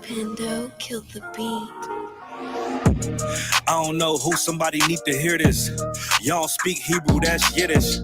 Pando killed the beat. I don't know who, somebody need to hear this. Y'all don't speak Hebrew, that's Yiddish.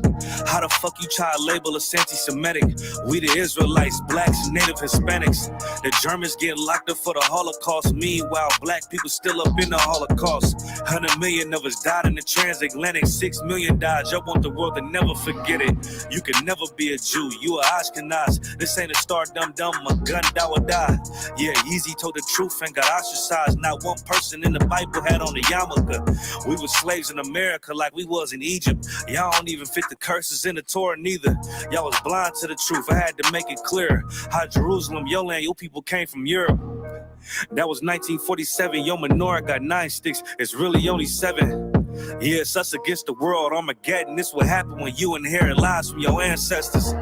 How the fuck you try to label us anti-Semitic? We the Israelites, blacks, native Hispanics. The Germans getting locked up for the Holocaust. Meanwhile, black people still up in the Holocaust. 100 million of us died in the transatlantic. 6 million died. Y'all want the world to never forget it. You can never be a Jew. You a Ashkenaz. This ain't a star dum-dum. A gun die or die. Yeah, Yeezy told the truth and got ostracized. Not one person in the Bible had on the yarmulke. We were slaves in America like we was in Egypt. Y'all don't even fit the curses in the Torah neither. Y'all was blind to the truth. I had to make it clear how Jerusalem, your land, your people came from Europe. That was 1947. Your menorah got 9 sticks. It's really only 7. Yeah, it's us against the world. Armageddon. This what happened when you inherit lies from your ancestors.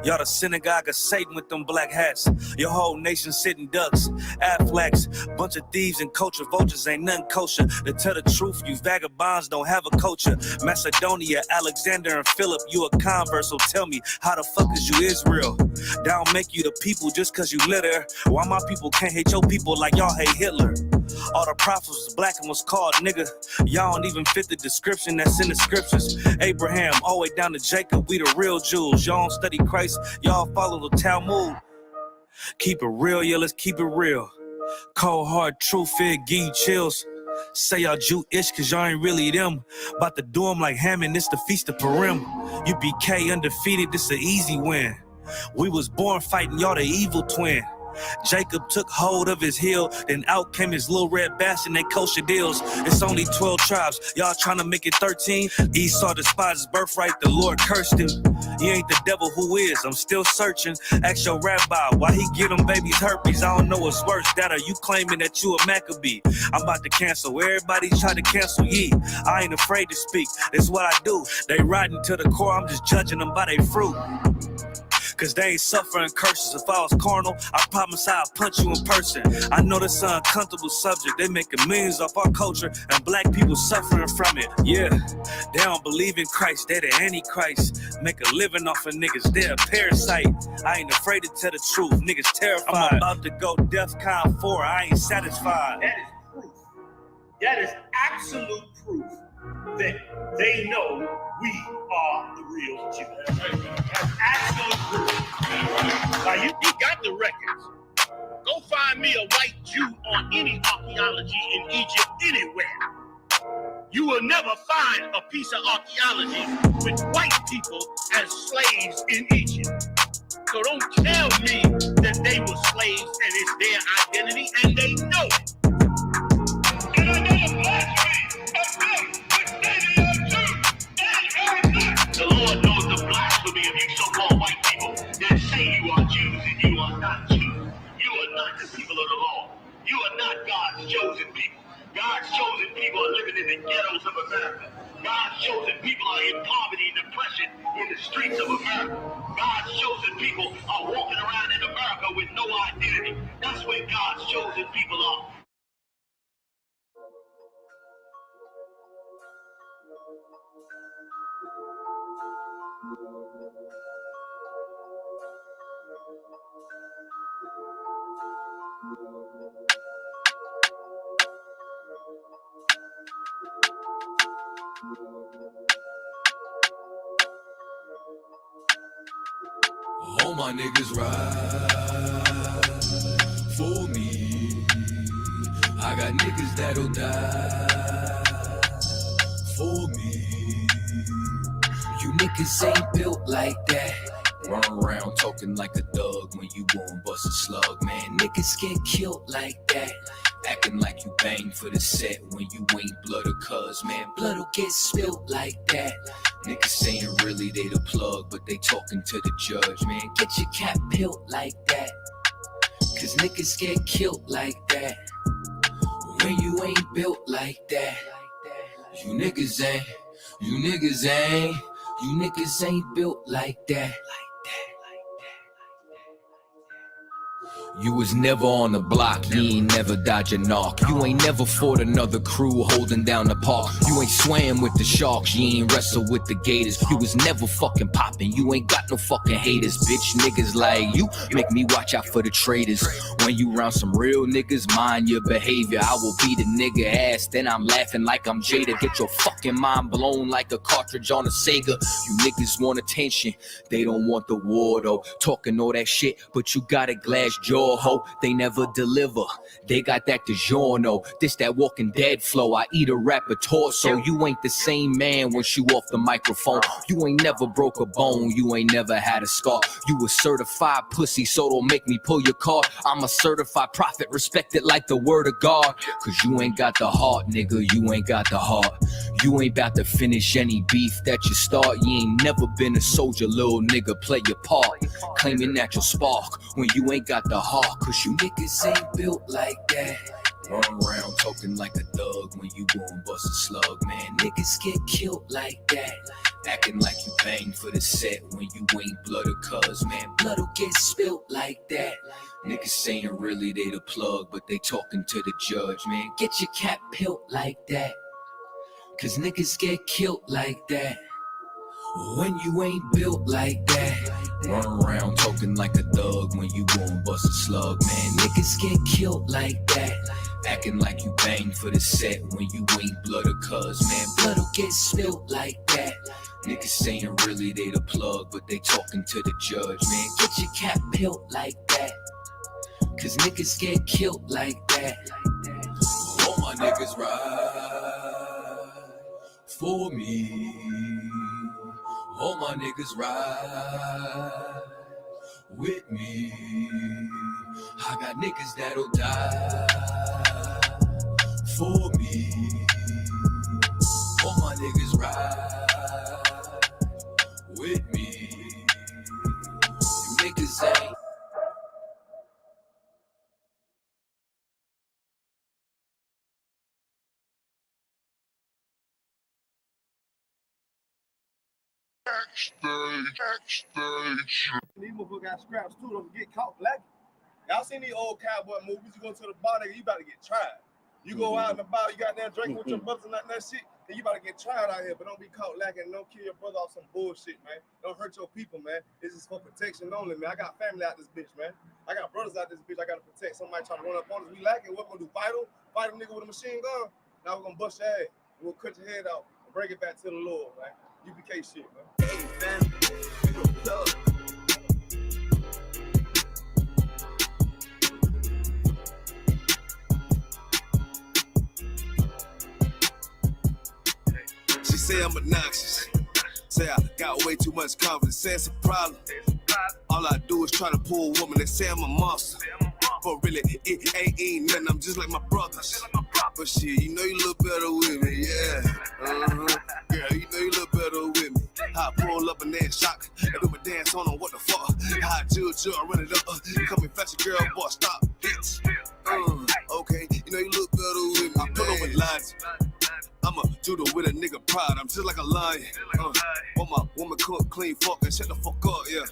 Y'all the synagogue of Satan with them black hats. Your whole nation sitting ducks, Aflacs, bunch of thieves and culture vultures, ain't nothing kosher. To tell the truth, you vagabonds don't have a culture. Macedonia, Alexander and Philip, you a convert, so tell me, how the fuck is you Israel? That don't make you the people just cause you litter. Why my people can't hate your people like y'all hate Hitler? All the prophets was black and was called nigga. Y'all don't even fit the description that's in the scriptures. Abraham, all the way down to Jacob, we the real Jews. Y'all don't study Christ, y'all follow the Talmud. Keep it real, yeah, let's keep it real. Cold hard truth, it give you chills. Say y'all Jewish cause y'all ain't really them. About to do them like Hammond, it's the Feast of Purim. U.P.K undefeated, this an easy win. We was born fighting, y'all the evil twin. Jacob took hold of his heel, then out came his little red bastard, they kosher deals. It's only 12 tribes, y'all trying to make it 13. Esau despised his birthright, the Lord cursed him. He ain't the devil who is, I'm still searching. Ask your rabbi, why he give them babies herpes? I don't know what's worse, that or you claiming that you a Maccabee. I'm about to cancel, everybody try to cancel ye. I ain't afraid to speak, that's what I do. They riding to the core, I'm just judging them by their fruit. Cause they ain't suffering curses. If I was carnal, I promise I'll punch you in person. I know this an uncomfortable subject. They making millions off our culture and black people suffering from it. Yeah, they don't believe in Christ. They the Antichrist. Make a living off of niggas. They're a parasite. I ain't afraid to tell the truth. Niggas terrified. I'm about to go DEFCON 4. I ain't satisfied. That is proof. That is absolute proof that they know we are the real Jews. That's absolute proof. Now you got the records. Go find me a white Jew on any archaeology in Egypt anywhere. You will never find a piece of archaeology with white people as slaves in Egypt. So don't tell me that they were slaves and it's their identity, and they know it. And I know the blasphemy of them. The Lord knows the blasphemy of you so-called white people that say you are Jews and you are not Jews. You are not the people of the law. You are not God's chosen people. God's chosen people are living in the ghettos of America. God's chosen people are in poverty and depression in the streets of America. God's chosen people are walking around in America with no identity. That's where God's chosen people are. All my niggas ride for me. I got niggas that'll die for me. You niggas ain't built like that. Run around talking like a thug when you won't bust a slug, man. Niggas get killed like that. Acting like you bang for the set when you ain't blood or cuz, man. Blood'll get spilled like that. Niggas saying really they the plug, but they talking to the judge, man. Get your cap peeled like that. Cause niggas get killed like that. When you ain't built like that. You niggas ain't built like that. You was never on the block, you ain't never dodged a knock. You ain't never fought another crew holding down the park. You ain't swam with the sharks, you ain't wrestled with the gators. You was never fucking popping, you ain't got no fucking haters. Bitch, niggas like you make me watch out for the traitors. When you round some real niggas, mind your behavior. I will beat a nigga ass, then I'm laughing like I'm Jada. Get your fucking mind blown like a cartridge on a Sega. You niggas want attention, they don't want the war though. Talking all that shit, but you got a glass jaw. Ho, they never deliver. They got that DiGiorno. This that Walking Dead flow. I eat a rapper torso. You ain't the same man once you off the microphone. You ain't never broke a bone. You ain't never had a scar. You a certified pussy, so don't make me pull your card. I'm a certified prophet, respected like the word of God. Cause you ain't got the heart, nigga. You ain't got the heart. You ain't about to finish any beef that you start. You ain't never been a soldier, little nigga. Play your part. Claiming that you'll spark when you ain't got the heart. Cause you niggas ain't built like that. Run around talking like a thug when you gon' bust a slug, man. Niggas get killed like that. Acting like you bang for the set when you ain't blood or cuz, man. Blood'll get spilt like that. Niggas saying really they the plug, but they talking to the judge, man. Get your cap peeled like that. Cause niggas get killed like that. When you ain't built like that. Run around talking like a thug when you gon' bust a slug, man. Niggas get killed like that. Acting like you bang for the set when you ain't blood or cuz, man. Blood'll get spilled like that. Niggas saying really they the plug, but they talking to the judge, man. Get your cap peeled like that. Cause niggas get killed like that. All my niggas ride for me. All my niggas ride with me. I got niggas that'll die for me. All my niggas ride with me. You niggas ain't. These motherfuckers got scraps too. Don't get caught lacking. Y'all seen these old cowboy movies? You go to the bar, nigga, you about to get tried. You go out in the bar, you got there drinking with your brothers and that shit, and you about to get tried out here. But don't be caught lacking. Don't kill your brother off some bullshit, man. Don't hurt your people, man. This is for protection only, man. I got family out this bitch, man. I got brothers out this bitch. I gotta protect. Somebody trying to run up on us. We lacking. What we gonna do? Fight a nigga with a machine gun? Now we're gonna bust your ass. We'll cut your head out and bring it back to the Lord, man. U.P.K shit, man. Hey, fam. She say I'm obnoxious. Say I got way too much confidence. Say it's a problem. All I do is try to pull a woman. They say I'm a monster. But really, it ain't nothing. I'm just like my brothers. But shit, you know you look better with me, yeah. Girl, you know you look better with me. How I pull up and then shock. I do my dance on them, what the fuck? How I chill, I run it up. Come and fetch a girl, boy, stop, bitch. Okay, you know you look better with me. I put over logic. I'm a judo with a nigga pride. I'm just like a lion. Want my woman cook, clean, fuck, and shut the fuck up, yeah.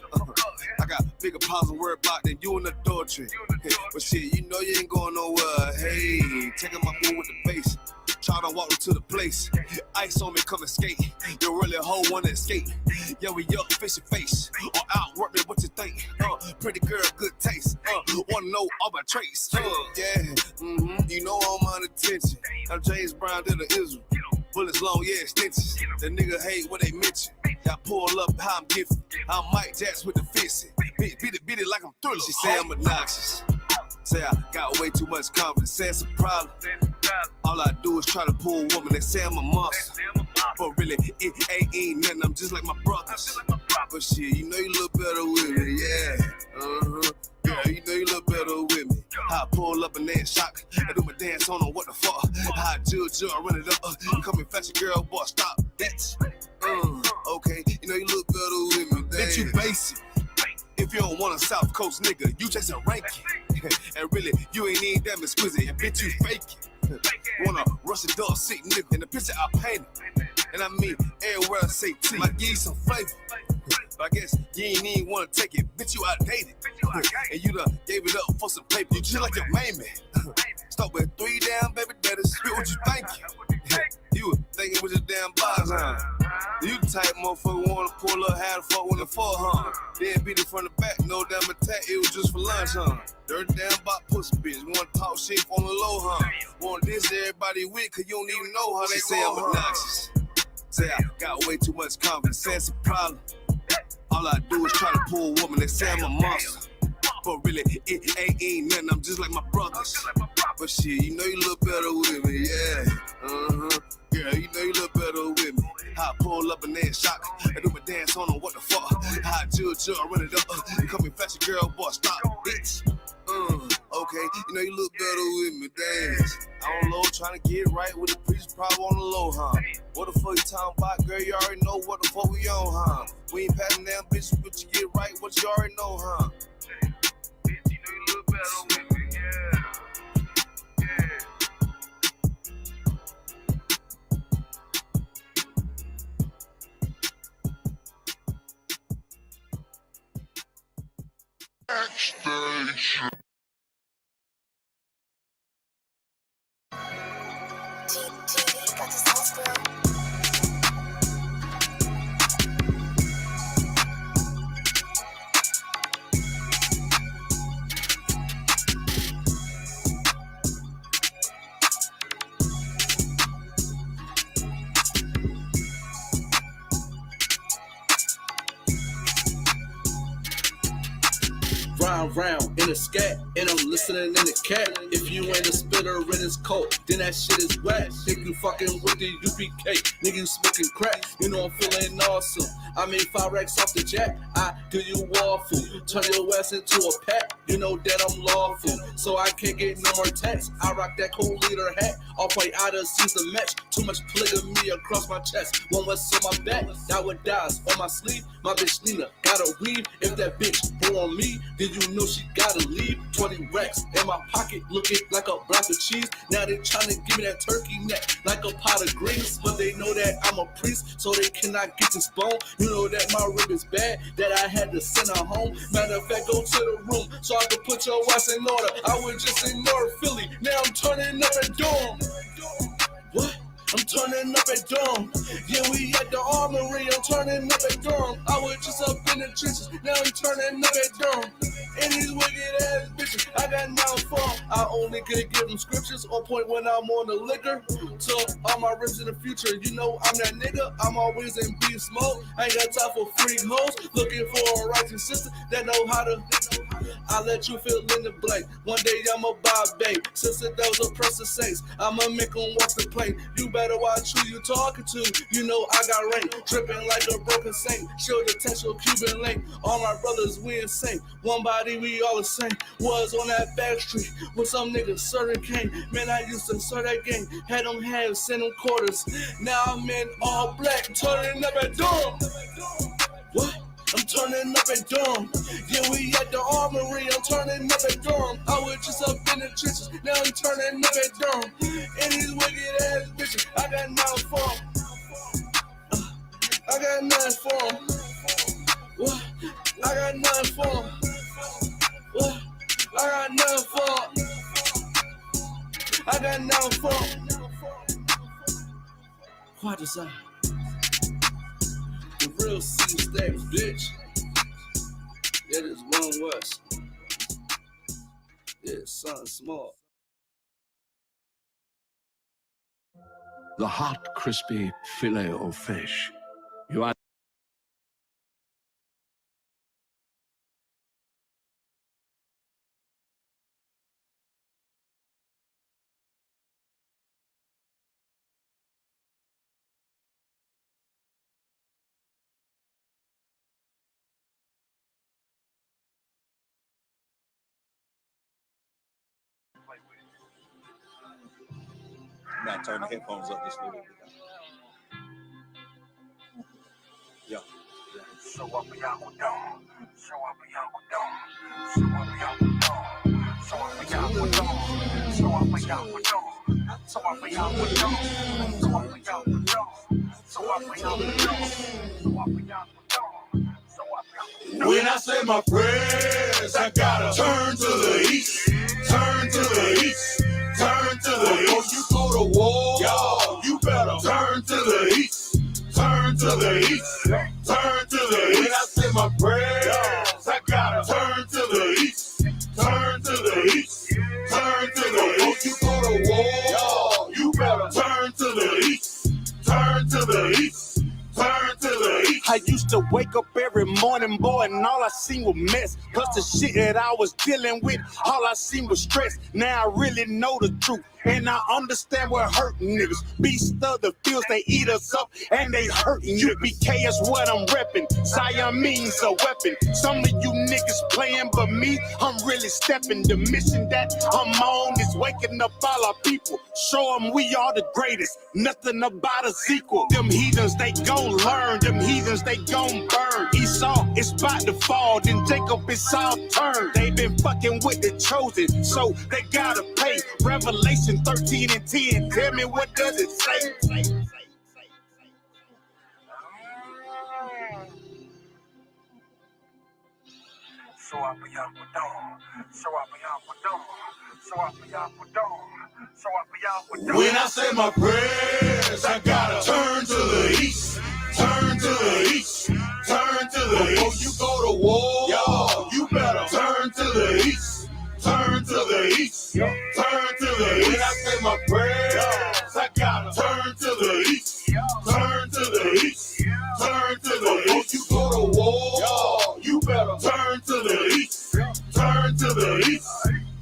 I got bigger problems to worry about than you in the adultery. But shit, you know you ain't going nowhere. Hey, taking my move with the bass. Try to walk to the place. Ice on me, come and skate. You really a hoe wanna escape. Yeah, we up, face to face. Or outwork me, what you think? Pretty girl, good taste. Wanna know all my traits. Yeah, you know I'm on attention. I'm James Brown to the Israel. Bullets long, yeah, extensions. The nigga hate what they mention. Y'all pull up how I'm gifted. I'm Mike Jacks with the fist. Beat it like I'm Thriller. She say I'm obnoxious. Say I got way too much confidence. Say it's a problem. All I do is try to pull a woman. They say I'm a monster. But really, it ain't nothing. I'm just like my brothers. But shit, you know you look better with me, yeah. Yeah, you know you look better with me. How I pull up and then shock. I do my dance on them, what the fuck? How I chill, I run it up. Come and fetch a girl, boy, stop, bitch. Okay, you know you look better with me, bitch, you basic. If you don't want a South Coast nigga, you just a ranking. And really, you ain't even that exquisite. And bitch, you faking. Wanna rush a dog sick nigga. In the picture I painted. And I mean, everywhere I say T, I give you some flavor. But I guess you ain't even want to take it. Bitch, you outdated. And you done gave it up for some paper. You just like your main man. Start with 3 damn baby daddies. Spit what you thinking. You were thinking with your damn bars, huh? You the type motherfucker wanna pull up, how the fuck when the fuck, huh? Then beat it from the back, no damn attack, it was just for lunch, huh? Dirty damn bot pussy bitch, wanna talk shit on the low, huh? Want this everybody with, cause you don't even know how they say I'm obnoxious. Say I got way too much confidence, say it's a problem. All I do is try to pull a woman, they say I'm a monster. But really, it ain't nothing, I'm just like my brothers. But shit, you know you look better with me, yeah. Girl, you know you look better with me. How I pull up and then shock. I do my dance on them, what the fuck? How I chill, I run it up. Come and flash a girl, boy, stop, bitch. Okay, you know you look better with me, dance. On low, trying to get right with the preacher, probably on the low, huh? What the fuck you talking about, girl? You already know what the fuck we on, huh? We ain't passing down bitches, but you get right, what you already know, huh? Bitch, you know you look better with me, yeah. TITHES got the sauce, girl. Round in a scat, and I'm listening in the cat. If you ain't a spitter in his coat, then that shit is whack. If you fucking with the UPK, nigga you smoking crack, you know I'm feeling awesome. I made 5 racks off the jack, I do you waffle. Turn your ass into a pack, you know that I'm lawful. So I can't get no more tax, I rock that cool leader hat. All white out of season match, too much polygamy across my chest. One west on my back, that would dies on my sleeve. My bitch Nina got a weave, if that bitch pull on me, then you know she gotta leave. 20 racks in my pocket, looking like a block of cheese. Now they tryna give me that turkey neck, like a pot of greens. But they know that I'm a priest, so they cannot get this bone. You know that my rib is bad, that I had to send her home. Matter of fact, go to the room, so I could put your ass in order. I would just ignore Philly, now I'm turning up at Durham. What? I'm turning up at Durham. Yeah, we at the armory, I'm turning up at Durham. I was just up in the trenches, now I'm turning up at Durham. And these wicked ass bitches, I got 9 for them. I only could give them scriptures on point when I'm on the liquor. So all my rips in the future, you know I'm that nigga. I'm always in beef smoke. I ain't got time for freak hoes. Looking for a righteous sister that know how to. I let you fill in the blank. One day I'ma buy a babe. Sister, those oppressive saints, I'ma make them walk the plane. You better watch who you talking to. You know I got rank, dripping like a broken saint. Show the textual Cuban link. All my brothers, we insane. One body, we all the same. Was on that back street with some niggas certain cane. Man, I used to start that game. Had them halves, send them quarters. Now I'm in all black, turning up at Durham. What? I'm turning up at Durham. Yeah, we at the armory, I'm turning up at Durham. I was just up in the trenches, now I'm turning up at Durham. And these wicked ass bitches, I got 9 for them. I got 9 for them. What? I got 9 for them. What? I got 9 for them. I got 9 for them. What is that? The real city stacks, bitch. That is One West. Yeah, something small. The hot, crispy fillet of fish. You add Now turn the headphones up just a little bit. Yeah. Show up for y'all with dog. Show up for y'all with dog. Show up for y'all with dog. Show up for y'all with dog. Show up for y'all with dog. Show up for y'all with dog. Show up for y'all with dog. Show up for y'all with dog. Show up for y'all with dog. Show When I say my prayers, I gotta turn to the east, turn to the east, turn to the east. You go to war, y'all, you better turn to the east, turn to the east, turn to the east. When I say my prayers, I gotta turn to the east, turn to the east, turn to the east. You go to war, y'all, you better turn to the east, turn to the east. Turn to the east. I used to wake up every morning, boy, and all I seen was mess. Plus the shit that I was dealing with, all I seen was stress. Now I really know the truth, and I understand what hurting niggas. Beast of the fields, they eat us up, and they hurting you. U.P.K is what I'm repping. Zion means a weapon. Some of you niggas playing, but me, I'm really stepping. The mission that I'm on is waking up all our people. Show them we are the greatest. Nothing about a sequel. Them heathens, they gon' learn. Them heathens, they gon' burn. Esau is about to fall, then Jacob is all turned. They been fucking with the chosen, so they gotta pay. Revelation 13 and 10. Tell me, what does it say? When I say my prayers, I gotta turn to the east, turn to the east, turn to the east. Before you go to war, y'all, you better turn to the east, turn to the east, turn to the east. When I say my prayers, I gotta turn to the east, turn to the east, turn to the east. Before you go to war, y'all, you better turn to the east, turn to the east,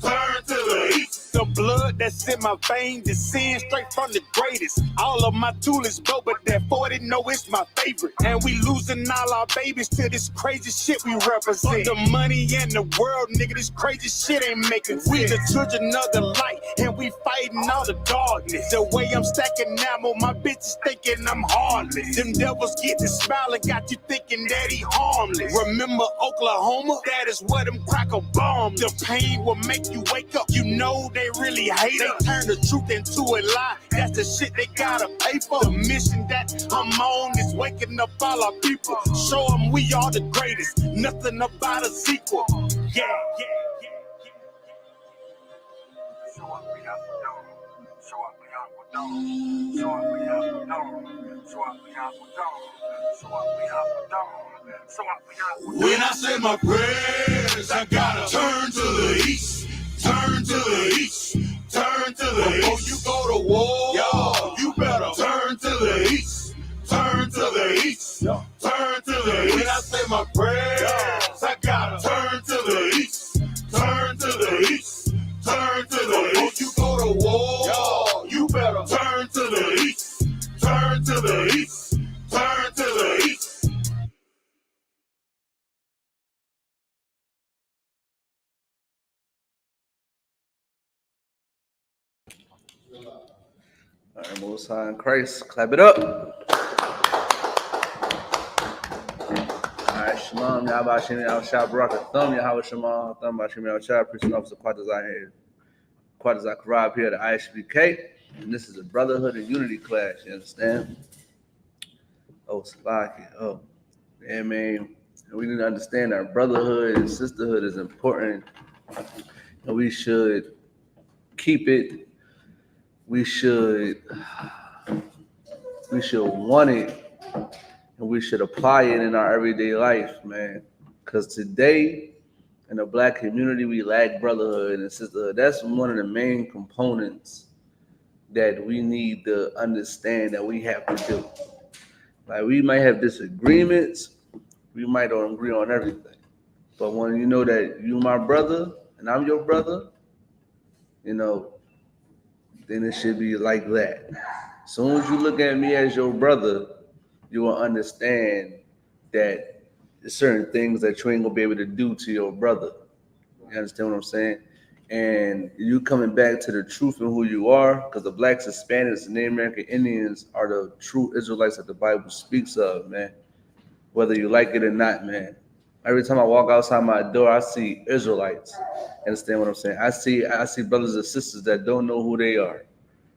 turn to the east. The blood that's in my veins is sin straight from the greatest. All of my tool is dope, but that 40 know it's my favorite. And we losing all our babies to this crazy shit we represent. The money and the world, nigga, this crazy shit ain't making sense. We the children of the light, and we fighting all the darkness. The way I'm stacking ammo, my bitches thinking I'm heartless. Them devils get the smile and got you thinking that he harmless. Remember Oklahoma? That is where them cracker bombs. The pain will make you wake up. You know they really hate us. They turn the truth into a lie. That's the shit they gotta pay for. The mission that I'm on is waking up all our people. Show them we are the greatest. Nothing about a sequel. Yeah. When I say my prayers, I gotta turn to the east, turn to the east, turn to the east. Before you go to war, y'all, you better turn to the east, turn to the east, turn to the east. When I say my prayers, I gotta turn to the east, turn to the east, turn to the east. Before you go to war, y'all, you better turn to the east, turn to the east, turn to the east. All right, Most High in Christ, clap it up. All right, Shalom, Yahweh Shem Al-Shah, Barak Thumb, Yahweh Shema, Thumb, Bashem Al-Shah, Priest Officer Quadazai Karab here at I.S.U.P.K, and this is a Brotherhood and Unity class, you understand? Oh, Salaki, oh, yeah, man. We need to understand our brotherhood and sisterhood is important, and we should keep it. We should want it, and we should apply it in our everyday life, man. Because today, in the Black community, we lack brotherhood and sisterhood. That's one of the main components that we need to understand that we have to do. Like, we might have disagreements, we might don't agree on everything, but when you know that you my brother and I'm your brother, you know, then it should be like that. As soon as you look at me as your brother, you will understand that there's certain things that you ain't gonna be able to do to your brother. You understand what I'm saying? And you coming back to the truth and who you are, because the Blacks, Hispanics, and Native American Indians are the true Israelites that the Bible speaks of, man. Whether you like it or not, man. Every time I walk outside my door, I see Israelites. Understand what I'm saying? I see brothers and sisters that don't know who they are.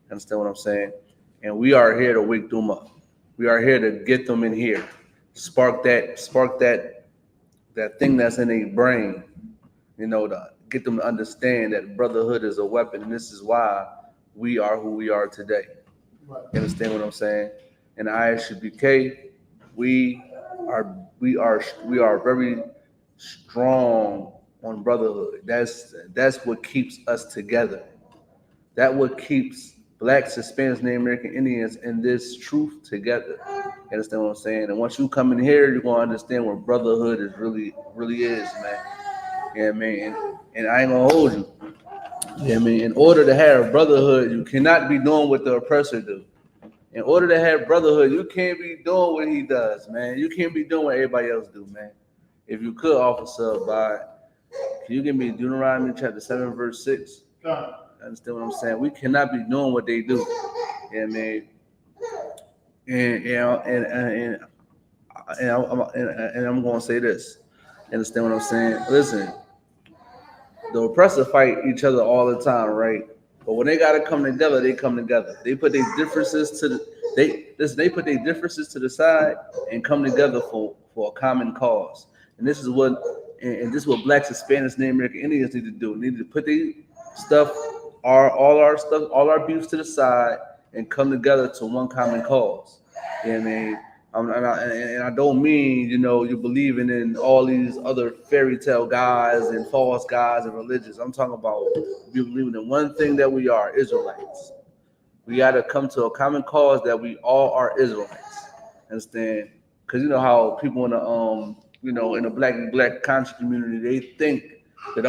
Understand what I'm saying? And we are here to wake them up. We are here to get them in here. Spark that that thing that's in their brain, you know, to get them to understand that brotherhood is a weapon, and this is why we are who we are today. You understand what I'm saying? In I.S.U.P.K, we are very strong on brotherhood. That's what keeps us together. That what keeps blacks, Hispanics, Native American Indians in this truth together. You understand what I'm saying? And once you come in here, you're gonna understand what brotherhood is really is, man. Yeah, man. And I ain't gonna hold you. Yeah, I mean, in order to have brotherhood, you cannot be doing what the oppressor do. In order to have brotherhood, you can't be doing what he does, man. You can't be doing what everybody else do, man. If you could, officer, can you give me Deuteronomy chapter 7, verse 6? Understand what I'm saying? We cannot be doing what they do. Yeah, man. And I'm gonna say this. Understand what I'm saying? Listen, the oppressor fight each other all the time, right? But when they gotta come together, they come together. They put their differences to the side and come together for a common cause. And this is what blacks, Hispanics, Native American Indians need to do. They need to put their stuff, all our beefs to the side and come together to one common cause. Yeah, man. And I don't mean, you believing in all these other fairy tale gods and false gods and religions. I'm talking about you believing in one thing, that we are Israelites. We got to come to a common cause that we all are Israelites. Understand? Because you know how people in the in the black conscious community, they think that,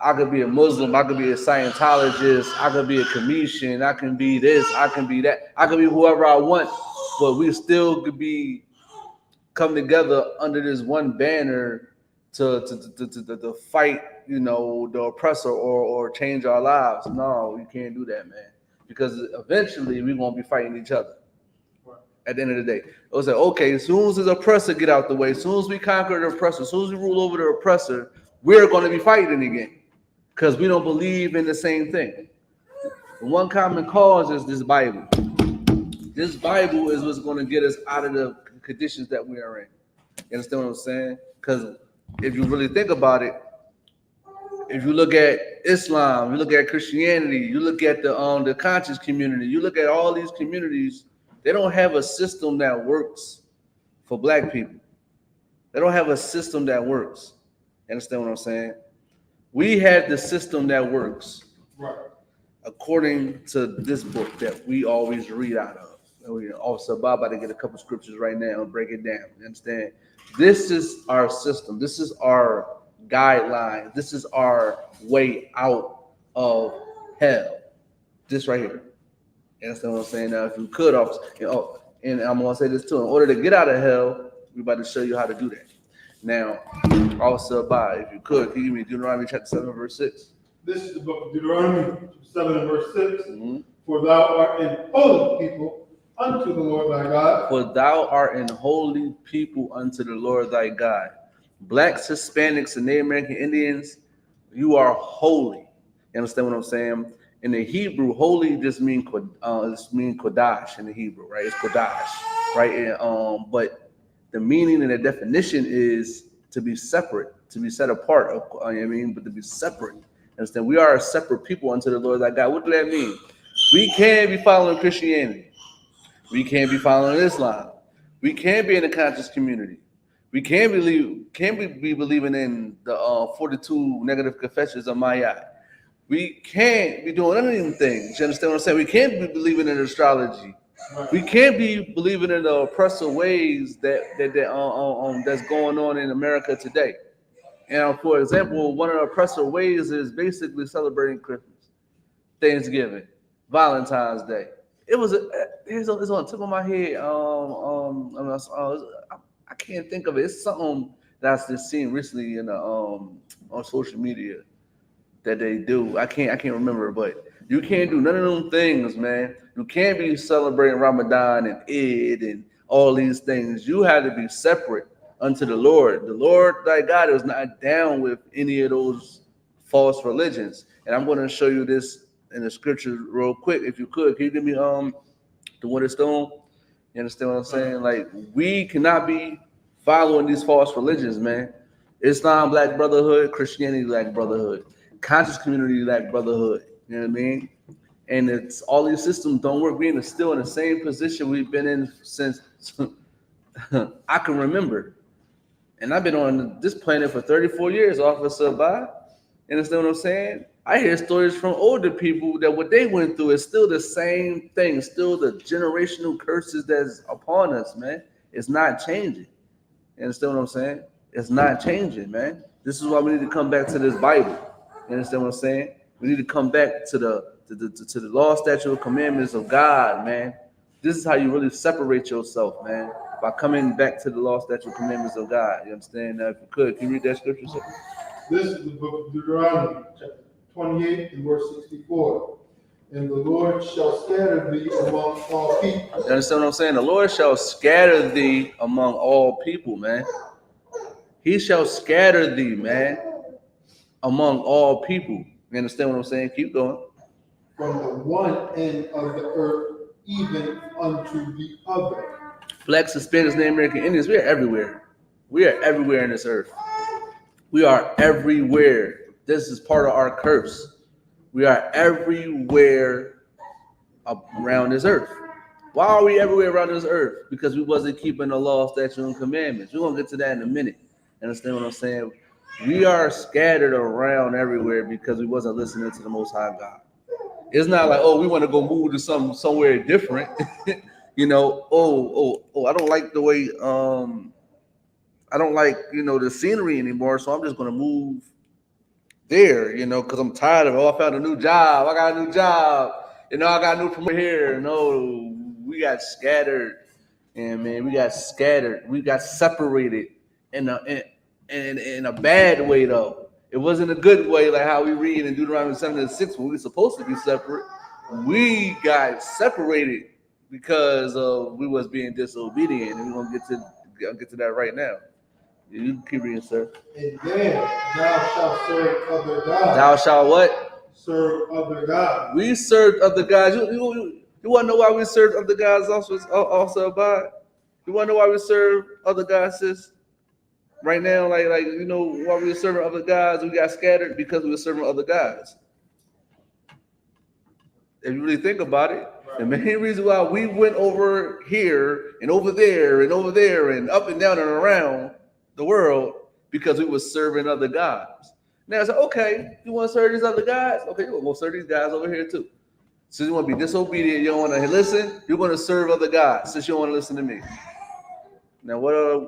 I could be a Muslim, I could be a Scientologist, I could be a comedian, I can be this, I can be that, I can be whoever I want, but we still could be come together under this one banner to fight, the oppressor or change our lives. No, we can't do that, man. Because eventually we're gonna be fighting each other. At the end of the day, it was like, okay, as soon as the oppressor get out the way, as soon as we conquer the oppressor, as soon as we rule over the oppressor, we're going to be fighting again because we don't believe in the same thing. The one common cause is this Bible. This Bible is what's going to get us out of the conditions that we are in. You understand what I'm saying? Because if you really think about it, if you look at Islam, you look at Christianity, you look at the conscious community, you look at all these communities, they don't have a system that works for black people. They don't have a system that works. You understand what I'm saying? We have the system that works, right, according to this book that we always read out of. Also, Bob about to get a couple scriptures right now and break it down. You understand? This is our system. This is our guideline. This is our way out of hell. This right here. You understand what I'm saying? Now, if you could, and I'm gonna say this too. In order to get out of hell, we're about to show you how to do that. Now, also, Bob, if you could you give me Deuteronomy chapter 7, verse 6? This is the book of Deuteronomy 7 and verse 6. Mm-hmm. For thou art an holy people unto the Lord thy God. For thou art an holy people unto the Lord thy God. Blacks, Hispanics, and Native American Indians, you are holy. You understand what I'm saying? In the Hebrew, holy just mean kodash in the Hebrew, right? It's kodash, right? And, but the meaning and the definition is to be separate, to be set apart. But to be separate. Understand? We are a separate people unto the Lord thy God. What does that mean? We can't be following Christianity. We can't be following Islam. We can't be in the conscious community. We can't be believing in the 42 negative confessions of Maya. We can't be doing any of them things. You understand what I'm saying? We can't be believing in astrology. We can't be believing in the oppressive ways that's going on in America today. And for example, one of the oppressive ways is basically celebrating Christmas, Thanksgiving, Valentine's Day. It's on the tip of my head. I can't think of it. It's something that's just seen recently in on social media that they do. I can't remember, but you can't do none of them things, man. You can't be celebrating Ramadan and Eid and all these things. You have to be separate unto the Lord. The Lord thy God is not down with any of those false religions. And I'm going to show you this in the scripture real quick. If you could, can you give me the Winter Stone? You understand what I'm saying? Like, we cannot be following these false religions, man. Islam lack brotherhood, Christianity lack brotherhood, conscious community lack brotherhood. You know what I mean? And it's all these systems don't work. We're still in the same position we've been in since I can remember. And I've been on this planet for 34 years, Officer By. You understand what I'm saying? I hear stories from older people that what they went through is still the same thing, still the generational curses that's upon us, man. It's not changing. You understand what I'm saying? It's not changing, man. This is why we need to come back to this Bible. You understand what I'm saying? We need to come back to the law, statute, and commandments of God, man. This is how you really separate yourself, man, by coming back to the law, statute, and commandments of God. You understand? Now, if you could, can you read that scripture, sir? This is the book of Deuteronomy, chapter 28 and verse 64. And the Lord shall scatter thee among all people. You understand what I'm saying? The Lord shall scatter thee among all people, man. He shall scatter thee, man, among all people. You understand what I'm saying? Keep going. From the one end of the earth even unto the other. Blacks, Hispanics, Native American Indians, we are everywhere. We are everywhere in this earth. We are everywhere. This is part of our curse. We are everywhere around this earth. Why are we everywhere around this earth? Because we wasn't keeping the law, statute, and commandments. We're going to get to that in a minute. Understand what I'm saying? We are scattered around everywhere because we wasn't listening to the Most High God. It's not like, oh, we want to go move to somewhere different. You know, I don't like the way I don't like, the scenery anymore, so I'm just gonna move there, because I'm tired of it. Oh, I found a new job. I got a new job. I got a new promotion here. No, we got scattered, and man, we got scattered. We got separated in a bad way, though. It wasn't a good way, like how we read in Deuteronomy 7:6 when we were supposed to be separate. We got separated because we was being disobedient, and we're gonna get to that right now. You can keep reading, sir. And then thou shalt serve other gods. Thou shalt what? Serve other gods. We served other gods. You want to know why we served other gods also Abide? You want to know why we serve other gods, sis? Right now, like why we were serving other gods, we got scattered because we were serving other gods. If you really think about it, the main reason why we went over here and over there and over there and up and down and around the world because we were serving other gods. Now it's like, okay, you want to serve these other gods? Okay, you're going to serve these guys over here too. Since you want to be disobedient, you don't want to listen, you're going to serve other gods since you don't want to listen to me. Now what are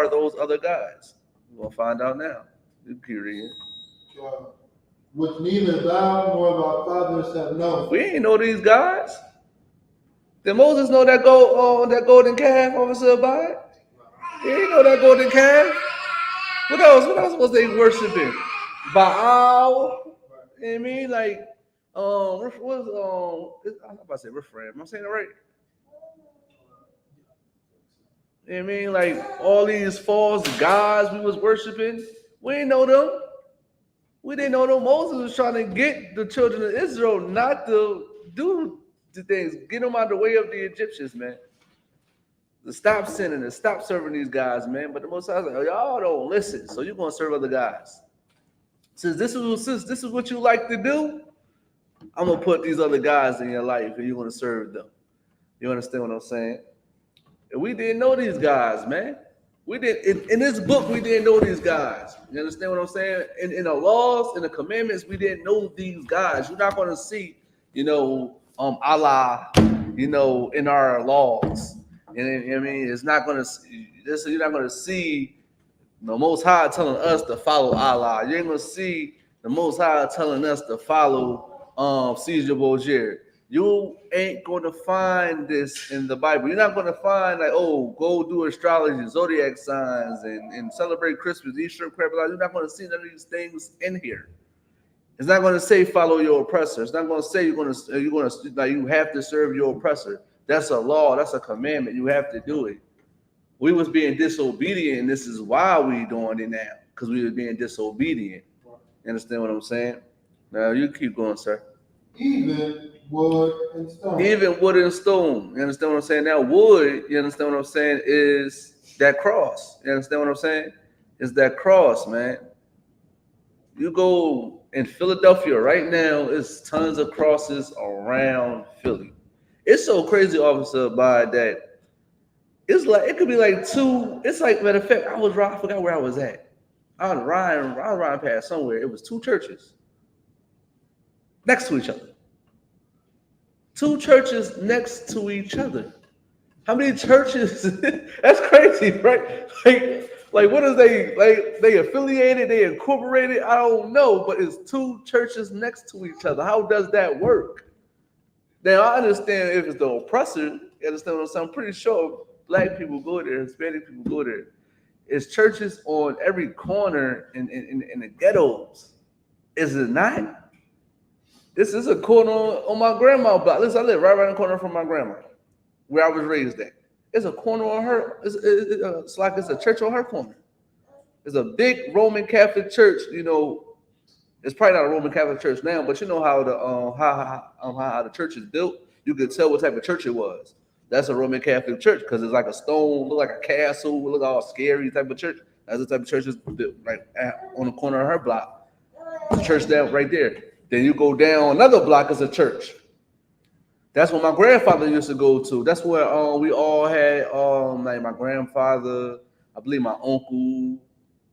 those other gods? We're gonna find out now. You keep reading. Which neither thou nor thy fathers have known. We ain't know these gods. Did Moses know that golden calf, Officer Abide? He didn't know that golden calf. What else was they worshiping? Baal. You know what I mean? Like, I'm about to say refrain. Am I saying it right? You know what I mean? Like all these false gods we was worshiping, we didn't know them. We didn't know them. Moses was trying to get the children of Israel not to do the things, get them out of the way of the Egyptians, man. To stop sinning and stop serving these guys, man. But the Most High was like, oh, y'all don't listen, so you're gonna serve other guys. Since this is what you like to do, I'm gonna put these other guys in your life and you're gonna serve them. You understand what I'm saying? We didn't know these guys, man. We didn't in this book. We didn't know these guys. You understand what I'm saying? In the laws, in the commandments, we didn't know these guys. You're not going to see, Allah, in our laws. And I mean, it's not going to. You're not going to see the Most High telling us to follow Allah. You ain't going to see the Most High telling us to follow Caesar Borgia. You ain't going to find this in the Bible. You're not going to find like, oh, go do astrology, zodiac signs, and celebrate Christmas, Easter, Christmas. You're not going to see none of these things in here. It's not going to say follow your oppressor. It's not going to say you're going to like you have to serve your oppressor. That's a law. That's a commandment. You have to do it. We was being disobedient, and this is why we doing it now, because we was being disobedient. You understand what I'm saying? Now you keep going, sir. Even wood, and stone. Even wood and stone. You understand what I'm saying? Now, wood, you understand what I'm saying, is that cross. You understand what I'm saying? It's that cross, man. You go in Philadelphia right now, it's tons of crosses around Philly. It's so crazy, Officer, by that. It's like, it could be like two. It's like, matter of fact, I forgot where I was at. I was riding past somewhere. It was two churches next to each other. Two churches next to each other. How many churches? That's crazy, right? Like what is they like? They affiliated, they incorporated. I don't know, but it's two churches next to each other. How does that work? Now I understand if it's the oppressor. You understand what I'm saying? I'm pretty sure black people go there, Hispanic people go there. It's churches on every corner in the ghettos. Is it not? This is a corner on my grandma's block. Listen, I live right around the corner from my grandma, where I was raised at. It's a corner on her. It's like it's a church on her corner. It's a big Roman Catholic church. You know, it's probably not a Roman Catholic church now, but you know how the church is built. You could tell what type of church it was. That's a Roman Catholic church because it's like a stone, look like a castle, look all scary type of church. That's the type of church is built right on the corner of her block. The church down right there. Then you go down another block is a church. That's what my grandfather used to go to. That's where we all had like my grandfather, I believe my uncle,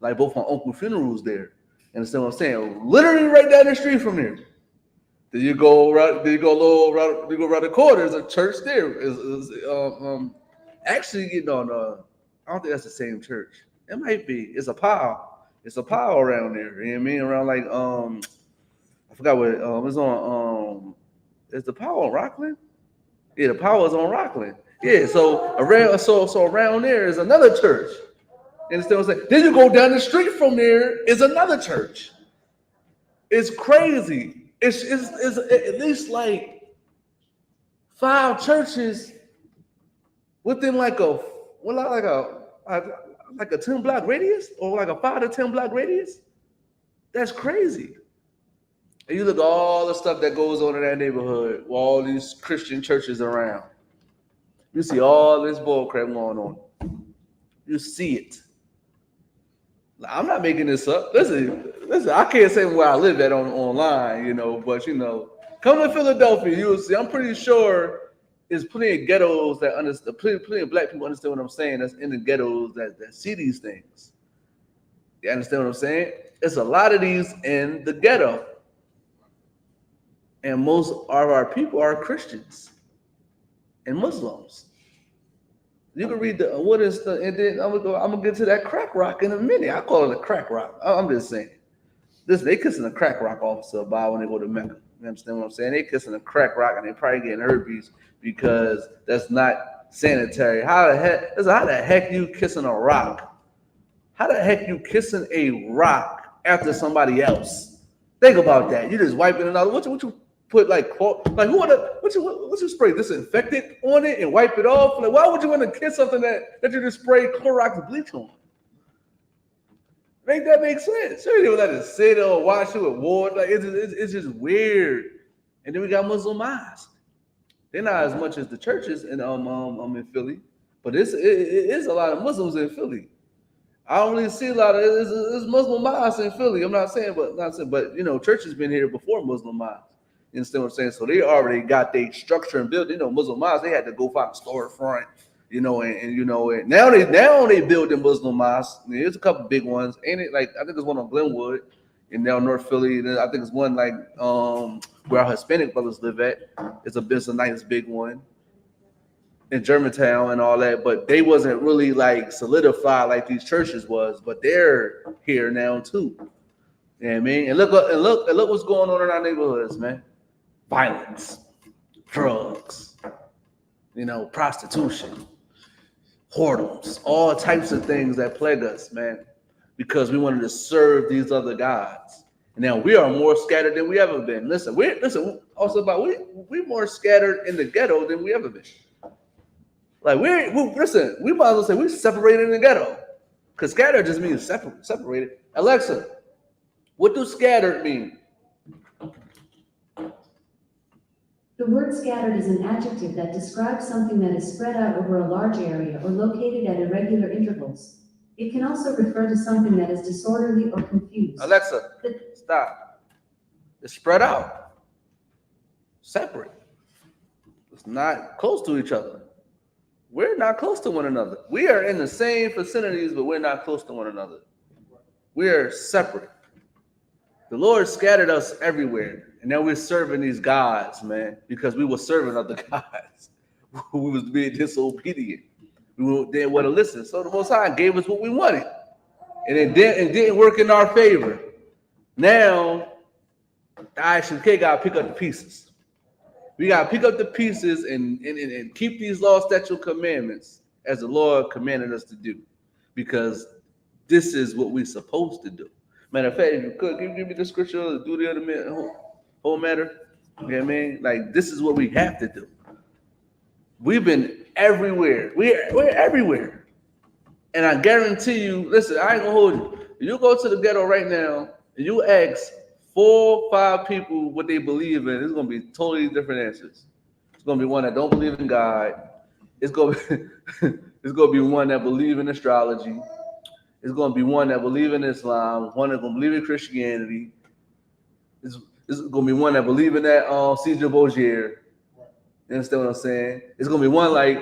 like both my uncle funerals there. You understand what I'm saying? Literally right down the street from here. Then you go around the corner. There's a church there. Actually, you know, I don't think that's the same church. It might be. It's a pile. It's a pile around there. You know what I mean? Around like I forgot what it's on. Is the power on Rockland? Yeah, the power is on Rockland. Yeah, so around there is another church. You understand what I'm saying? Then you go down the street from there is another church. It's crazy. It's at least like 5 churches within like a 10-block radius, or like a 5 to 10 block radius. That's crazy. And you look at all the stuff that goes on in that neighborhood, with all these Christian churches around. You see all this bullcrap going on. You see it. I'm not making this up. Listen. I can't say where I live at online, you know, but you know, come to Philadelphia, you'll see. I'm pretty sure there's plenty of ghettos that understand. Plenty of black people understand what I'm saying. That's in the ghettos that see these things. You understand what I'm saying? It's a lot of these in the ghetto. And most of our people are Christians and Muslims. You can read and then I'm gonna get to that crack rock in a minute. I call it a crack rock. I'm just saying. They kissing a crack rock, Officer, by when they go to Mecca. You understand what I'm saying? They kissing a crack rock and they probably getting herpes because that's not sanitary. How the heck you kissing a rock? How the heck you kissing a rock after somebody else? Think about that. You just wiping it out. What you put like what you spray disinfectant on it and wipe it off? Like, why would you want to kiss something that you just spray Clorox bleach on? Make that make sense? Sure, you don't let it sit or wash it with water. Like it's just weird. And then we got Muslim mosques. They're not as much as the churches in Philly, but it is a lot of Muslims in Philly. I don't really see a lot of it's Muslim mosques in Philly. I'm not saying, but you know, churches been here before Muslim mosques. You understand what I'm saying? So they already got their structure and built. You know, Muslim mosques, they had to go find a storefront. You know, and you know, and now they building Muslim mosques. There's a couple big ones, ain't it? Like I think there's one on Glenwood in down North Philly. I think it's one like where our Hispanic brothers live at. It's a nice big one in Germantown and all that. But they wasn't really like solidified like these churches was. But they're here now too. You know what I mean? And look what's going on in our neighborhoods, man. Violence, drugs, you know, prostitution, whoredoms, all types of things that plague us, man, because we wanted to serve these other gods. And now we are more scattered than we ever been. Listen, we're more scattered in the ghetto than we ever been. Like we might as well say we're separated in the ghetto, because scattered just means separated. Alexa, what does scattered mean? The word scattered is an adjective that describes something that is spread out over a large area or located at irregular intervals. It can also refer to something that is disorderly or confused. Alexa, stop. It's spread out, separate. It's not close to each other. We're not close to one another. We are in the same vicinities, but we're not close to one another. We are separate. The Lord scattered us everywhere. And now we're serving these gods, man, because we were serving other gods. We was being disobedient. We didn't want to listen. So the Most High gave us what we wanted. And it didn't work in our favor. Now, the I.S.U.K. got to pick up the pieces. We got to pick up the pieces and keep these law, statute, commandments as the Lord commanded us to do. Because this is what we're supposed to do. Matter of fact, if you could, give me the scripture, the duty of the man, whole matter. You know what I mean? Like, this is what we have to do. We've been everywhere. We're everywhere. And I guarantee you, listen, I ain't gonna hold you. If you go to the ghetto right now and you ask 4 or 5 people what they believe in, it's gonna be totally different answers. It's gonna be one that don't believe in God. It's gonna be one that believe in astrology. It's gonna be one that believe in Islam. One that gonna believe in Christianity. It's gonna be one that believe in that Caesar Borgia. You understand what I'm saying? It's gonna be one like, I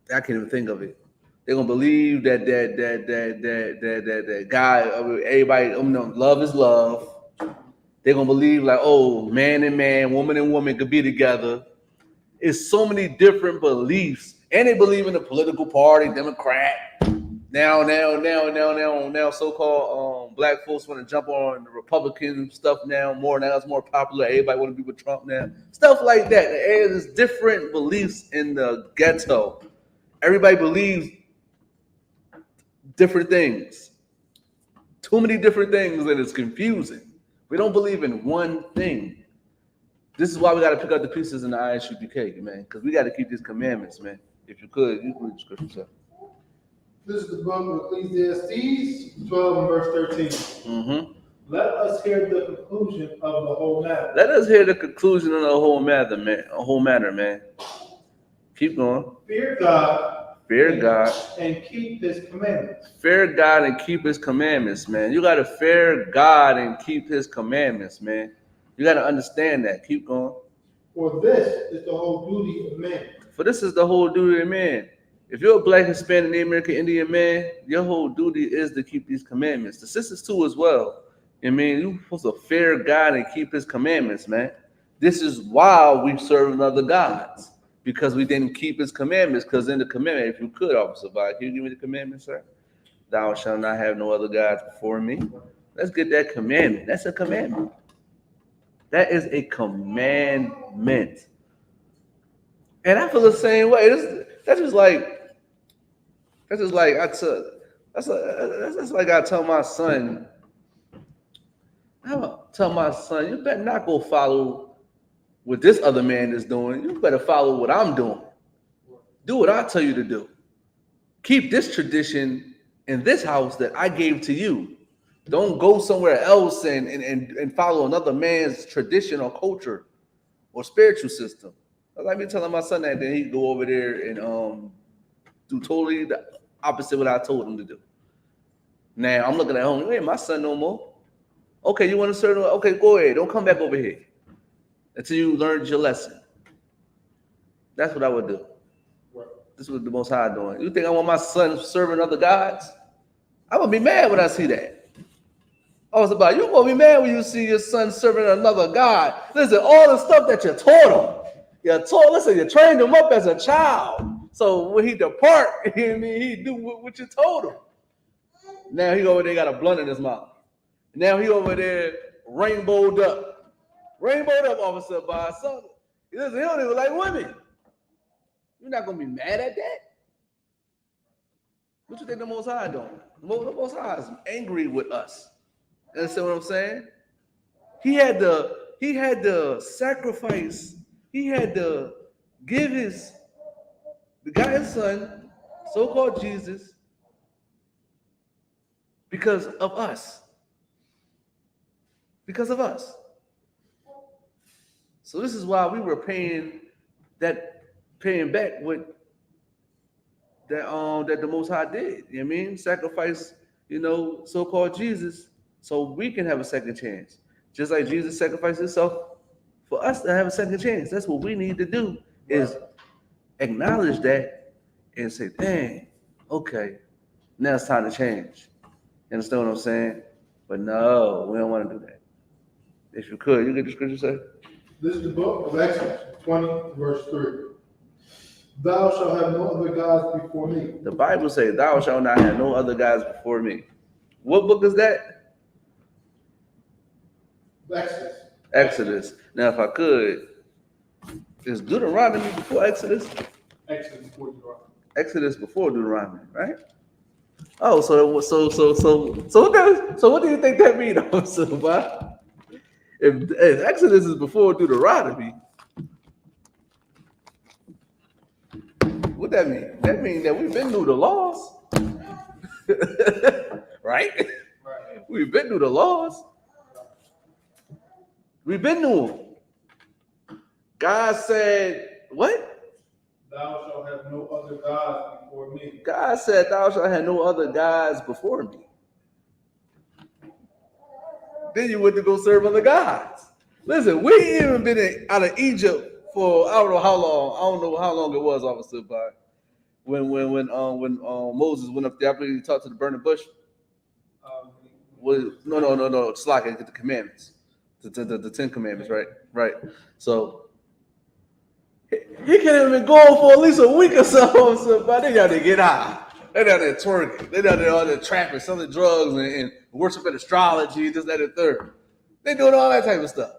can't even think of it. They're gonna believe that guy, everybody, love is love. They're gonna believe like, man and man, woman and woman could be together. It's so many different beliefs, and they believe in the political party, Democrat. Now, so-called black folks want to jump on the Republican stuff now. Now it's more popular. Everybody want to be with Trump now. Stuff like that. There's different beliefs in the ghetto. Everybody believes different things. Too many different things, and it's confusing. We don't believe in one thing. This is why we got to pick up the pieces in the I.S.U.P.K, man, because we got to keep these commandments, man. If you could, you read the scripture. This is the book of Ecclesiastes 12 and verse 13. Mm-hmm. Let us hear the conclusion of the whole matter. Let us hear the conclusion of the whole matter, man. Keep going. Fear God. Fear God. And keep his commandments. Fear God and keep his commandments, man. You got to fear God and keep his commandments, man. You got to understand that. Keep going. For this is the whole duty of man. For this is the whole duty of man. If you're a black, Hispanic, Native American, Indian man, your whole duty is to keep these commandments. The sisters too as well. I mean, you're supposed to fear God and keep his commandments, man. This is why we serve other gods. Because we didn't keep his commandments. Because in the commandment, if you could, Officer Bob, can you give me the commandment, sir? Thou shalt not have no other gods before me. Let's get that commandment. That's a commandment. That is a commandment. And I feel the same way. That's just like I tell my son. You better not go follow what this other man is doing. You better follow what I'm doing. Do what I tell you to do. Keep this tradition in this house that I gave to you. Don't go somewhere else and follow another man's tradition or culture or spiritual system. Like me telling my son that, then he'd go over there and do totally the opposite of what I told him to do. Now I'm looking at home. You ain't my son no more. Okay, you want to serve? Okay, go ahead. Don't come back over here until you learned your lesson. That's what I would do. This is what the Most High doing. You think I want my son serving other gods? I'm gonna be mad when I see that. I was about, you're gonna be mad when you see your son serving another god. Listen, all the stuff that you taught him, you trained him up as a child. So when he depart, he do what you told him. Now he over there got a blunt in his mouth. Now he over there rainbowed up, Officer by son. Listen, he don't even like women. You're not gonna be mad at that. What you think the Most High doing? The Most High is angry with us. You understand what I'm saying? He had to sacrifice. He had to give his son, so-called Jesus, because of us. because of us. So this is why we were paying back what that the Most High did. You know what I mean? Sacrifice, so-called Jesus, so we can have a second chance. Just like Jesus sacrificed himself for us to have a second chance. That's what we need to do, is acknowledge that and say, dang, okay, now it's time to change. You understand what I'm saying? But no, we don't want to do that. If you could, you get the scripture say? This is the book of Exodus 20, verse 3. Thou shalt have no other gods before me. The Bible says, thou shalt not have no other gods before me. What book is that? Exodus. Exodus. Now, if I could, is Deuteronomy before Exodus? Exodus before Deuteronomy. Exodus before Deuteronomy, right? Oh, so what do you think that means, though? If Exodus is before Deuteronomy, what that mean? That means that we've been through the laws, right? We've been through the laws. We've been through them. God said, what? Thou shalt have no other gods before me. God said, thou shalt have no other gods before me. Then you went to go serve other gods. Listen, we even been out of Egypt for I don't know how long. I don't know how long it was, officer, but when Moses went up there after he talked to the burning bush. No. Slack and get the commandments, the 10 commandments, right? Right. So he can't even go for at least a week or so, but they got to get high. They down there twerking. They down there all there trapping, selling drugs and worshiping astrology, this, that, and third. They doing all that type of stuff.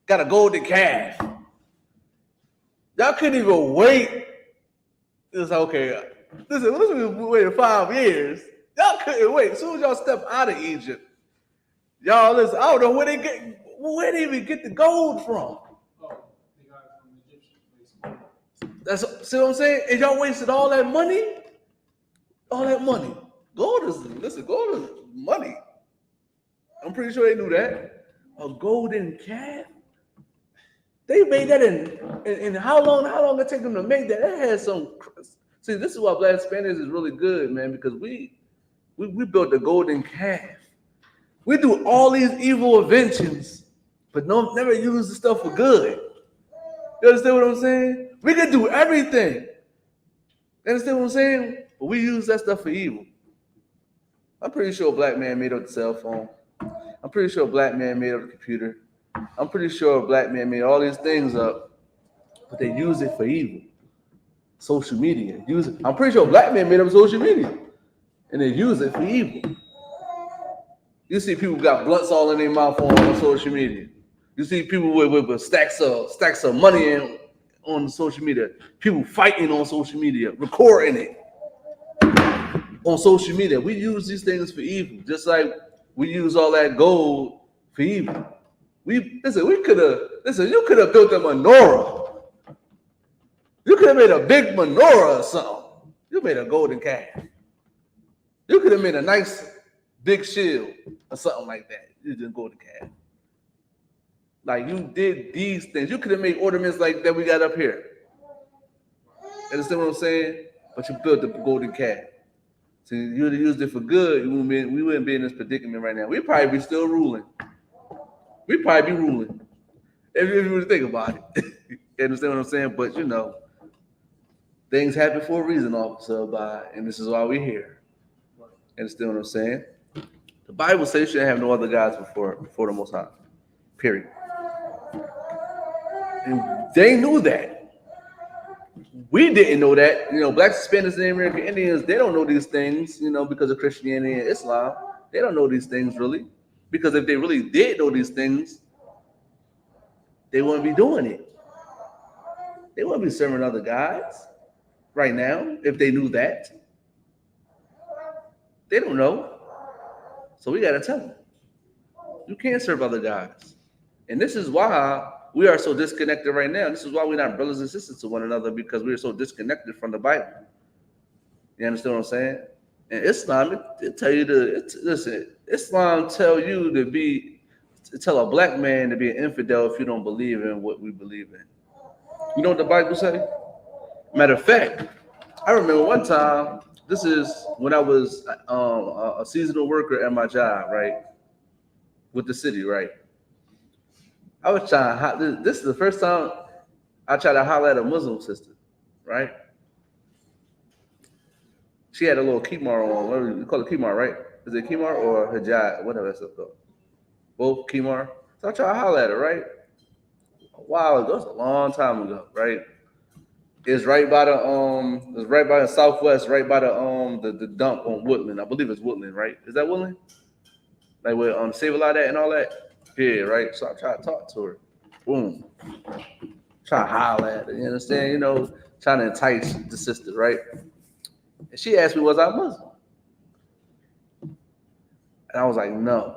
Got a golden calf. Y'all couldn't even wait. It's okay. Listen, we waited 5 years. Y'all couldn't wait. As soon as y'all step out of Egypt, y'all listen. I don't know where they even get the gold from. See what I'm saying? And y'all wasted all that money. All that money. Gold is money. I'm pretty sure they knew that. A golden calf. They made that in how long it take them to make that? That had some. See, this is why Black Spanish is really good, man, because we built the golden calf. We do all these evil inventions, but never use the stuff for good. You understand what I'm saying? We can do everything. You understand what I'm saying? But we use that stuff for evil. I'm pretty sure a black man made up the cell phone. I'm pretty sure a black man made up the computer. I'm pretty sure a black man made all these things up, but they use it for evil. Social media. I'm pretty sure a black man made up social media, and they use it for evil. You see people got blunts all in their mouth on social media. You see people with stacks of money on social media. People fighting on social media, recording it on social media. We use these things for evil, just like we use all that gold for evil. You could have built a menorah. You could have made a big menorah or something. You made a golden calf. You could have made a nice big shield or something like that. You didn't golden calf. Like you did these things. You could have made ornaments like that we got up here. Understand what I'm saying? But you built the golden calf. So you would have used it for good. We wouldn't be in this predicament right now. We'd probably be still ruling. We'd probably be ruling. If you really think about it. You understand what I'm saying? But things happen for a reason, officer, and this is why we're here. Understand what I'm saying? The Bible says you shouldn't have no other gods before the Most High. Period. And they knew that. We didn't know that. Blacks, Hispanics, and American Indians, they don't know these things, because of Christianity and Islam. They don't know these things really. Because if they really did know these things, they wouldn't be doing it. They wouldn't be serving other gods right now if they knew that. They don't know. So we got to tell them. You can't serve other gods. And this is why we are so disconnected right now. This is why we're not brothers and sisters to one another, because we are so disconnected from the Bible. You understand what I'm saying? And Islam, it tell you listen, Islam tell you to tell a black man to be an infidel if you don't believe in what we believe in. You know what the Bible say? Matter of fact, I remember one time, this is when I was a seasonal worker at my job, right? With the city, right? I was trying, this is the first time I tried to holler at a Muslim sister, right? She had a little kimar on. What do you call it, kimar, right? Is it kimar or hijab? Whatever that's called. Both kimar. So I tried to holler at her, right? A while ago, it was a long time ago, right? It's right by the southwest, right by the dump on Woodland. I believe it's Woodland, right? Is that Woodland? Like where Save a Lot at and all that? Yeah, right. So I tried to talk to her. Boom. Try to holler at her, you understand? You know, trying to entice the sister, right? And she asked me, was I Muslim? And I was like, no.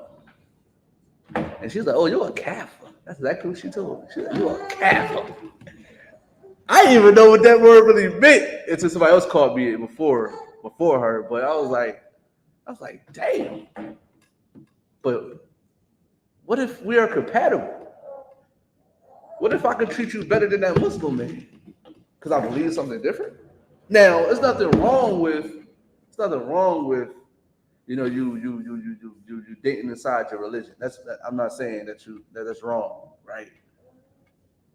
And she's like, oh, you're a Kafir. That's exactly what she told me. She's like, you're a Kafir. I didn't even know what that word really meant until somebody else called me before her. But I was like, damn. But what if we are compatible? What if I could treat you better than that Muslim man? Because I believe something different. Now, there's nothing wrong with, you know, you dating inside your religion. I'm not saying that's wrong, right?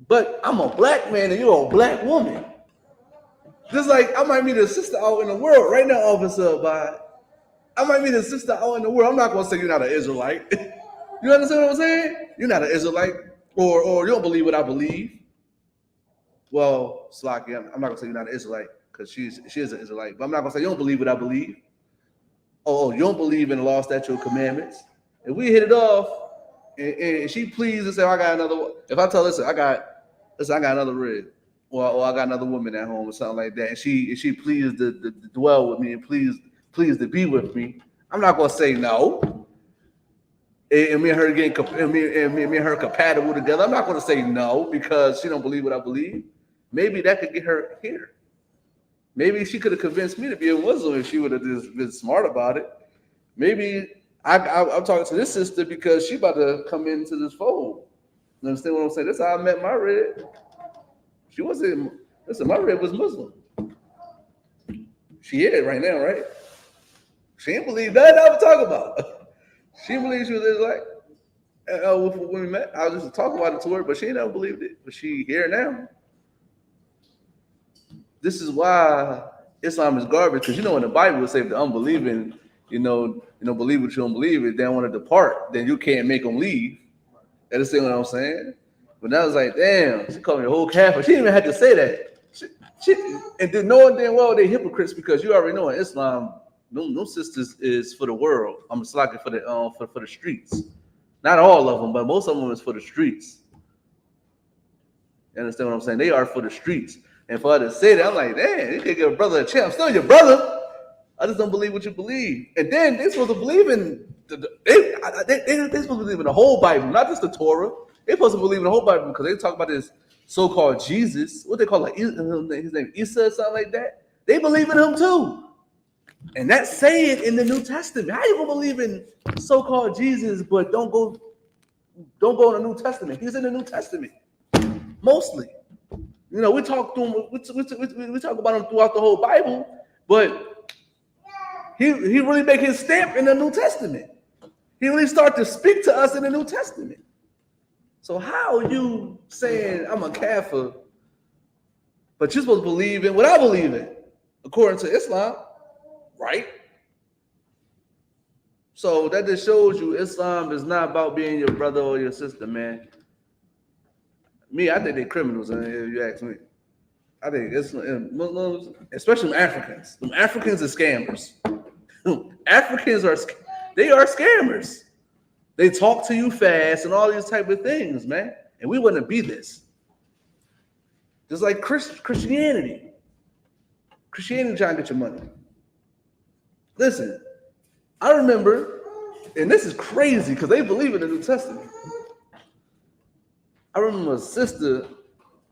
But I'm a black man and you're a black woman. Just like I might meet a sister out in the world right now, Officer Abide. I might meet a sister out in the world. I'm not gonna say you're not an Israelite. You understand what I'm saying? You're not an Israelite, or you don't believe what I believe. Well, Slocky, I'm not gonna say you're not an Israelite because she is an Israelite, but I'm not gonna say you don't believe what I believe. Oh, you don't believe in the law, statute, and commandments. If we hit it off, and she pleads and say, I got another one. If I tell her, I got another rib, or I got another woman at home or something like that, and she pleads to dwell with me and please to be with me, I'm not gonna say no. And me and her me and her compatible together. I'm not gonna say no because she don't believe what I believe. Maybe that could get her here. Maybe she could have convinced me to be a Muslim if she would have just been smart about it. Maybe I'm talking to this sister because she about to come into this fold. You understand what I'm saying? That's how I met my red. She wasn't. Listen, my red was Muslim. She is right now, right? She didn't believe that I was talking about. She believed she was Israelite. When we met, I was just talking about it to her, but she never believed it. But she here now. This is why Islam is garbage, because you know in the Bible it says if the unbelieving, believe what you don't believe, if they don't want to depart, then you can't make them leave. Understand what I'm saying? But now it's like, damn, she called me a whole Kafir. She didn't even have to say that. And then knowing damn well they hypocrites, because you already know in Islam, no sisters is for the world. I'm slacking for the streets. Not all of them, but most of them is for the streets. You understand what I'm saying? They are for the streets. And for her to say that, I'm like, damn, you could give a brother a chance. I'm still your brother. I just don't believe what you believe. And then they're supposed to believe in they're supposed to believe in the whole Bible, not just the Torah. They're supposed to believe in the whole Bible because they talk about this so-called Jesus. What they call it, his name Isa or something like that. They believe in him too. And that's saying in the New Testament. How you gonna believe in so-called Jesus, but don't go in the New Testament? He's in the New Testament mostly. You know, we talk to him. We talk about him throughout the whole Bible, but he really make his stamp in the New Testament. He really start to speak to us in the New Testament. So how are you saying I'm a Kafir, but you're supposed to believe in what I believe in, according to Islam, right? So that just shows you Islam is not about being your brother or your sister, man. Me, I think they're criminals, if you ask me. I think Muslims, especially Africans. Them Africans are scammers. Africans are scammers. They talk to you fast and all these type of things, man. And we wouldn't be this. Just like Christianity. Christianity trying to get your money. Listen, I remember, and this is crazy because they believe in the New Testament. I remember a sister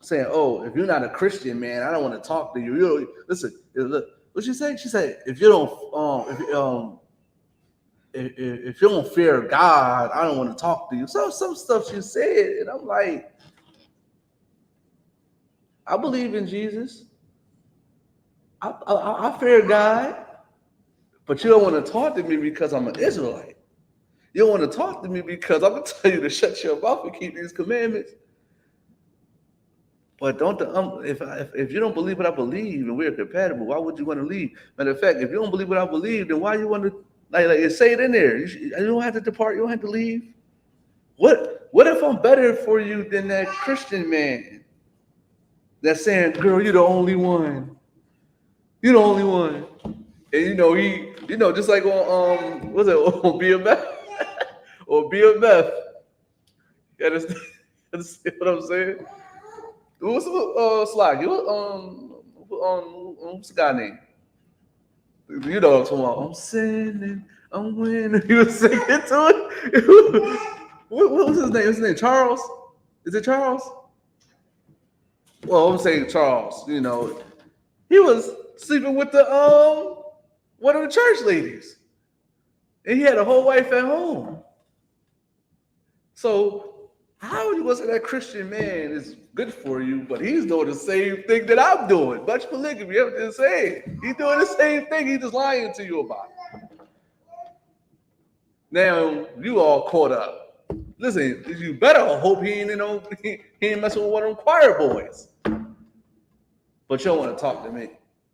saying, "Oh, if you're not a Christian, man, I don't want to talk to you." Listen, look, what she said? She said, "If if you don't fear God, I don't want to talk to you. So some stuff she said, and I'm like, I believe in Jesus. I fear God, but you don't want to talk to me because I'm an Israelite. You don't want to talk to me because I'm gonna tell you to shut your mouth and keep these commandments. But don't if you don't believe what I believe and we're compatible, why would you want to leave? Matter of fact, if you don't believe what I believe, then why you want to like say it in there? You don't have to depart. You don't have to leave. What if I'm better for you than that Christian man that's saying, "Girl, you're the only one. You're the only one." And just like on what's it on BMF or BMF. You understand what I'm saying? What's Slack? What's the guy name? You know what I'm talking about. I'm sinning, I'm winning. He was singing to it. What was his name? His name Charles? Is it Charles? Well, I'm saying Charles. He was sleeping with the one of the church ladies, and he had a whole wife at home. So how you gonna say that Christian man is good for you, but he's doing the same thing that I'm doing? Much polygamy, everything the same. He's doing the same thing. He's just lying to you about it. Now you all caught up. Listen, you better hope he ain't messing with one of them choir boys. But you don't want to talk to me.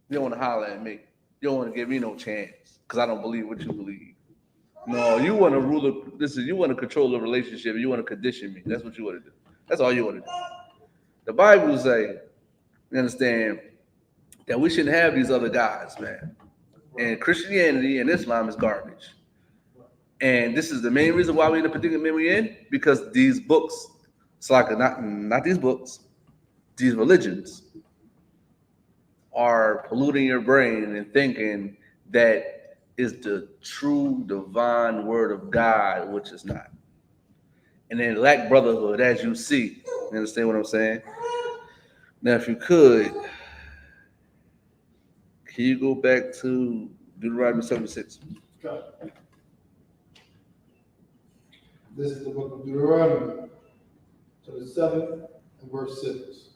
You don't want to holler at me. You don't want to give me no chance because I don't believe what you believe. No, you want to you want to control the relationship. You want to condition me. That's what you want to do. That's all you want to do. The Bible say, you understand, that we shouldn't have these other gods, man. And Christianity and Islam is garbage. And this is the main reason why we're in the predicament we're in, because these books, it's like not these books, these religions are polluting your brain and thinking that is the true divine word of God, which is not. And then lack brotherhood, as you see. You understand what I'm saying? Now, if you could, can you go back to Deuteronomy 76? Okay. This is the book of Deuteronomy, to the 7th and verse 6.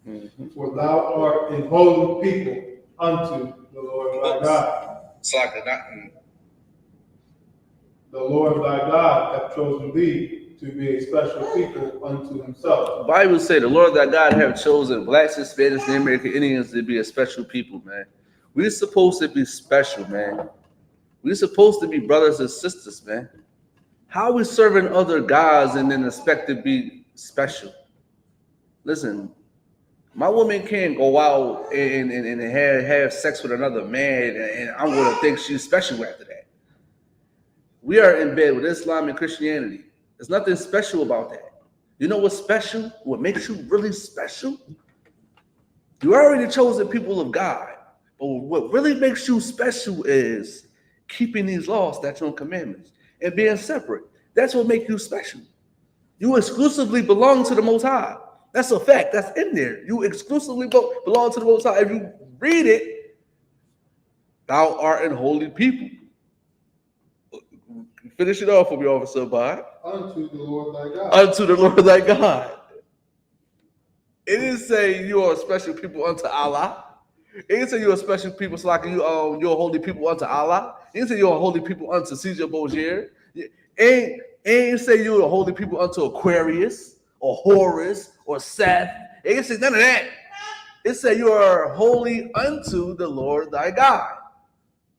Mm-hmm. For thou art an holy people unto the Lord thy God. It's like the Lord thy God hath chosen thee to be a special people unto himself. The Bible say the Lord thy God have chosen blacks, Hispanics, and American Indians to be a special people, man. We're supposed to be special, man. We're supposed to be brothers and sisters, man. How are we serving other gods and then expect to be special? Listen, my woman can't go out and have sex with another man, and I'm going to think she's special after that. We are in bed with Islam and Christianity. There's nothing special about that. You know what's special? What makes you really special? You already chosen people of God. But what really makes you special is keeping these laws, statutes, and commandments, and being separate. That's what makes you special. You exclusively belong to the Most High. That's a fact. That's in there. You exclusively belong to the Most High. If you read it, thou art an holy people. Finish it off for me, Officer Bud. Unto the Lord thy God. Unto the Lord thy God. It didn't say you are a special people unto Allah. It didn't say you're a special people, so like you're a holy people unto Allah. It didn't say you're a holy people unto Caesar Borgia. It ain't say you're a holy people unto Aquarius or Horus or Seth. It didn't say none of that. It said you are holy unto the Lord thy God.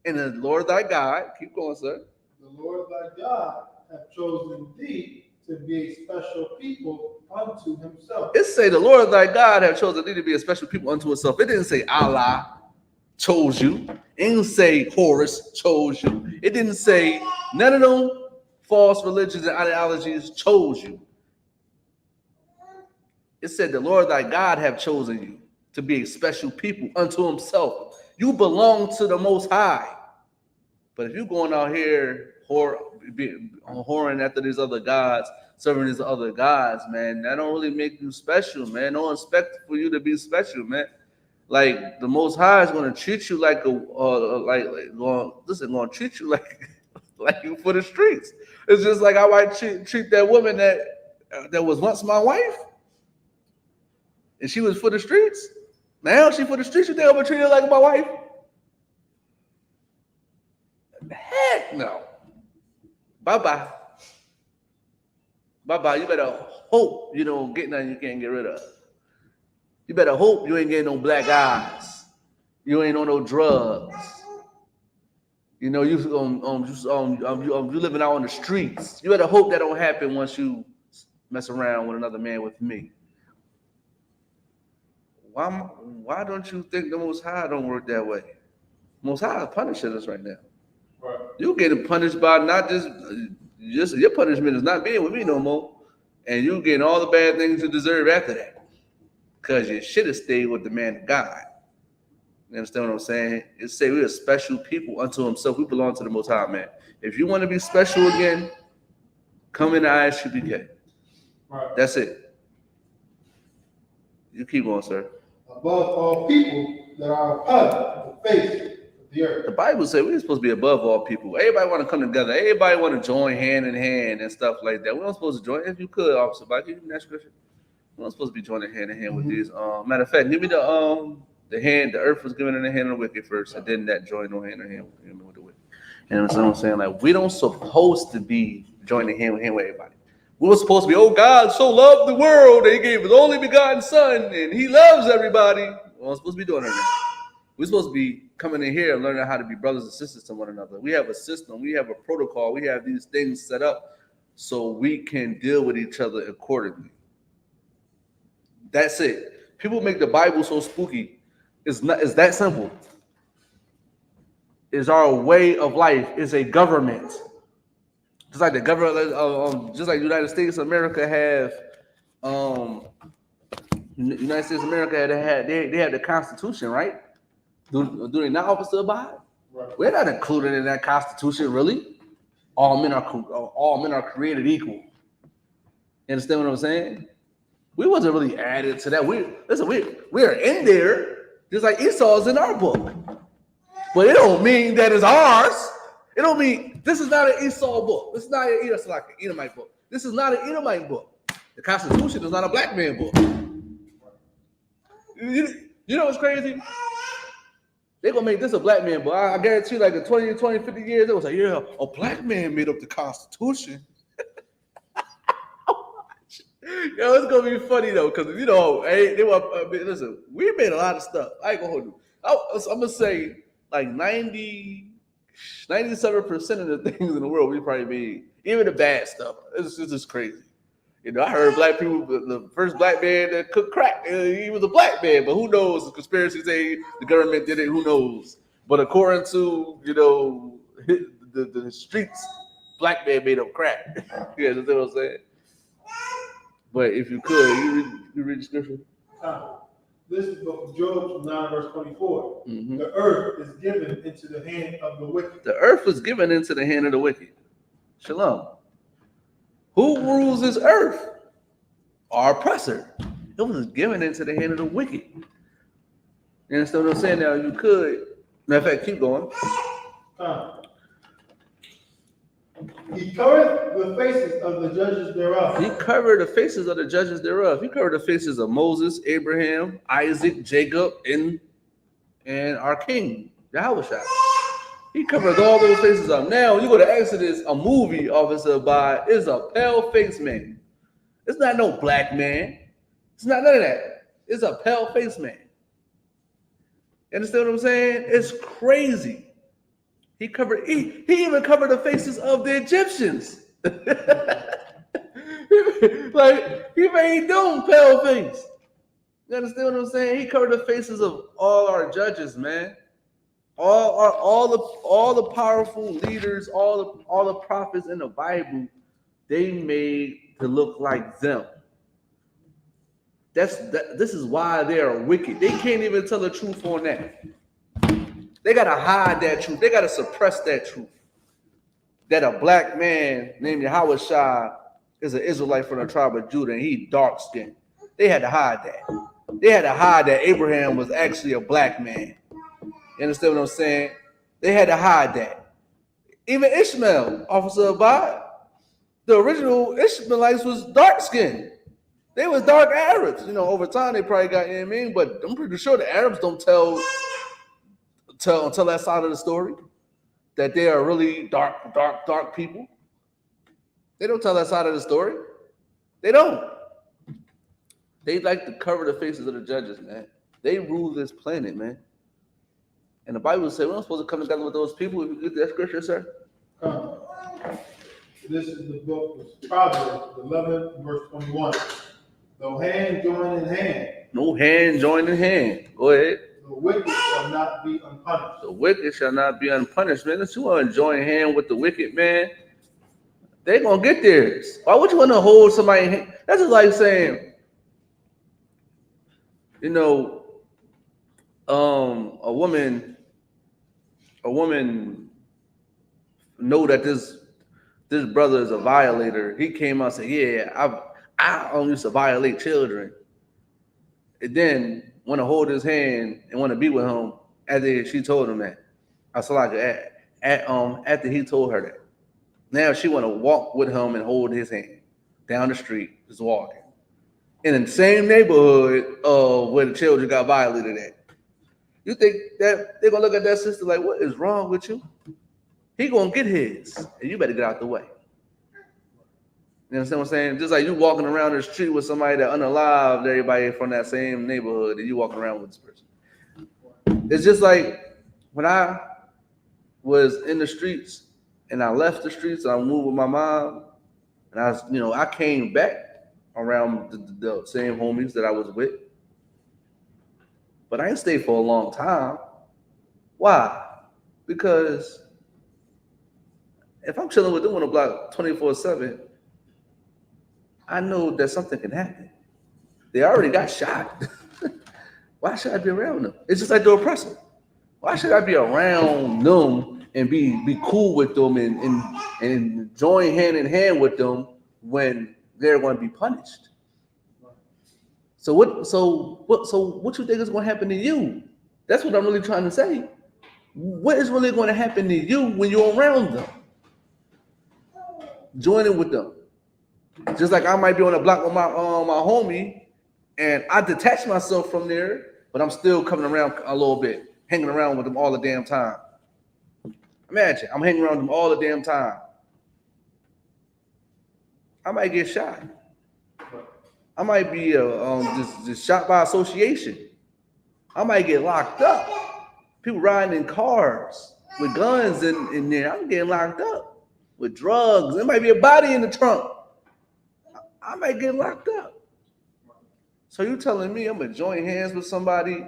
And the Lord thy God, keep going, sir. The Lord thy God hath chosen thee to be a special people unto himself. It say the Lord thy God hath chosen thee to be a special people unto himself. It didn't say Allah chose you. It didn't say Horus chose you. It didn't say none of them false religions and ideologies chose you. It said the Lord thy God have chosen you to be a special people unto himself. You belong to the Most High. But if you're going out here whoring after these other gods, serving these other gods, man, that don't really make you special, man. No one expects for you to be special, man. Like the Most High is going to treat you like going to treat you like like you for the streets. It's just like how I treat that woman that was once my wife, and she was for the streets. Now she for the streets. You think I'm gonna treat her like my wife? Heck no. Bye-bye. Bye-bye. You better hope you don't get nothing you can't get rid of. You better hope you ain't getting no black eyes. You ain't on no drugs. You know, you living out on the streets. You better hope that don't happen once you mess around with another man with me. Why don't you think the Most High don't work that way? Most High is punishing us right now. Right. You getting punished by not just your punishment is not being with me no more, and you getting all the bad things you deserve after that, because you should have stayed with the man of God. You understand what I'm saying? It say we are special people unto Himself. We belong to the Most High, man. If you want to be special again, come in the I.S.U.P.K. Right. That's it. You keep going, sir. Above all people that are upon the face of the earth. The Bible says we're supposed to be above all people. Everybody want to come together. Everybody want to join hand in hand and stuff like that. We're not supposed to join. If you could, Officer, but give me that scripture. We're not supposed to be joining hand in hand with these. Matter of fact, give me the hand. The earth was given in the hand of the wicked first, and then that joined on hand in hand with the wicked. And so I'm saying, like, we don't supposed to be joining hand in hand with everybody. We were supposed to be, oh, God so loved the world that He gave His only begotten Son, and He loves everybody. We're not supposed to be doing that. We're supposed to be coming in here and learning how to be brothers and sisters to one another. We have a system. We have a protocol. We have these things set up so we can deal with each other accordingly. That's it. People make the Bible so spooky. It's that simple. It's our way of life. It's a government. Just like the government, just like the United States of America have, United States of America they had the Constitution, right? Do they not officer abide? Right. We're not included in that Constitution, really. All men are created equal. You understand what I'm saying? We wasn't really added to that. We're in there, just like Esau's in our book. But it don't mean that it's ours. It don't mean this is not an Esau book. This is not an Edomite book. This is not an Edomite book. The Constitution is not a black man book. You know what's crazy? They're going to make this a black man book. I guarantee you, like in 20, 50 years, it was like, yeah, a black man made up the Constitution. Yo, it's going to be funny, though, because, you know, listen, we made a lot of stuff. I ain't going to hold you. I'm going to say, like 97% of the things in the world we probably made, even the bad stuff. It's just crazy. You know, I heard black people, the first black man that cooked crack, he was a black man, but who knows? The conspiracy say the government did it, who knows? But according to, you know, the streets, black man made up crack. You understand what I'm saying? But if you could, you read the scripture? This is the book of Job 9, verse 24. Mm-hmm. The earth is given into the hand of the wicked. The earth was given into the hand of the wicked. Shalom. Who rules this earth? Our oppressor. It was given into the hand of the wicked. You understand what I'm saying? Now, you could. Matter of fact, keep going. He covered the faces of the judges thereof. He covered the faces of the judges thereof. He covered the faces of Moses, Abraham, Isaac, Jacob, and our king, Yahushua. He covers all those faces up. Now, you go to Exodus, a movie officer by is a pale-faced man. It's not no black man. It's not none of that. It's a pale-faced man. You understand what I'm saying? It's crazy. He even covered the faces of the Egyptians. Like, he made them pale-faced. You understand what I'm saying? He covered the faces of all our judges, man. All the powerful leaders, all the prophets in the Bible, they made to look like them. This is why they are wicked. They can't even tell the truth on that. They gotta hide that truth. They gotta suppress that truth. That a black man named Yahushua is an Israelite from the tribe of Judah, and he dark skinned. They had to hide that. They had to hide that Abraham was actually a black man. You understand what I'm saying? They had to hide that. Even Ishmael, Officer Abad, the original Ishmaelites was dark skinned. They was dark Arabs. You know, over time they probably got, you know what I mean? But I'm pretty sure the Arabs don't tell that side of the story, that they are really dark people. They don't tell that side of the story. They don't. They like to cover the faces of the judges, man. They rule this planet, man. And the Bible says we're not supposed to come together with those people. If you get that scripture, sir. This is the book of Proverbs, 11, verse 21. Though hand join in hand. No hand joined in hand. Go ahead. The wicked shall not be unpunished. The wicked shall not be unpunished, man. If you want to join hand with the wicked, man, they're going to get theirs. Why would you want to hold somebody in hand? That's just like saying, you know, a woman know that this brother is a violator. He came out and said, yeah, I only used to violate children. And then want to hold his hand and want to be with him after she told him that. I saw like after he told her that. Now she want to walk with him and hold his hand down the street, just walking. In the same neighborhood where the children got violated at. You think that they're going to look at that sister like, what is wrong with you? He going to get his, and you better get out the way. You understand what I'm saying? Just like you walking around the street with somebody that unalived everybody from that same neighborhood, and you walking around with this person. It's just like when I was in the streets and I left the streets, I moved with my mom, and I came back around the same homies that I was with. But I didn't stay for a long time. Why? Because if I'm chilling with them on the block 24/7, I know that something can happen. They already got shot. Why should I be around them? It's just like the oppressor. Why should I be around them and be cool with them and join hand in hand with them when they're going to be punished? So what you think is going to happen to you? That's what I'm really trying to say. What is really going to happen to you when you're around them? Joining with them. Just like I might be on a block with my homie, and I detach myself from there, but I'm still coming around a little bit, hanging around with them all the damn time. Imagine, I'm hanging around them all the damn time. I might get shot. I might be just shot by association. I might get locked up. People riding in cars with guns in there. I'm getting locked up with drugs. There might be a body in the trunk. I might get locked up. So you telling me I'm gonna join hands with somebody?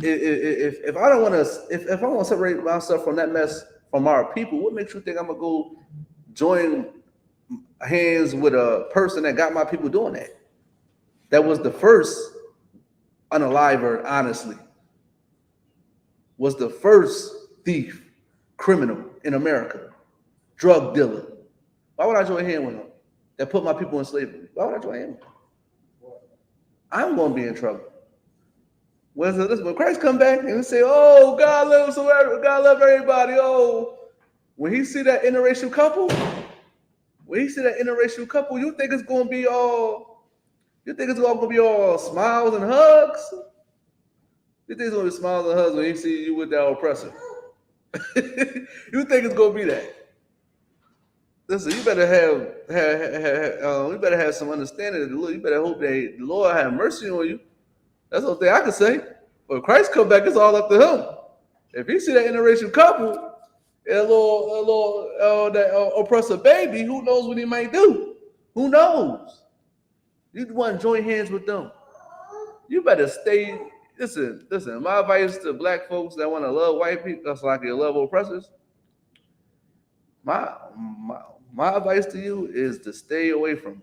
If I don't want to, if I want to separate myself from that mess from our people, what makes you think I'm gonna go join hands with a person that got my people doing that? That was the first unaliver, honestly. Was the first thief, criminal in America, drug dealer. Why would I join hands with him? That put my people in slavery. Why would I join him? I'm going to be in trouble. When Christ come back and say, "Oh, God loves God love everybody." Oh, when he see that interracial couple, you think it's going to be all? You think it's all going to be all smiles and hugs? You think it's going to be smiles and hugs when he see you with that oppressor? You think it's going to be that? Listen, you better have some understanding of the Lord. You better hope that the Lord have mercy on you. That's the only thing I can say. But if Christ come back, it's all up to him. If he see that interracial couple, that oppressor baby, who knows what he might do? Who knows? You want to join hands with them. You better stay. Listen. My advice to black folks that want to love white people, that's like you love oppressors. My advice to you is to stay away from them.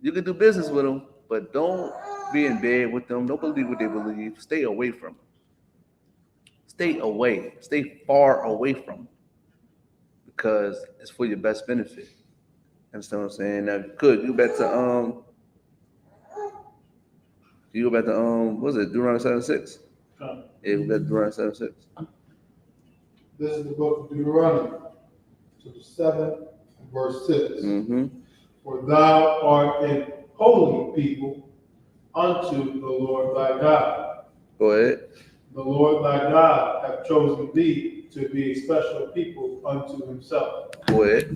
You can do business with them, but don't be in bed with them. Don't believe what they believe. Stay away from them. Stay away. Stay far away from them because it's for your best benefit. Understand what I'm saying? Now, good. You bet to what was it? Deuteronomy 7:6. Yeah, you bet Deuteronomy 7:6. This is the book of Deuteronomy, to the 7th verse 6. For thou art a holy people unto the Lord thy God. Go ahead. The Lord thy God hath chosen thee to be a special people unto himself, Go ahead.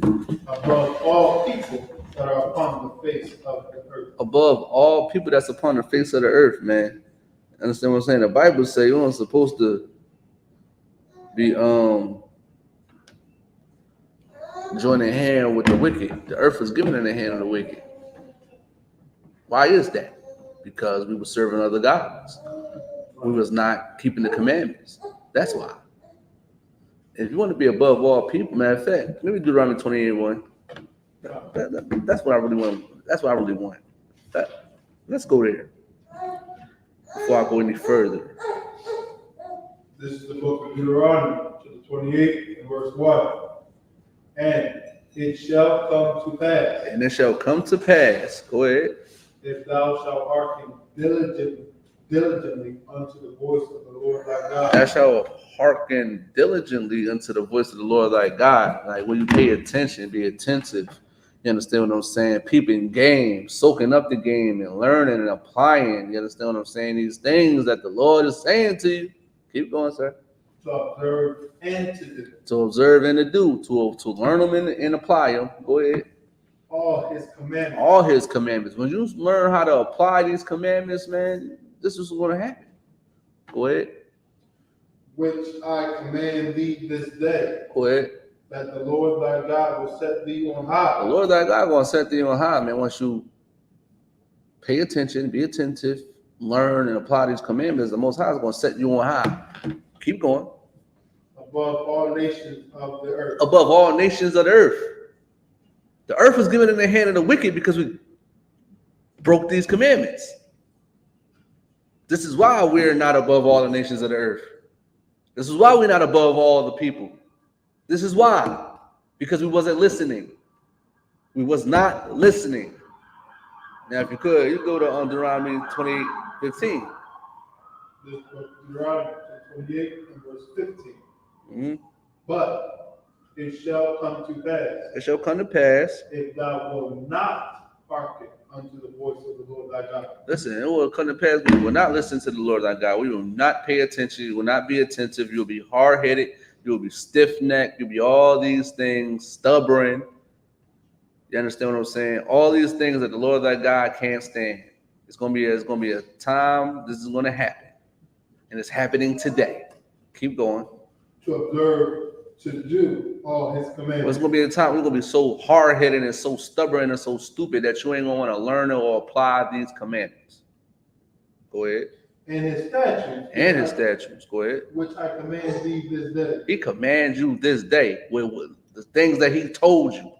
above all people that are upon the face of the earth. Above all people that's upon the face of the earth, man. Understand what I'm saying? The Bible say you're not supposed to be joining hand with the wicked. The earth was given in the hand of the wicked. Why is that? Because we were serving other gods. We was not keeping the commandments. That's why. If you want to be above all people, matter of fact, let me do Deuteronomy 28:1. That's what I really want. That's what I really want. Let's go there before I go any further. This is the book of Deuteronomy, to the 28th and verse 1. And it shall come to pass. And it shall come to pass. Go ahead. If thou shalt hearken diligently unto the voice of the Lord thy God. Thou shalt hearken diligently unto the voice of the Lord thy God. Like when you pay attention, be attentive. You understand what I'm saying? Peeping game, soaking up the game and learning and applying. You understand what I'm saying? These things that the Lord is saying to you. Keep going, sir. To observe and to do. To observe and to do. To learn them and apply them. Go ahead. All his commandments. All his commandments. When you learn how to apply these commandments, man, this is what's going to happen. Go ahead. Which I command thee this day. Go ahead. That the Lord thy God will set thee on high. The Lord thy God going to set thee on high, man. Once you pay attention, be attentive, learn and apply these commandments, the Most High is going to set you on high. Keep going. Above all nations of the earth. Above all nations of the earth. The earth was given in the hand of the wicked because we broke these commandments. This is why we're not above all the nations of the earth. This is why we're not above all the people. This is why. Because we wasn't listening. We was not listening. Now, if you could, you go to Deuteronomy 28:15. This book, Deuteronomy 28 and verse 15. But it shall come to pass. It shall come to pass. If thou wilt not hearken unto the voice of the Lord thy God. Listen, it will come to pass. We will not listen to the Lord thy God. We will not pay attention. You will not be attentive. You'll be hard-headed. You'll be stiff-necked. You'll be all these things, stubborn. You understand what I'm saying? All these things that the Lord thy God can't stand. It's gonna be a time. This is gonna happen, and it's happening today. Keep going. To observe, to do all his commandments. Well, it's gonna be a time we're gonna be so hard-headed and so stubborn and so stupid that you ain't gonna want to learn or apply these commandments. Go ahead. And his statutes. And his statutes. Go ahead. Which I command thee this day. He commands you this day with the things that he told you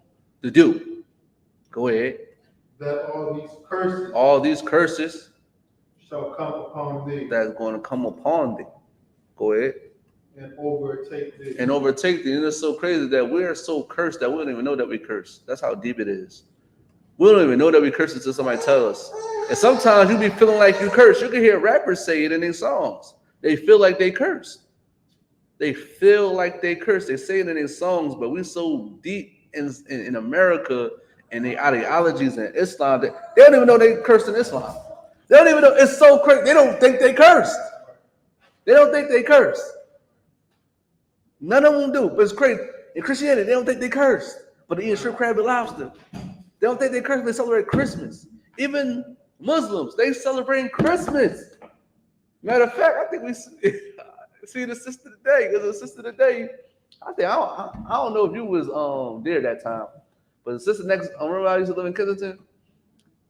to do. Go ahead. That all these curses shall come upon thee. That's going to come upon thee. Go ahead. And overtake thee. And overtake thee. And it's so crazy that we're so cursed that we don't even know that we curse. That's how deep it is. We don't even know that we curse until somebody tells us. And sometimes you be feeling like you curse. You can hear rappers say it in their songs. They feel like they curse. They feel like they curse. They say it in their songs, but we're so deep in America and the ideologies and Islam that they don't even know they cursed in Islam. They don't even know. It's so crazy. They don't think they cursed. They don't think they cursed. None of them do, but it's crazy. In Christianity, they don't think they cursed, but they eat shrimp, crab, and lobster. They don't think they curse. They celebrate Christmas. Even Muslims, they celebrate Christmas. Matter of fact, I think we see the sister today. Because the sister today, I don't know if you was there that time, but the sister next. I remember I used to live in Kensington.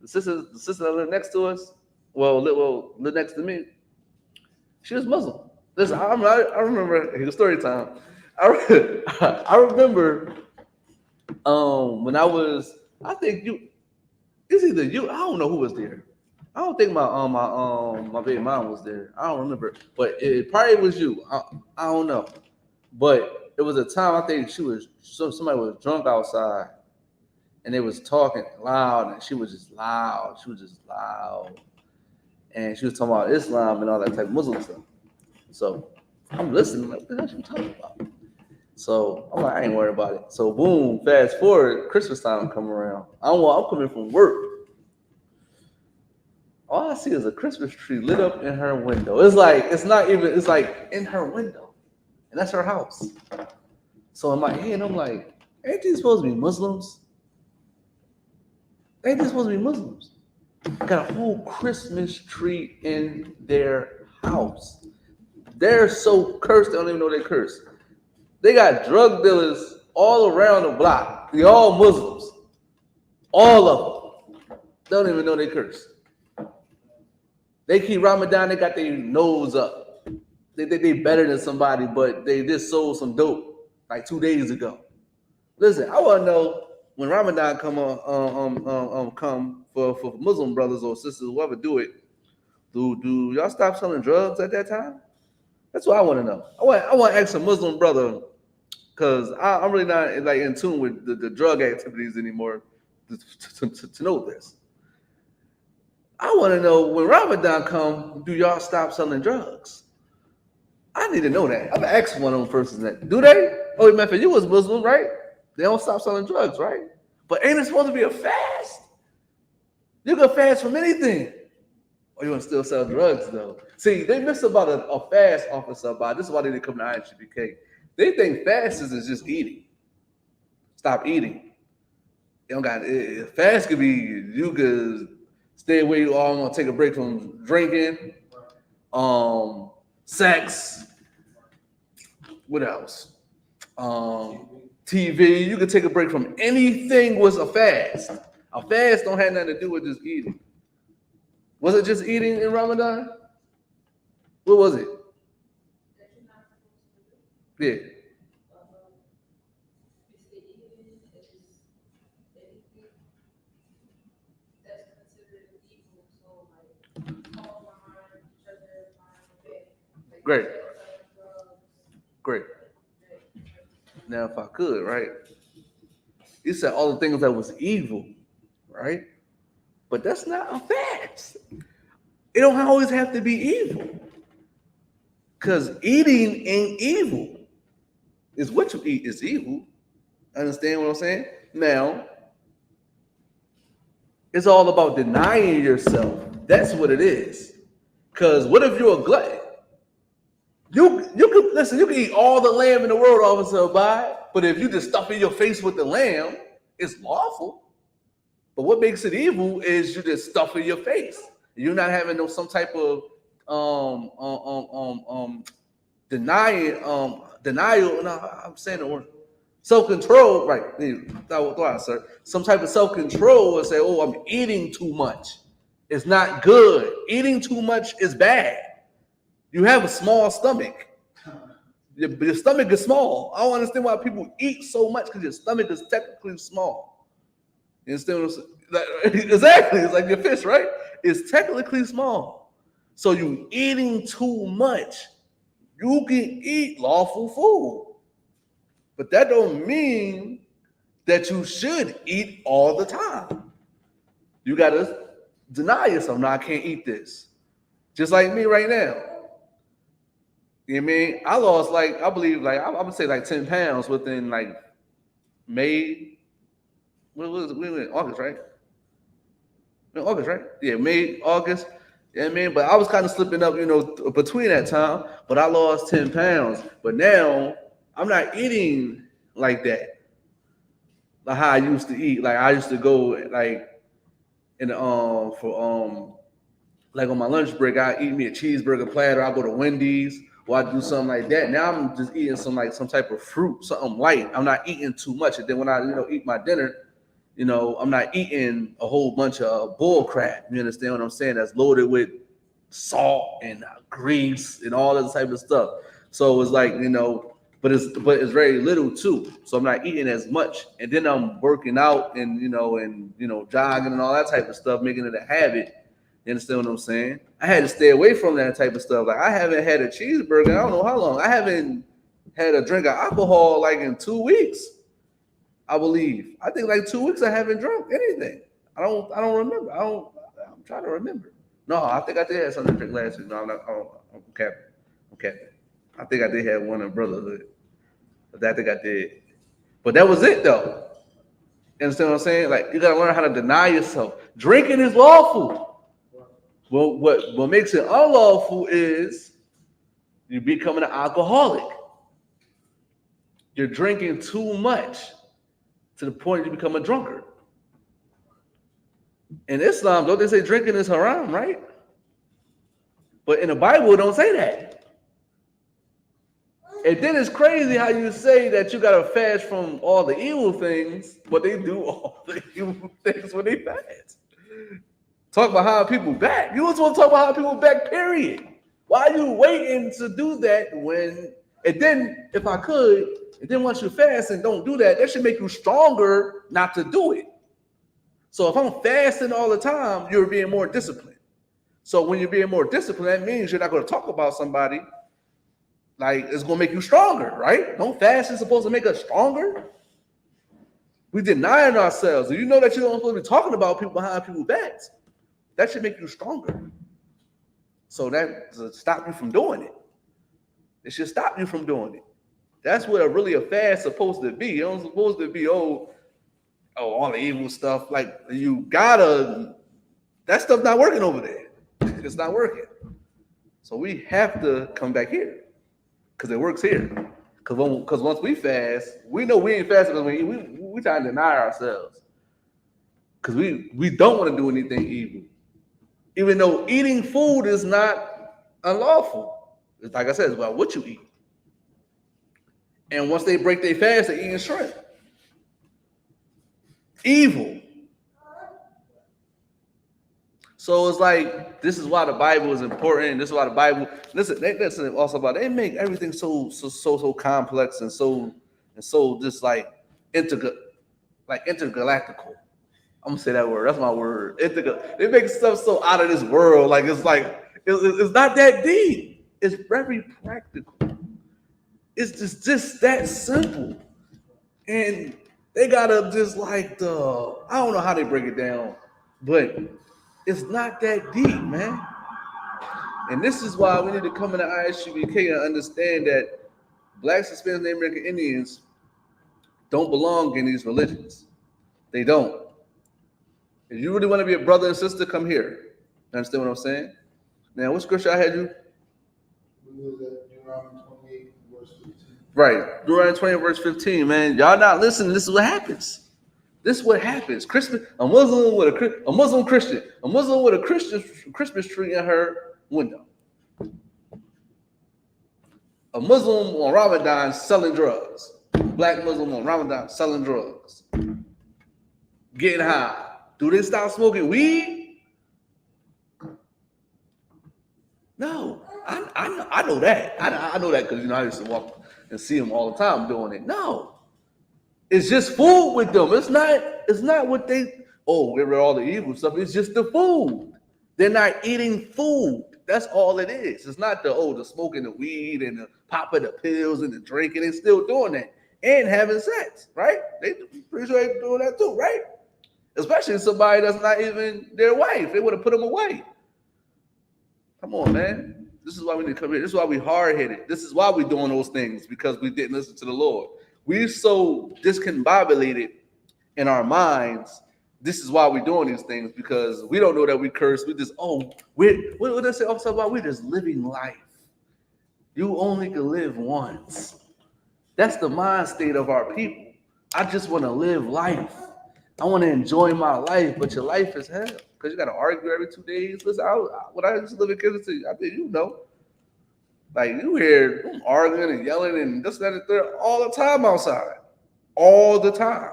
The sister that lived next to us, lived next to me. She was Muslim. Listen, I remember the story time. I remember when I was. I think it's either you. I don't know who was there. I don't think my baby mom was there. I don't remember, but it probably was you. I don't know, but it was a time I think somebody was drunk outside, and they was talking loud, and she was just loud. And she was talking about Islam and all that type of Muslim stuff. So I'm listening, like, what the hell she talking about? So I'm like, I ain't worried about it. So boom, fast forward, Christmas time come around. I'm coming from work. All I see is a Christmas tree lit up in her window. It's like in her window. And that's her house. So in my head, I'm like, ain't these supposed to be Muslims? Ain't these supposed to be Muslims? Got a whole Christmas tree in their house. They're so cursed, they don't even know they're cursed. They got drug dealers all around the block. They're all Muslims. All of them. They don't even know they cursed. They keep Ramadan, they got their nose up. They think they better than somebody, but they just sold some dope like 2 days ago. Listen, I want to know when Ramadan come for Muslim brothers or sisters, whoever do it, do y'all stop selling drugs at that time? That's what I want to know. I want to ask a Muslim brother, because I'm really not like in tune with the drug activities anymore to know this. I want to know when Ramadan come, do y'all stop selling drugs? I need to know that. I'm gonna ask one of them persons that. Do they? Oh, remember you was Muslim, right? They don't stop selling drugs, right? But ain't it supposed to be a fast? You can fast from anything. Or you want to still sell drugs, though? See, they miss about a fast officer. This is why they didn't come to I.S.U.P.K. They think fasting is just eating. Stop eating. You don't got fast could be you could stay away. You all want to take a break from drinking, sex. What else? TV. You could take a break from anything. Was a fast. A fast don't have nothing to do with just eating. Was it just eating in Ramadan? What was it? Yeah. Great. Great. Now, if I could, right? You said all the things that was evil, right? But that's not a fast. It don't always have to be evil. Because eating ain't evil. It's what you eat is evil. Understand what I'm saying? Now, it's all about denying yourself. That's what it is. Because what if you're a glutton? You can listen, you can eat all the lamb in the world, Officer Abide, but if you just stuff in your face with the lamb, it's lawful. But what makes it evil is you just stuff in your face. You're not having some type of denial. No, I'm saying the word self-control, right? Sir. Some type of self-control and say, "Oh, I'm eating too much." It's not good. Eating too much is bad. You have a small stomach. Your stomach is small. I don't understand why people eat so much because your stomach is technically small. You understand what I'm saying? Exactly. It's like your fish, right? It's technically small. So you eating too much. You can eat lawful food. But that don't mean that you should eat all the time. You got to deny yourself. No, I can't eat this. Just like me right now. You know what I mean? I lost I believe I would say 10 pounds within May. What was it? We went in August, right? August, right? Yeah, May, August. You know what I mean? But I was kind of slipping up, between that time. But I lost 10 pounds. But now I'm not eating like that. Like how I used to eat. Like I used to go in on my lunch break, I eat me a cheeseburger platter. I go to Wendy's or I do something like that. Now I'm just eating some type of fruit, something light. I'm not eating too much. And then when I eat my dinner, I'm not eating a whole bunch of bull crap. You understand what I'm saying? That's loaded with salt and grease and all that type of stuff. So it's but it's very little too. So I'm not eating as much. And then I'm working out and jogging and all that type of stuff, making it a habit. You understand what I'm saying? I had to stay away from that type of stuff. Like I haven't had a cheeseburger, I don't know how long. I haven't had a drink of alcohol in 2 weeks. I believe. I think 2 weeks I haven't drunk anything. I don't remember. I'm trying to remember. No, I think I did have something to drink last week. No, I'm capping. I think I did have one in Brotherhood. that I think I did. But that was it, though. You understand what I'm saying? Like, you got to learn how to deny yourself. Drinking is lawful. Well, what makes it unlawful is you becoming an alcoholic. You're drinking too much to the point you become a drunkard. In Islam, don't they say drinking is haram, right? But in the Bible, it don't say that. And then it's crazy how you say that you got to fast from all the evil things, but they do all the evil things when they fast. Talk about how people back. You just want to talk about how people back, period. Why are you waiting to do that when, and then if I could, and then once you fast and don't do that, that should make you stronger not to do it. So if I'm fasting all the time, you're being more disciplined. So when you're being more disciplined, that means you're not going to talk about somebody like it's going to make you stronger, right? Don't fast is supposed to make us stronger. We denying ourselves. Do you know that you don't supposed to be talking about people behind people's backs? That should make you stronger. So that to stop you from doing it. It should stop you from doing it. That's what a fast supposed to be. It don't supposed to be, all the evil stuff. Like you gotta, that stuff's not working over there. It's not working. So we have to come back here because it works here. Because once we fast, we know we ain't fasting because we trying to deny ourselves. Because we don't want to do anything evil. Even though eating food is not unlawful. It's like I said, it's about what you eat. And once they break their fast, they're eating shrimp. Evil. So it's like, this is why the Bible is important. This is why the Bible, listen also about, they make everything so complex and so just like intergalactical. I'm gonna say that word. That's my word. They make stuff so out of this world. Like it's not that deep. It's very practical. It's just that simple. And they gotta just like I don't know how they break it down, but it's not that deep, man. And this is why we need to come into I.S.U.P.K and understand that Blacks, Hispanics, and American Indians don't belong in these religions. They don't. If you really want to be a brother and sister, come here. You understand what I'm saying? Now, what scripture I had you? We was at Deuteronomy 28, verse 15. Right. Deuteronomy 28, verse 15, man. Y'all not listening. This is what happens. This is what happens. A Muslim with a Muslim Christian. A Muslim with a Christmas tree in her window. A Muslim on Ramadan selling drugs. Black Muslim on Ramadan selling drugs. Getting high. Do they stop smoking weed? No, I know that. I know that because I used to walk and see them all the time doing it. No, it's just food with them. It's not what they. Oh, we're all the evil stuff. It's just the food. They're not eating food. That's all it is. It's not the smoking the weed and the popping the pills and the drinking. They're still doing that and having sex, right? They pretty sure they're doing that too, right? Especially somebody that's not even their wife. They would have put them away. Come on, man. This is why we need to come here. This is why we hard-headed. This is why we're doing those things, because we didn't listen to the Lord. We're so discombobulated in our minds. This is why we're doing these things, because we don't know that we curse. We just, what they say also about? We're just living life. You only can live once. That's the mind state of our people. I just want to live life. I want to enjoy my life, but your life is hell because you got to argue every 2 days. Listen, when I used to live in Kansas City, I think you know, like you hear them arguing and yelling and this, that, and the third all the time outside, all the time.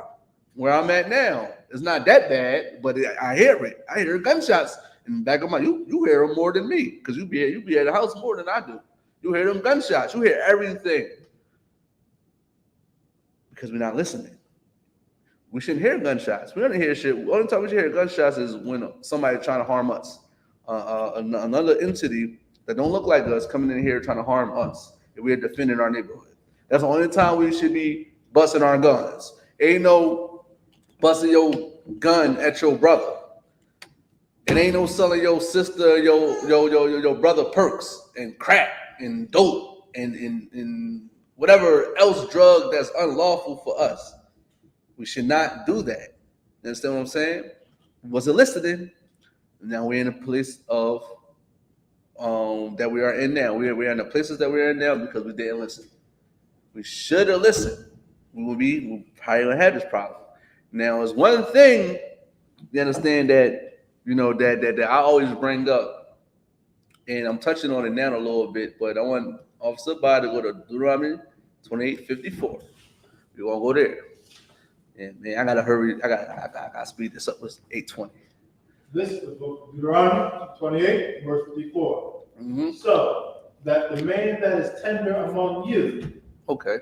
Where I'm at now, it's not that bad, but I hear it. I hear gunshots in the back of my. You hear them more than me because you be at the house more than I do. You hear them gunshots. You hear everything because we're not listening. We shouldn't hear gunshots. We don't hear shit. The only time we should hear gunshots is when somebody trying to harm us. Another entity that don't look like us coming in here trying to harm us. And we're defending our neighborhood. That's the only time we should be busting our guns. Ain't no busting your gun at your brother. It ain't no selling your sister, your brother perks and crack and dope and whatever else drug that's unlawful for us. We should not do that. You understand what I'm saying? Wasn't listening. Now we're in a place of that we are in now. We're in the places that we're in now because we didn't listen. We should have listened. We probably don't have this problem. Now, it's one thing you understand that that I always bring up, and I'm touching on it now a little bit, but I want Officer By to go to Deuteronomy 28:54. We won't go there. And man, I gotta hurry. I gotta speed this up. It's 8:20. This is the book of Deuteronomy 28, verse 54. So that the man that is tender among you. Okay,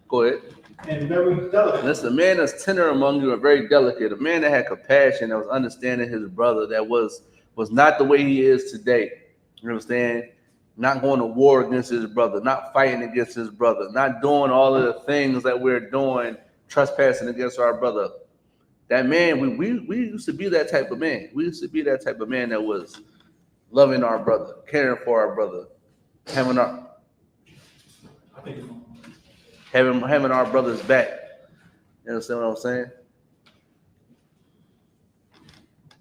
go ahead. And very delicate. Listen, a man that's tender among you and very delicate, a man that had compassion, that was understanding his brother, that was not the way he is today. You understand? Not going to war against his brother, not fighting against his brother, not doing all of the things that we're doing, trespassing against our brother. That man, we used to be that type of man. We used to be that type of man that was loving our brother, caring for our brother, having our brother's back. You understand what I'm saying?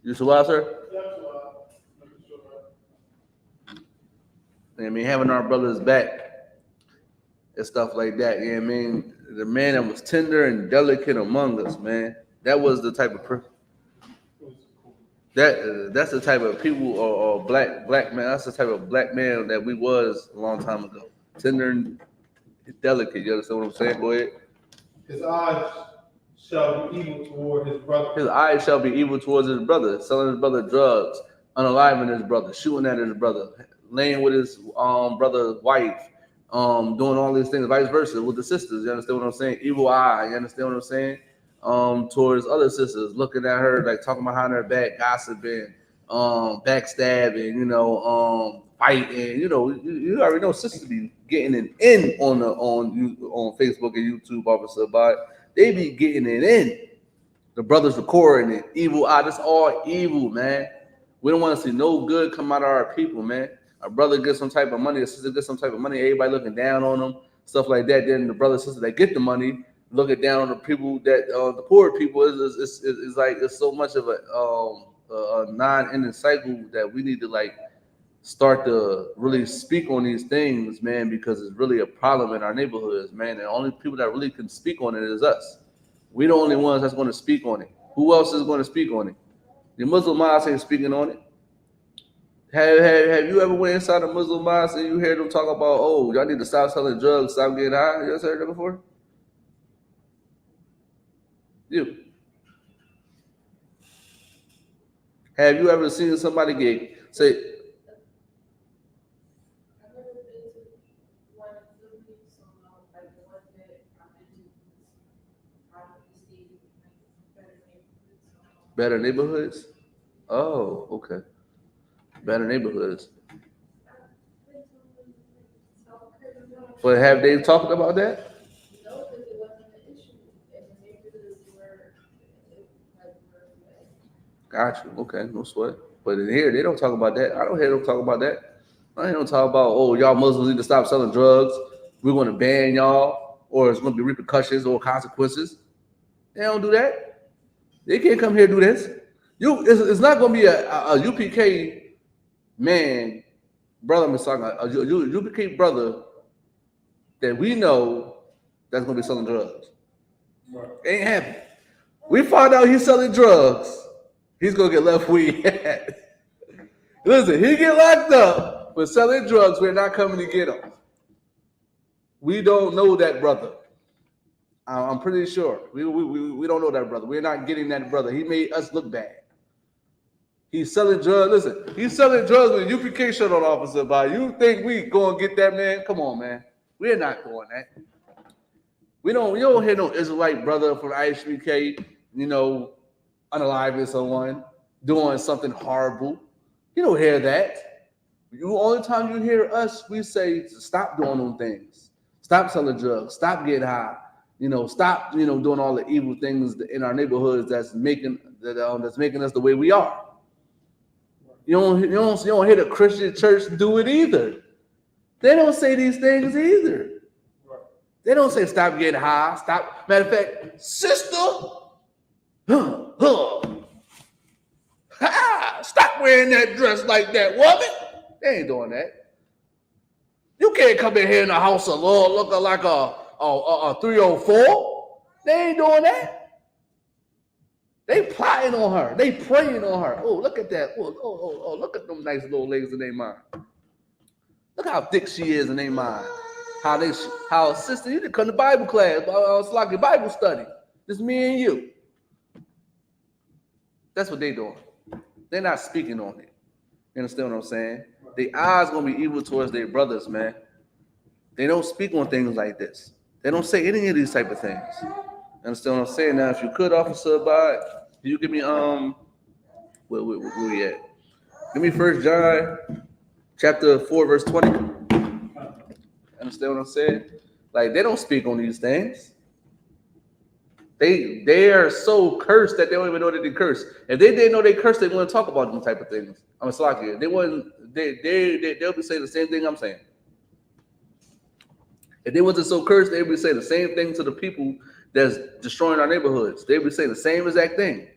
You so what, sir? I mean, having our brother's back and stuff like that. You know what I mean? The man that was tender and delicate among us, man. That was the type of person. That's the type of people or black man. That's the type of black man that we was a long time ago. Tender and delicate. You understand what I'm saying? Go ahead. His eyes shall be evil toward his brother. His eyes shall be evil towards his brother, selling his brother drugs, unaliving his brother, shooting at his brother, laying with his brother's wife, doing all these things, vice versa with the sisters. You understand what I'm saying? Evil eye. You understand what I'm saying? Towards other sisters, looking at her, like talking behind her back, gossiping, backstabbing, fighting. You already know sisters be getting it in on Facebook and YouTube, Officer By. They be getting it in. The brothers recording it. Evil eye. That's all evil, man. We don't want to see no good come out of our people, man. Our brother gets some type of money, a sister gets some type of money, everybody looking down on them, stuff like that. Then the brother and sister that get the money looking down on the people that the poor people is like it's so much of a non-ending cycle that we need to like start to really speak on these things, man, because it's really a problem in our neighborhoods, man. And the only people that really can speak on it is us. We're the only ones that's going to speak on it. Who else is going to speak on it? The Muslim mosque ain't speaking on it. Have you ever went inside a Muslim mosque and you hear them talk about, oh, y'all need to stop selling drugs, stop getting high? You ever heard that before? You. Have you ever seen somebody say, better neighborhoods? Oh, okay. Better neighborhoods. But have they talked about that? Got you. Okay, no sweat. But in here, they don't talk about that. I don't hear them talk about that. I don't talk about, oh, y'all Muslims need to stop selling drugs. We're going to ban y'all, or it's going to be repercussions or consequences. They don't do that. They can't come here and do this. It's not going to be a U.P.K. man, brother, a U.P.K. brother that we know that's going to be selling drugs. Right. Ain't happening. We find out he's selling drugs. He's going to get left where he at. Listen, he get locked up for selling drugs. We're not coming to get him. We don't know that brother. I'm pretty sure. We don't know that brother. We're not getting that brother. He made us look bad. He's selling drugs. Listen, he's selling drugs with a U.P.K. shirt on, Officer By. You think we going to get that man? Come on, man. We're not doing that. You don't hear no Israelite brother from I.S.U.P.K., unaliving someone, doing something horrible. You don't hear that. The only time you hear us, we say, stop doing those things. Stop selling drugs. Stop getting high. Stop, doing all the evil things in our neighborhoods that's making us the way we are. You don't hear the Christian church do it either. They don't say these things either. They don't say stop getting high. Stop. Matter of fact, sister, stop wearing that dress like that, woman. They ain't doing that. You can't come in here in the house of Lord looking like a 304. They ain't doing that. They plotting on her. They praying on her. Oh, look at that. Oh, look at them nice little legs in their mind. Look how thick she is in their mind. How sister, you didn't come to Bible class. It's like a Bible study. Just me and you. That's what they doing. They're not speaking on it. You understand what I'm saying? Their eyes gonna be evil towards their brothers, man. They don't speak on things like this. They don't say any of these type of things. You understand what I'm saying? Now, if you could, Officer Abad, can you give me where we at? Give me 1 John chapter 4, verse 20. Understand what I'm saying? Like, they don't speak on these things. They are so cursed that they don't even know that they curse. If they didn't know they cursed, they wouldn't talk about them type of things. I'm sorry, they wouldn't. They'll be saying the same thing I'm saying. If they wasn't so cursed, they'd be saying the same thing to the people that's destroying our neighborhoods. They'd be saying the same exact thing.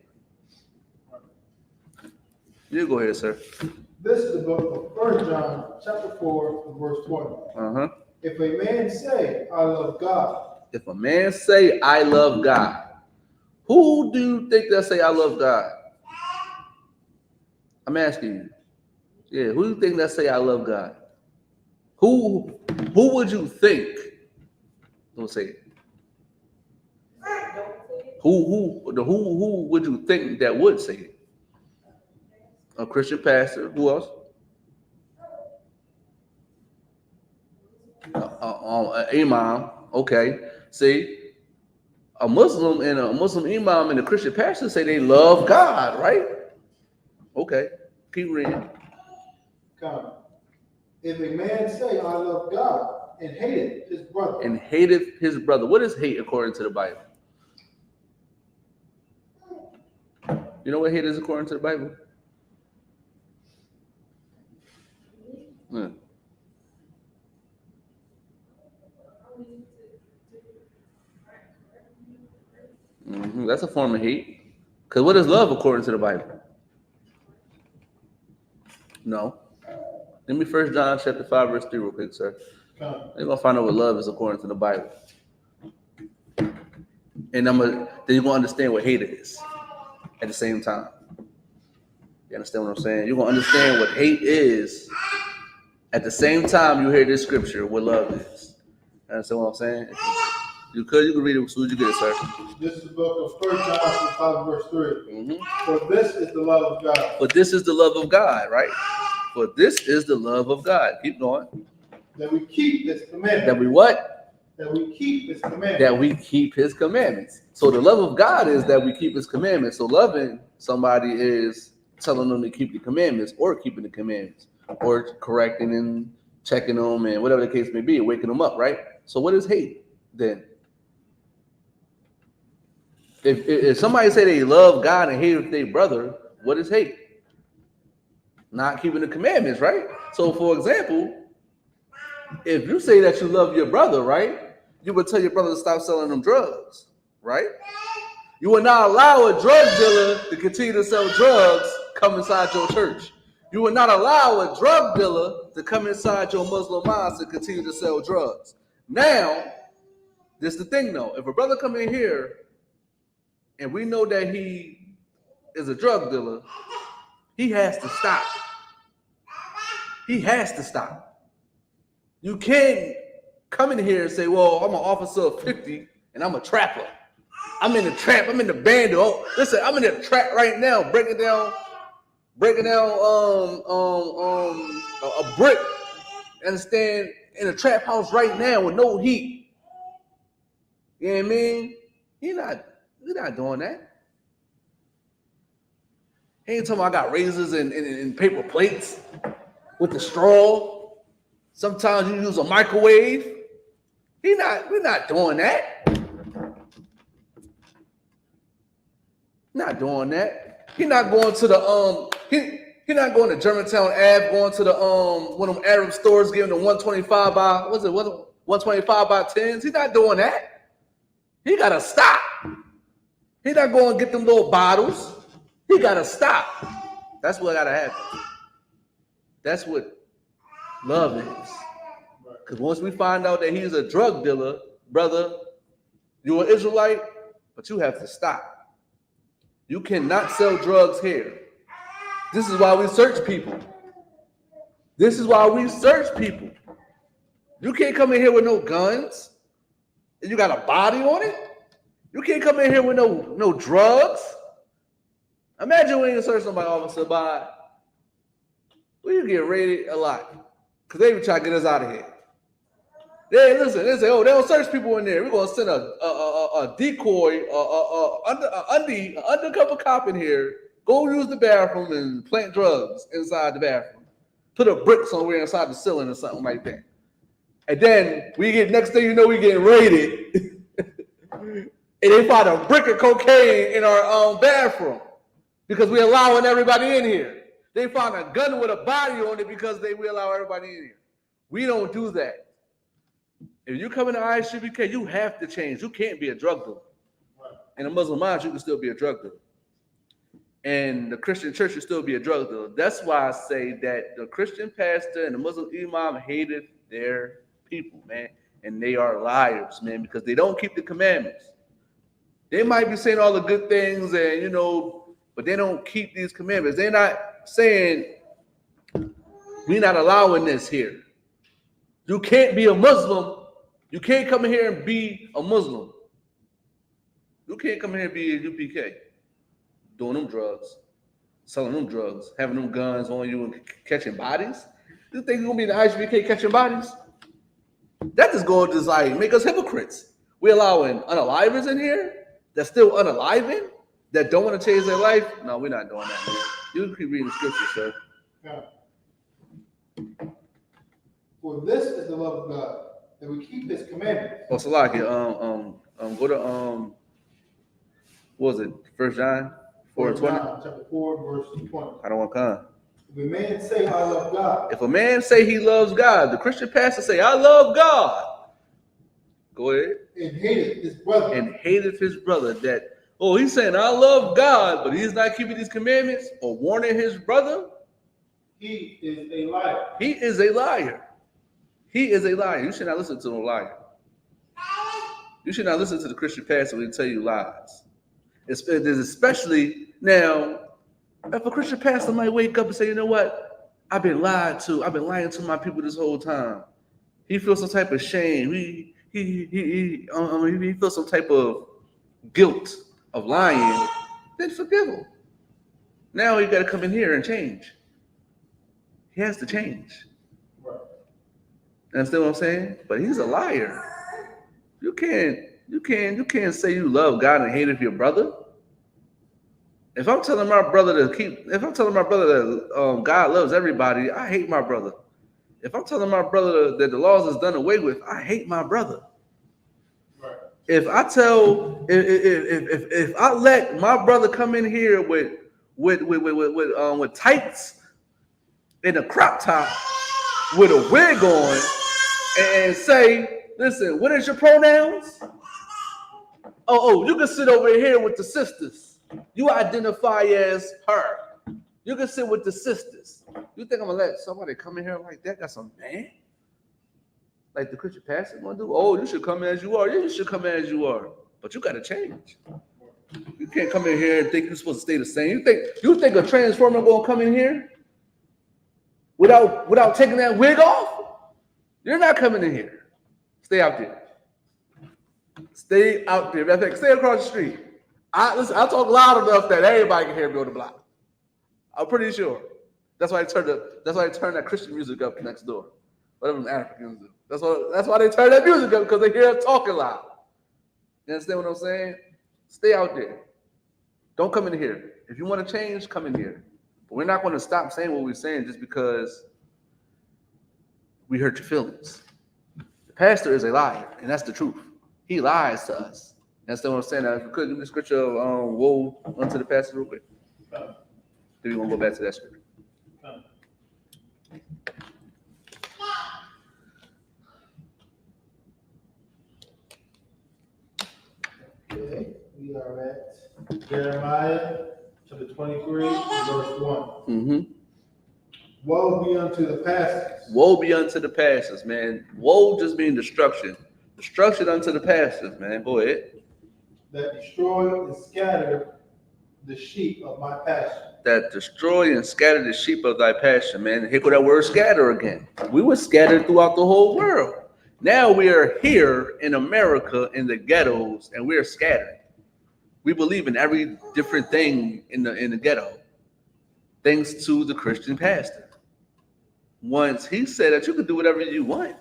You go ahead, sir. This is the book of 1 John, chapter 4, verse 20. If a man say, I love God. If a man say, I love God, who do you think that say, I love God? I'm asking you. Yeah, who do you think that say, I love God? Who would you think? Don't say it. Who would you think that would say it? A Christian pastor. Who else? An imam. Okay. See, a Muslim and a Muslim imam and a Christian pastor say they love God, right? Okay. Keep reading. God. If a man say, I love God, and hateth his brother. And hateth his brother. What is hate according to the Bible? You know what hate is according to the Bible? That's a form of hate. Because what is love according to the Bible? No. Give me 1 John chapter 5, verse 3 real quick, sir. You're going to find out what love is according to the Bible. And then you're going to understand what hate is at the same time. You understand what I'm saying? You're going to understand what hate is at the same time you hear this scripture, what love is. You understand what I'm saying? You can read it as soon as you get it, sir. This is the book of 1 John 5, verse 3. For this is the love of God. For this is the love of God, right? For this is the love of God. Keep going. That we keep his commandments. That we what? That we keep his commandments. That we keep his commandments. So the love of God is that we keep his commandments. So loving somebody is telling them to keep the commandments or keeping the commandments or correcting and checking them and whatever the case may be, waking them up, right? So what is hate then? If somebody say they love God and hate their brother, what is hate? Not keeping the commandments, right? So, for example, if you say that you love your brother, right, you would tell your brother to stop selling them drugs, right? You would not allow a drug dealer to continue to sell drugs come inside your church. You would not allow a drug dealer to come inside your Muslim mosque and continue to sell drugs. Now, this is the thing, though. If a brother come in here and we know that he is a drug dealer, he has to stop. He has to stop. You can't come in here and say, well, I'm an officer of 50 and I'm a trapper. I'm in the trap. I'm in the band. Oh, listen, I'm in the trap right now, breaking down a brick. Understand? In a trap house right now with no heat. You know what I mean? You're not doing that. He ain't talking about I got razors and paper plates with the straw. Sometimes you use a microwave. We're not doing that. Not doing that. He's not going to the He's not going to Germantown Ave, going to the one of them Arab stores, giving the 125 by what's 125 by 10s. He's not doing that. He got to stop. He's not going to get them little bottles. He got to stop. That's what got to happen. That's what love is. Because once we find out that he's a drug dealer, brother, you're an Israelite, but you have to stop. You cannot sell drugs here. This is why we search people. This is why we search people. You can't come in here with no guns. And you got a body on it. You can't come in here with no drugs. Imagine when you search somebody, officer, by we get raided a lot. Because they be trying to get us out of here. They listen, they say, oh, they don't search people in there. We're gonna send a decoy, undercover cop in here, go use the bathroom and plant drugs inside the bathroom. Put a brick somewhere inside the ceiling or something like that. And then we get next thing you know, we get raided. And they find a brick of cocaine in our bathroom because we're allowing everybody in here. They found a gun with a body on it because we allow everybody in here. We don't do that. If you come into I.S.U.P.K, you have to change. You can't be a drug dealer. In a Muslim mind, you can still be a drug dealer. And the Christian church should still be a drug dealer. That's why I say that the Christian pastor and the Muslim imam hated their people, man. And they are liars, man, because they don't keep the commandments. They might be saying all the good things and, but they don't keep these commandments. They're not saying, we're not allowing this here. You can't be a Muslim. You can't come in here and be a Muslim. You can't come in here and be a U.P.K. doing them drugs, selling them drugs, having them guns on you and catching bodies. You think you're going to be in the I.S.U.P.K catching bodies? That is going to just like make us hypocrites. We're allowing unalivers in here that's still unaliving, that don't want to change their life. No, we're not doing that, man. You can keep reading the scripture, sir. Yeah. For this is the love of God, that we keep his commandments. Oh, Salaki, go to what was it? 1 John 4:20. Chapter 4, verse 20. I don't want to come. If a man say, I love God. If a man say he loves God, the Christian pastor say, I love God. Go ahead. And hateth his brother. And hateth his brother. That, he's saying, I love God, but he's not keeping these commandments or warning his brother. He is a liar. He is a liar. He is a liar. You should not listen to no liar. You should not listen to the Christian pastor when he tell you lies. Especially now, if a Christian pastor might wake up and say, you know what? I've been lied to. I've been lying to my people this whole time. He feels some type of shame. He feels some type of guilt of lying. Then forgive him. Now he got to come in here and change. He has to change. Right. Understand what I'm saying? But he's a liar. You can't say you love God and hate your brother. If I'm telling my brother that God loves everybody, I hate my brother. If I'm telling my brother that the laws is done away with, I hate my brother. Right. If I let my brother come in here with tights and a crop top with a wig on and say, listen, what is your pronouns? Oh, you can sit over here with the sisters. You identify as her. You can sit with the sisters. You think I'm gonna let somebody come in here like that? That's a man? Like the Christian pastor gonna do? Oh, you should come as you are. Yeah, you should come as you are. But you gotta change. You can't come in here and think you're supposed to stay the same. You think a transformer gonna come in here without taking that wig off? You're not coming in here. Stay out there. Stay out there. Matter of fact, stay across the street. I talk loud enough that everybody can hear me on the block. I'm pretty sure. That's why I turned that Christian music up next door. Whatever the Africans do. That's why they turn that music up, because they hear us talking loud. You understand what I'm saying? Stay out there. Don't come in here. If you want to change, come in here. But we're not going to stop saying what we're saying just because we hurt your feelings. The pastor is a liar, and that's the truth. He lies to us. That's what I'm saying. Now, if you could do the scripture of woe unto the pastor real quick. Then we're going to go back to that scripture. Okay, we are at Jeremiah chapter 23, verse 1. Mm-hmm. Woe be unto the pastors. Woe be unto the pastors, man. Woe just means destruction. Destruction unto the pastors, man. Go ahead. That destroy and scatter the sheep of my pasture. That destroy and scatter the sheep of thy pasture, man. Here go that word scatter again. We were scattered throughout the whole world. Now we are here in America in the ghettos, and we are scattered. We believe in every different thing in the ghetto, thanks to the Christian pastor. Once he said that you could do whatever you want,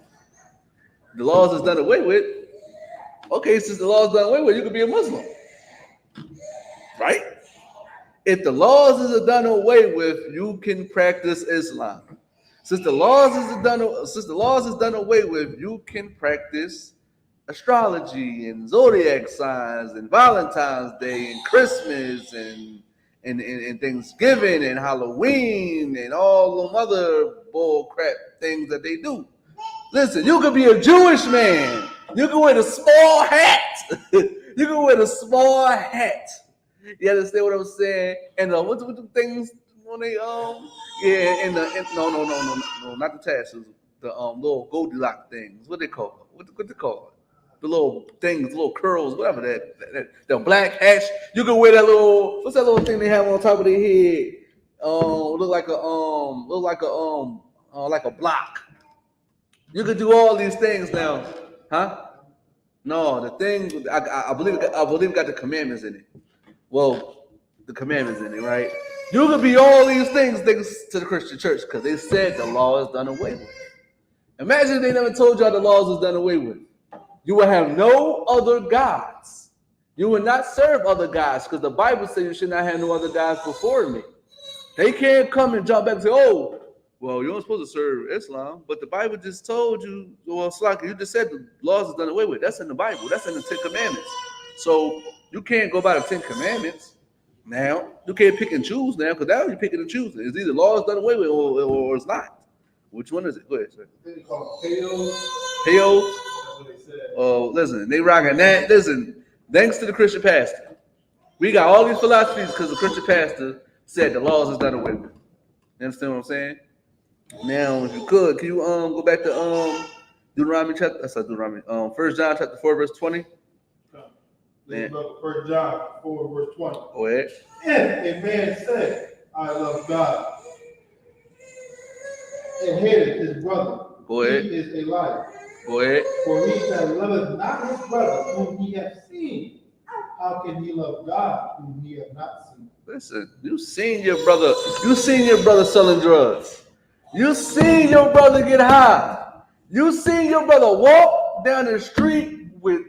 the laws is done away with. Okay, since the laws done away with, you could be a Muslim, right? If the laws is done away with, you can practice Islam. Since the laws is done away with, you can practice astrology and zodiac signs and Valentine's Day and Christmas and Thanksgiving and Halloween and all them other bull crap things that they do. Listen, you could be a Jewish man. You can wear a small hat. You can wear a small hat. You understand what I'm saying? And what's the things when they no, not the tassels, the little Goldilocks things. What they call it? What they call it? The little things, little curls, whatever the black hash. You can wear that little, what's that little thing they have on top of their head? Look like a block. You could do all these things now, huh? No, the thing I believe got the commandments in it. Well, the commandments in it, right? You could be all these things thanks to the Christian church because they said the law is done away with. Imagine if they never told y'all the laws is done away with. You will have no other gods. You will not serve other gods because the Bible says you should not have no other gods before me. They can't come and jump back and say, oh, well, you're not supposed to serve Islam, but the Bible just told you, well, Slaki, you just said the laws is done away with. That's in the Bible. That's in the 10 Commandments. So you can't go by the 10 Commandments now. You can't pick and choose now because now you're picking and choosing. It's either laws done away with or it's not. Which one is it? Go ahead, sir. I think they call it Peo. That's what they said. Oh, listen, they rocking that. Listen, thanks to the Christian pastor. We got all these philosophies because the Christian pastor said the laws is done away with. You understand what I'm saying? Now, if you could, can you go back to Deuteronomy chapter? That's not Deuteronomy. 1 John chapter 4 verse 20. Let's look at 1 John 4 verse 20. Go ahead. If a man say, I love God, and hateth his brother, Go ahead. he is a liar. Go ahead. For he that loveth not his brother whom he hath seen, how can he love God whom he hath not seen? Listen, you seen your brother selling drugs. You seen your brother get high. You seen your brother walk down the street with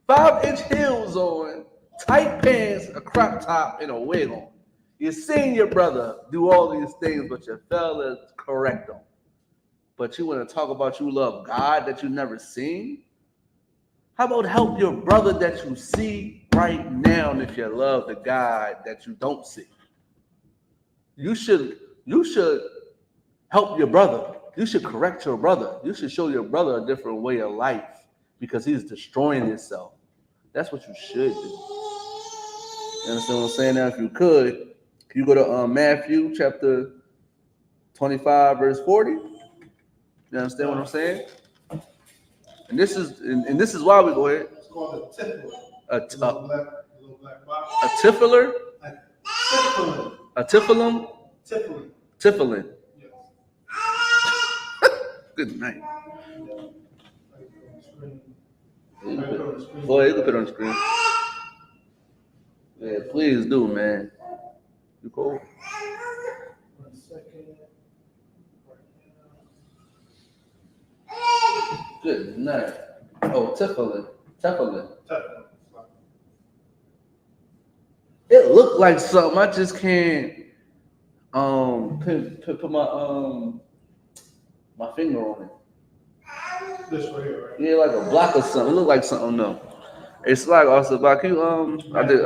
5-inch heels on, tight pants, a crop top, and a wig on. You seen your brother do all these things, but you failed to correct them. But you want to talk about you love God that you never seen? How about help your brother that you see right now if you love the God that you don't see? You should help your brother. You should correct your brother. You should show your brother a different way of life because he's destroying himself. That's what you should do. You understand what I'm saying? Now, if you could, can you go to Matthew chapter 25, verse 40? You understand what I'm saying? And this is why we go ahead. It's called a tiffler. A little black box. A tiffler? A tiffler. A tifflum? Tiffler. Tifflin. Yes. Good night. Screen. Go ahead, you can put it on the screen. Yeah, please do, man. You cool? 1 second. Good night. Oh, Tifflin. It looked like something. I just can't put my finger on it. This right here, right? Yeah, like a block or something. It looked like something. No, it's like also about you. I did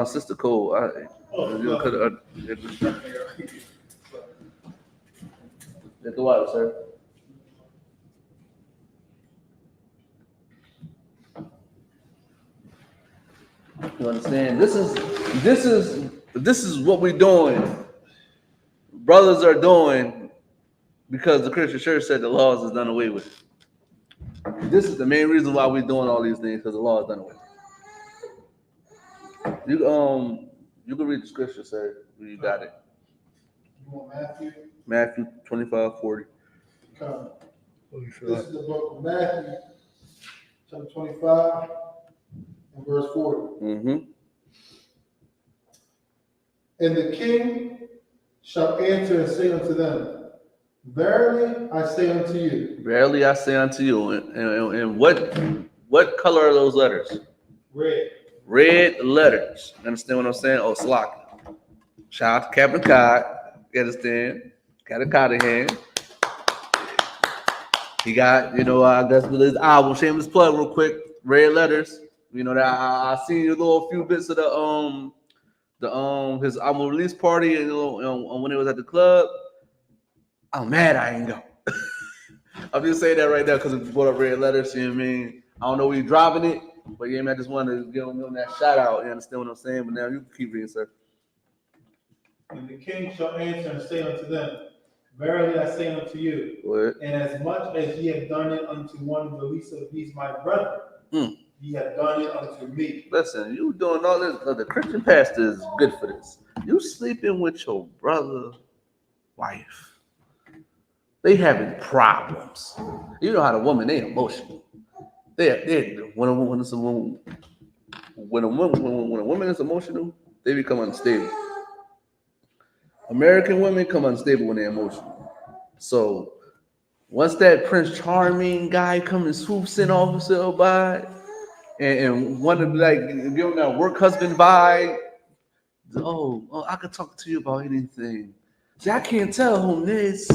Sister Cole. Get the water, sir. You understand? This is what we're doing. Brothers are doing because the Christian church said the laws is done away with. This is the main reason why we're doing all these things, because the law is done away with. You can read the scripture, sir. You got it. You want Matthew? Matthew 25:40. Come. This is the book of Matthew, chapter 25 and verse 40. Mm-hmm. And the king shall answer and say unto them, Verily I say unto you. Verily I say unto you. And what color are those letters? Red. Red letters. You understand what I'm saying? Oh, Slock. Shout out to Captain Cod. You understand? Got a cod in hand. He got, I guess with his album, shameless plug real quick. Red letters. That I seen a little few bits of his album release party and when it was at the club. I'm mad I ain't go. I'm just saying that right now because it brought up red letters. You know what I mean? I don't know where you're driving it, but yeah, man, I just wanted to give him that shout out. You understand what I'm saying? But now you can keep reading, sir. And the king shall answer and say unto them, Verily I say unto you, What? and as much as ye have done it unto one of the least of these my brethren, ye have done it unto me. Listen, you doing all this. The Christian pastor is good for this. You sleeping with your brother, wife. They having problems. You know how the woman, they emotional. When a woman is emotional, they become unstable. American women come unstable when they're emotional. So once that Prince Charming guy comes and swoops in officer by and want to give him that work husband vibe, I could talk to you about anything. See, I can't tell whom this.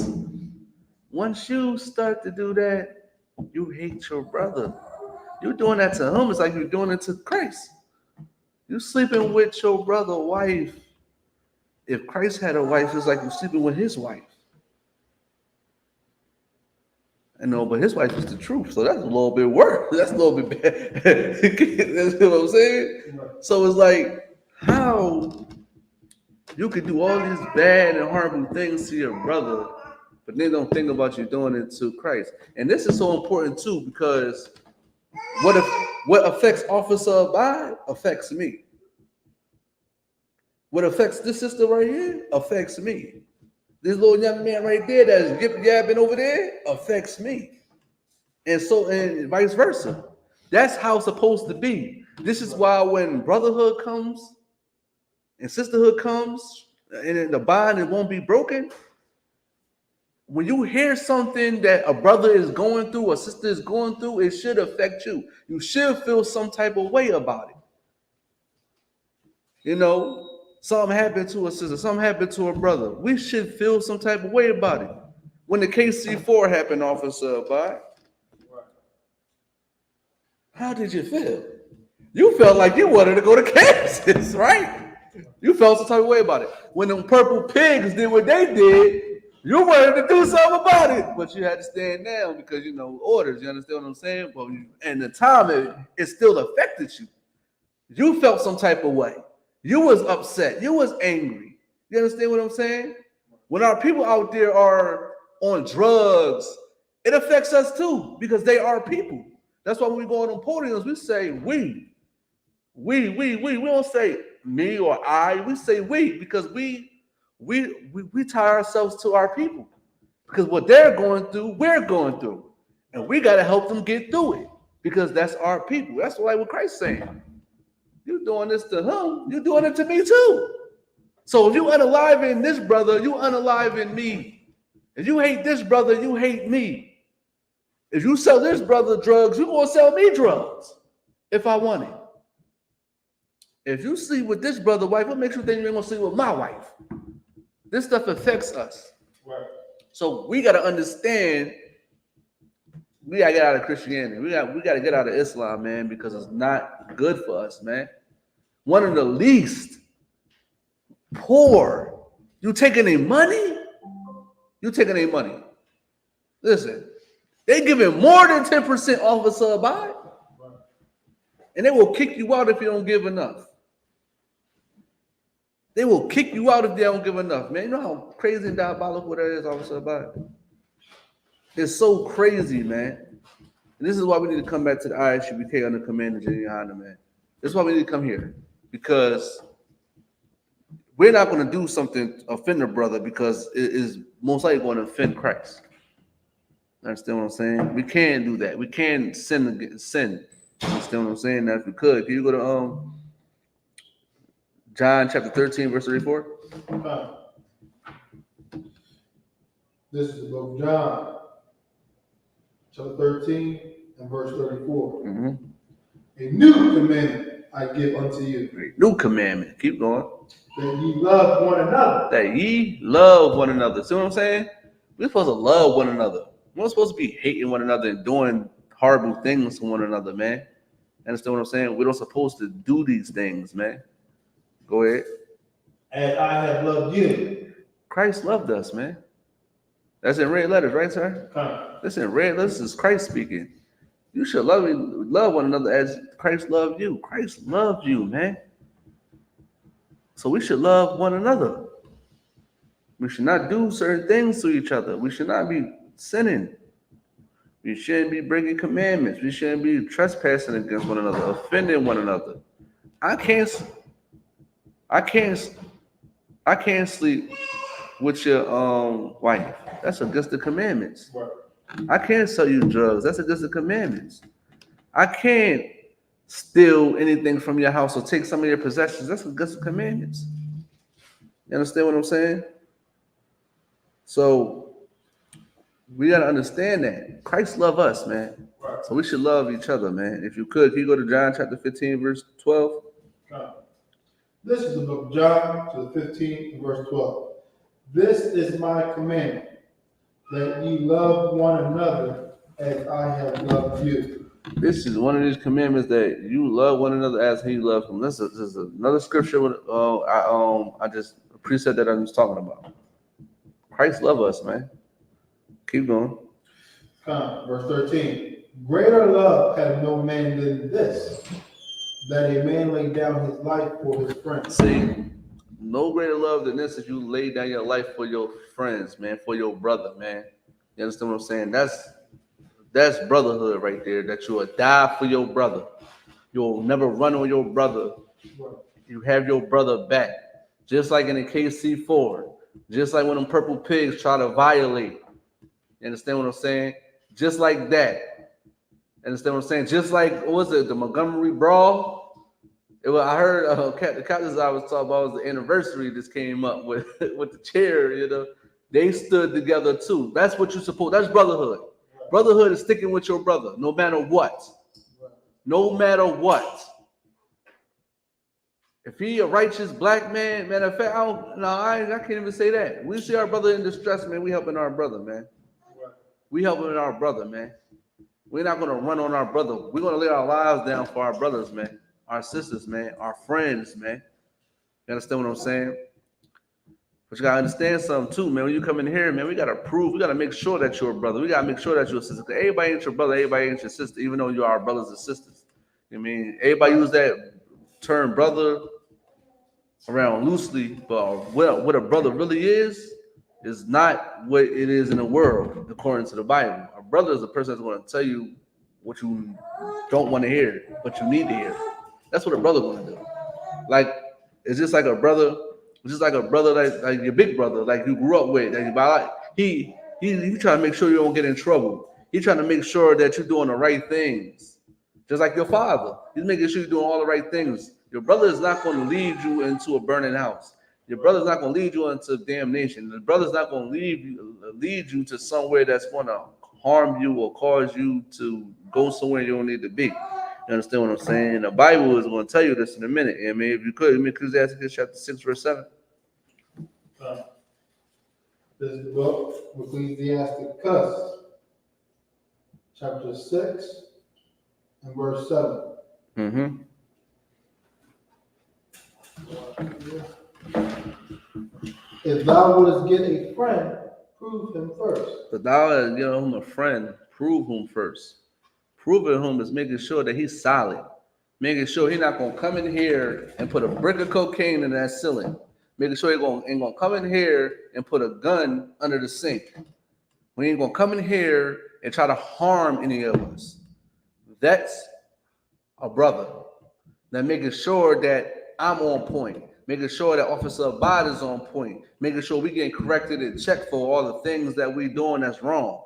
Once you start to do that, you hate your brother. You're doing that to him. It's like you're doing it to Christ. You sleeping with your brother's wife. If Christ had a wife, it's like you're sleeping with his wife. I know, but his wife is the truth, so that's a little bit worse. That's a little bit bad. That's what I'm saying? So it's like, how you could do all these bad and horrible things to your brother, but they don't think about you doing it to Christ. And this is so important too, because what affects Officer Abide affects me. What affects this sister right here affects me. This little young man right there that's yip-yapping over there affects me. And vice versa. That's how it's supposed to be. This is why when brotherhood comes and sisterhood comes and the bond won't be broken, when you hear something that a brother is going through, a sister is going through, it should affect you. You should feel some type of way about it. Something happened to a sister, something happened to a brother. We should feel some type of way about it. When the KC4 happened, Officer Abide, how did you feel? You felt like you wanted to go to Kansas, right? You felt some type of way about it. When them purple pigs did what they did, you wanted to do something about it, but you had to stand down because, orders. You understand what I'm saying? But and the time, it still affected you. You felt some type of way. You was upset. You was angry. You understand what I'm saying? When our people out there are on drugs, it affects us too because they are people. That's why when we go on podiums, we say we. We don't say me or I. We say we because we tie ourselves to our people because what they're going through, we're going through, and we got to help them get through it because that's our people. That's like what Christ's saying. You're doing this to him, you're doing it to me too. So if you unalive this brother, you unalive me. If you hate this brother, you hate me. If you sell this brother drugs, you're going to sell me drugs if I want it. If you sleep with this brother wife, what makes you think you're going to sleep with my wife? This stuff affects us. Right. So we got to understand, we got to get out of Christianity. We got to get out of Islam, man, because it's not good for us, man. One of the least poor. You taking their money? You taking their money. Listen, they giving more than 10% Officer Abide. And they will kick you out if you don't give enough. They will kick you out if they don't give enough, man. You know how crazy and diabolical that is, Officer about it? It's so crazy, man. And this is why we need to come back to the I.S.U.P.K under command of GEN.YAHANNA, man. This is why we need to come here. Because we're not going to do something offend a brother because it is most likely going to offend Christ. Understand what I'm saying? We can't do that. We can't sin against sin. Understand what I'm saying? Now, if we could, can you go to John chapter 13, verse 34? This is the book of John, chapter 13 and verse 34. A new commandment I give unto you. A new commandment. Keep going. That ye love one another. That ye love one another. See what I'm saying? We're supposed to love one another. We're not supposed to be hating one another and doing horrible things to one another, man. Understand what I'm saying? We're not supposed to do these things, man. Go ahead. As I have loved you. Christ loved us, man. That's in red letters, right, sir? That's in red letters. This is Christ speaking. You should love one another as Christ loved you. Christ loved you, man. So we should love one another. We should not do certain things to each other. We should not be sinning. We shouldn't be breaking commandments. We shouldn't be trespassing against one another, offending one another. I can't sleep with your wife. That's against the commandments. I can't sell you drugs. That's against the commandments. I can't steal anything from your house or take some of your possessions. That's against the commandments. You understand what I'm saying? So we got to understand that Christ loves us, man. So we should love each other, man. If you could, can you go to John chapter 15, verse 12? This is the book of John, chapter 15, verse 12. This is my commandment, that ye love one another as I have loved you. This is one of these commandments that you love one another as he loves them. This is another scripture. I just a precept that I'm just talking about. Christ love us, man. Keep going. Verse 13. Greater love hath no man than this, that a man lay down his life for his friends. See, no greater love than this if you lay down your life for your friends, man, for your brother, man. You understand what I'm saying? That's brotherhood right there, that you will die for your brother. You'll never run on your brother. You have your brother back. Just like in the KC4, just like when them purple pigs try to violate. You understand what I'm saying? Just like that. Understand what I'm saying? Just like, what was it, the Montgomery Brawl? I heard the captains I was talking about was the anniversary just came up with the chair, you know. They stood together too. That's what you're supposed. That's brotherhood. Brotherhood is sticking with your brother, no matter what. No matter what. If he a righteous black man, matter of fact, I can't even say that. We see our brother in distress, man. We helping our brother, man. We helping our brother, man. We're not gonna run on our brother. We're gonna lay our lives down for our brothers, man. Our sisters, man, our friends, man. You understand what I'm saying? But you gotta understand something too, man. When you come in here, man, we gotta make sure that you're a brother. We gotta make sure that you're a sister. Because everybody ain't your brother, everybody ain't your sister, even though you are our brothers and sisters. I mean, everybody use that term brother around loosely, but what a brother really is not what it is in the world, according to the Bible. A brother is a person that's gonna tell you what you don't want to hear, but you need to hear. That's what a brother gonna do. Like, it's just like a brother like your big brother, like you grew up with. He trying to make sure you don't get in trouble. He trying to make sure that you're doing the right things. Just like your father. He's making sure you're doing all the right things. Your brother is not going to lead you into a burning house. Your brother's not going to lead you into damnation. The brother's not going to lead you to somewhere that's going to harm you or cause you to go somewhere you don't need to be. You understand what I'm saying? The Bible is going to tell you this in a minute. I mean, if you could, Ecclesiastes chapter 6, verse 7. This is the book of Ecclesiastes, chapter 6 and verse 7. Mm-hmm. If thou wouldest get a friend, prove him first. But thou wouldest get him a friend, prove him first. Proving him is making sure that he's solid. Making sure he's not gonna come in here and put a brick of cocaine in that ceiling. Making sure he ain't gonna come in here and put a gun under the sink. We ain't gonna come in here and try to harm any of us. That's a brother. Now making sure that I'm on point, making sure that Officer Abad is on point, making sure we getting corrected and checked for all the things that we doing that's wrong.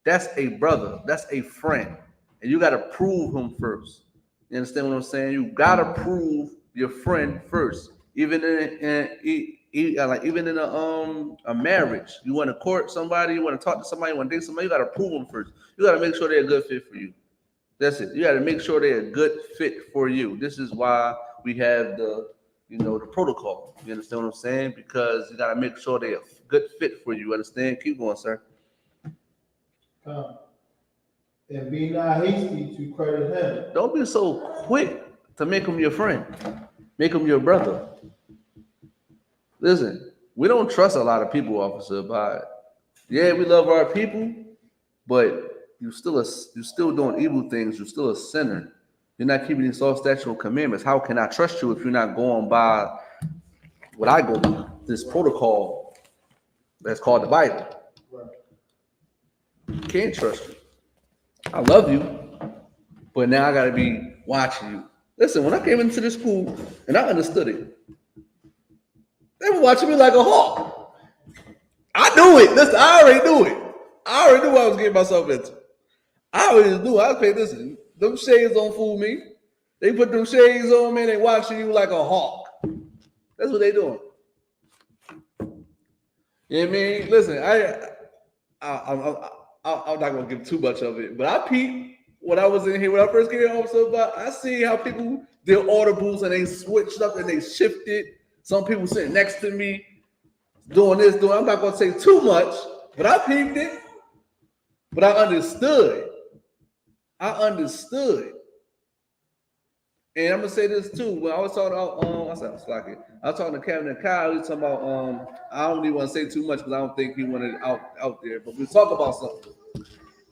That's a brother. That's a friend. And you got to prove him first. You understand what I'm saying? You got to prove your friend first. Even in a marriage, you want to court somebody, you want to talk to somebody, you want to date somebody, you got to prove them first. You got to make sure they're a good fit for you. That's it. You got to make sure they're a good fit for you. This is why we have the protocol. You understand what I'm saying? Because you got to make sure they're a good fit for you. You understand? Keep going, sir. And be not hasty to credit him. Don't be so quick to make him your friend. Make him your brother. Listen, we don't trust a lot of people, Officer Abad. Yeah, we love our people, but you're still doing evil things. You're still a sinner. You're not keeping these law, statutes, and commandments. How can I trust you if you're not going by what I go by? This protocol that's called the Bible. Can't trust you. I love you, but now I got to be watching you. Listen, when I came into this school and I understood it, they were watching me like a hawk. I knew it. Listen, I already knew it. I already knew what I was getting myself into. I always knew. I was paying attention. Them shades don't fool me. They put them shades on, man. They watching you like a hawk. That's what they doing. You know what I mean? Listen, I'm not gonna give too much of it, but I peeped when I was in here when I first came home. So, but I see how people did audibles and they switched up and they shifted. Some people sitting next to me doing this, doing. I'm not gonna say too much, but I peeped it. But I understood. And I'm gonna say this too. When I was talking about, I was talking to Kevin and Kyle. We was talking about, I don't even want to say too much because I don't think he wanted it out there. But we talk about something.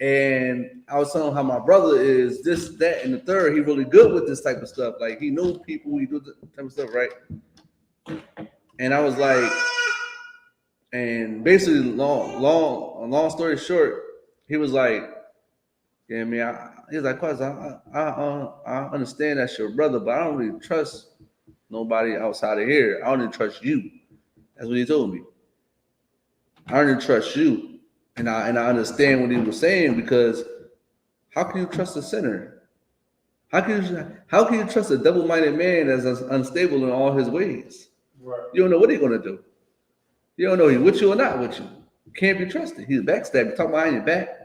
And I was telling him how my brother is this, that, and the third. He really good with this type of stuff. Like he knows people. He do this type of stuff, right? And I was like, and basically, long story short, he was like, yeah, man. He's like, cause I understand that's your brother, but I don't really trust nobody outside of here. I only trust you. That's what he told me. I only trust you, and I understand what he was saying, because how can you trust a sinner? How can you trust a double-minded man that's unstable in all his ways? Right. You don't know what he's gonna do. You don't know he's with you or not with you. You can't be trusted. He's backstabbing, talking behind your back.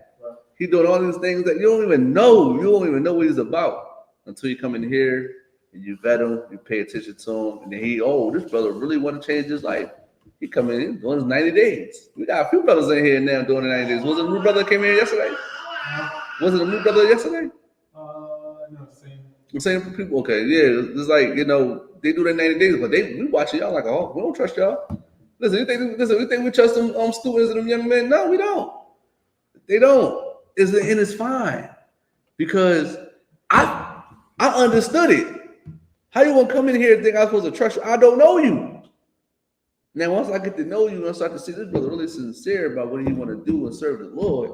He's doing all these things that you don't even know. You don't even know what he's about until you come in here and you vet him, you pay attention to him, and then this brother really want to change his life. He come in doing his 90 days. We got a few brothers in here now doing the 90 days. Was it a new brother that came in yesterday? Was it a new brother yesterday? No, I'm saying for people, okay, yeah, it's like, they do their 90 days, but we watching y'all like, oh, we don't trust y'all. Listen, you think we trust them students and them young men? No, we don't. They don't. And it's fine, because I understood it. How you want to come in here and think I'm supposed to trust you? I don't know you. Now, once I get to know you and I start to see this brother really sincere about what he want to do and serve the Lord,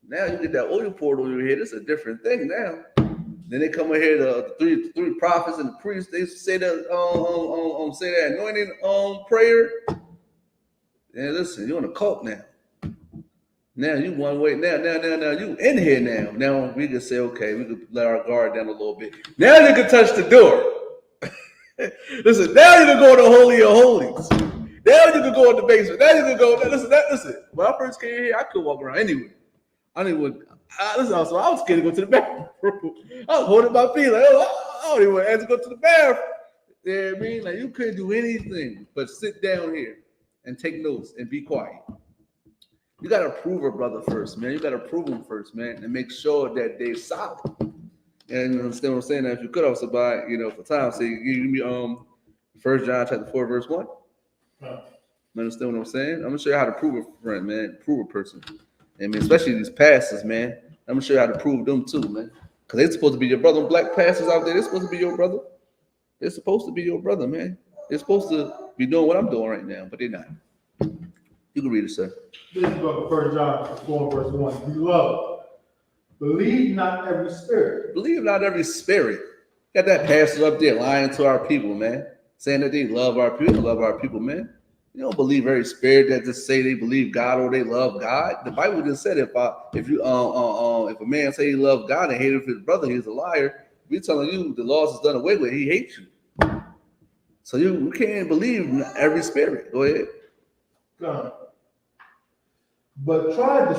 now you get that oil poured on your head. It's a different thing now. Then they come in here, the three prophets and the priests. They say that say that anointing prayer. And listen, you're in a cult now. Now you one way. Now you in here now. Now we can say, okay, we can let our guard down a little bit. Now you can touch the door. Listen, now you can go to the Holy of Holies. Now you can go in the basement. Now you can go. Listen. When I first came here, I could walk around anywhere. I was scared to go to the bathroom. I was holding my feet like, I don't even want to go to the bathroom. You know what I mean? Like, you couldn't do anything but sit down here and take notes and be quiet. You got to prove a brother first, man. You got to prove them first, man, and make sure that they're solid. And you understand what I'm saying? Now, if you could also buy, for time's sake, give me 1 John chapter 4, verse 1. You understand what I'm saying? I'm gonna show you how to prove a friend, man. Prove a person. I mean, especially these pastors, man. I'm gonna show you how to prove them too, man. Because they're supposed to be your brother. Black pastors out there, they're supposed to be your brother. They're supposed to be your brother, man. They're supposed to be doing what I'm doing right now, but they're not. You can read it, sir. This is about 1 John 4, verse 1. Beloved, believe not every spirit. Believe not every spirit. Got that pastor up there lying to our people, man. Saying that they love our people, man. You don't believe every spirit that just say they believe God or they love God. The Bible just said if a man say he love God and hate his brother, he's a liar. We're telling you the laws is done away with. He hates you. So you can't believe every spirit. Go ahead. God. But try the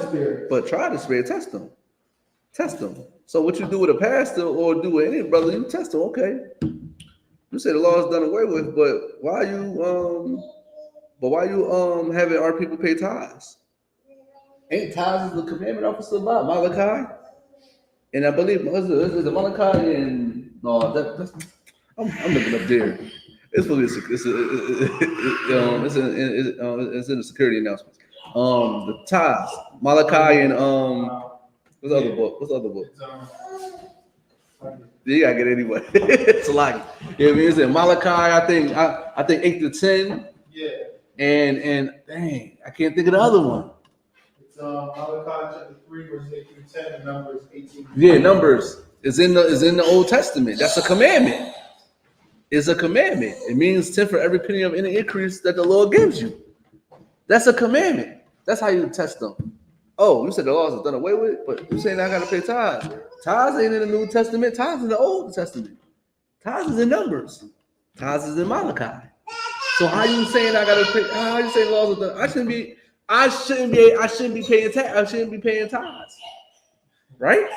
spirit. Test them. Test them. So what you do with a pastor or do with any brother, you test them. Okay. You say the law is done away with, but why you having our people pay tithes? Ain't tithes is the commandment officer about Malachi? And I believe is it Malachi and no, that's I'm looking up there. It's in the security announcements. The tithes, Malachi and what's the other book? What's the other book? You gotta get it anyway. It's like it's in Malachi. I think 8 to 10. Yeah. And dang, I can't think of the other one. It's Malachi chapter 3, verse 8 through 10, and Numbers 18. Yeah, Numbers is in the Old Testament. That's a commandment. It's a commandment. It means 10 for every penny of any increase that the Lord gives you. That's a commandment. That's how you test them. Oh, you said the laws are done away with, but you saying I gotta pay tithes. Tithes ain't in the New Testament. Tithes in the Old Testament. Tithes is in Numbers. Tithes is in Malachi. So how you saying I gotta pay? How you saying laws are done? I shouldn't be paying tax. I shouldn't be paying tithes. Right?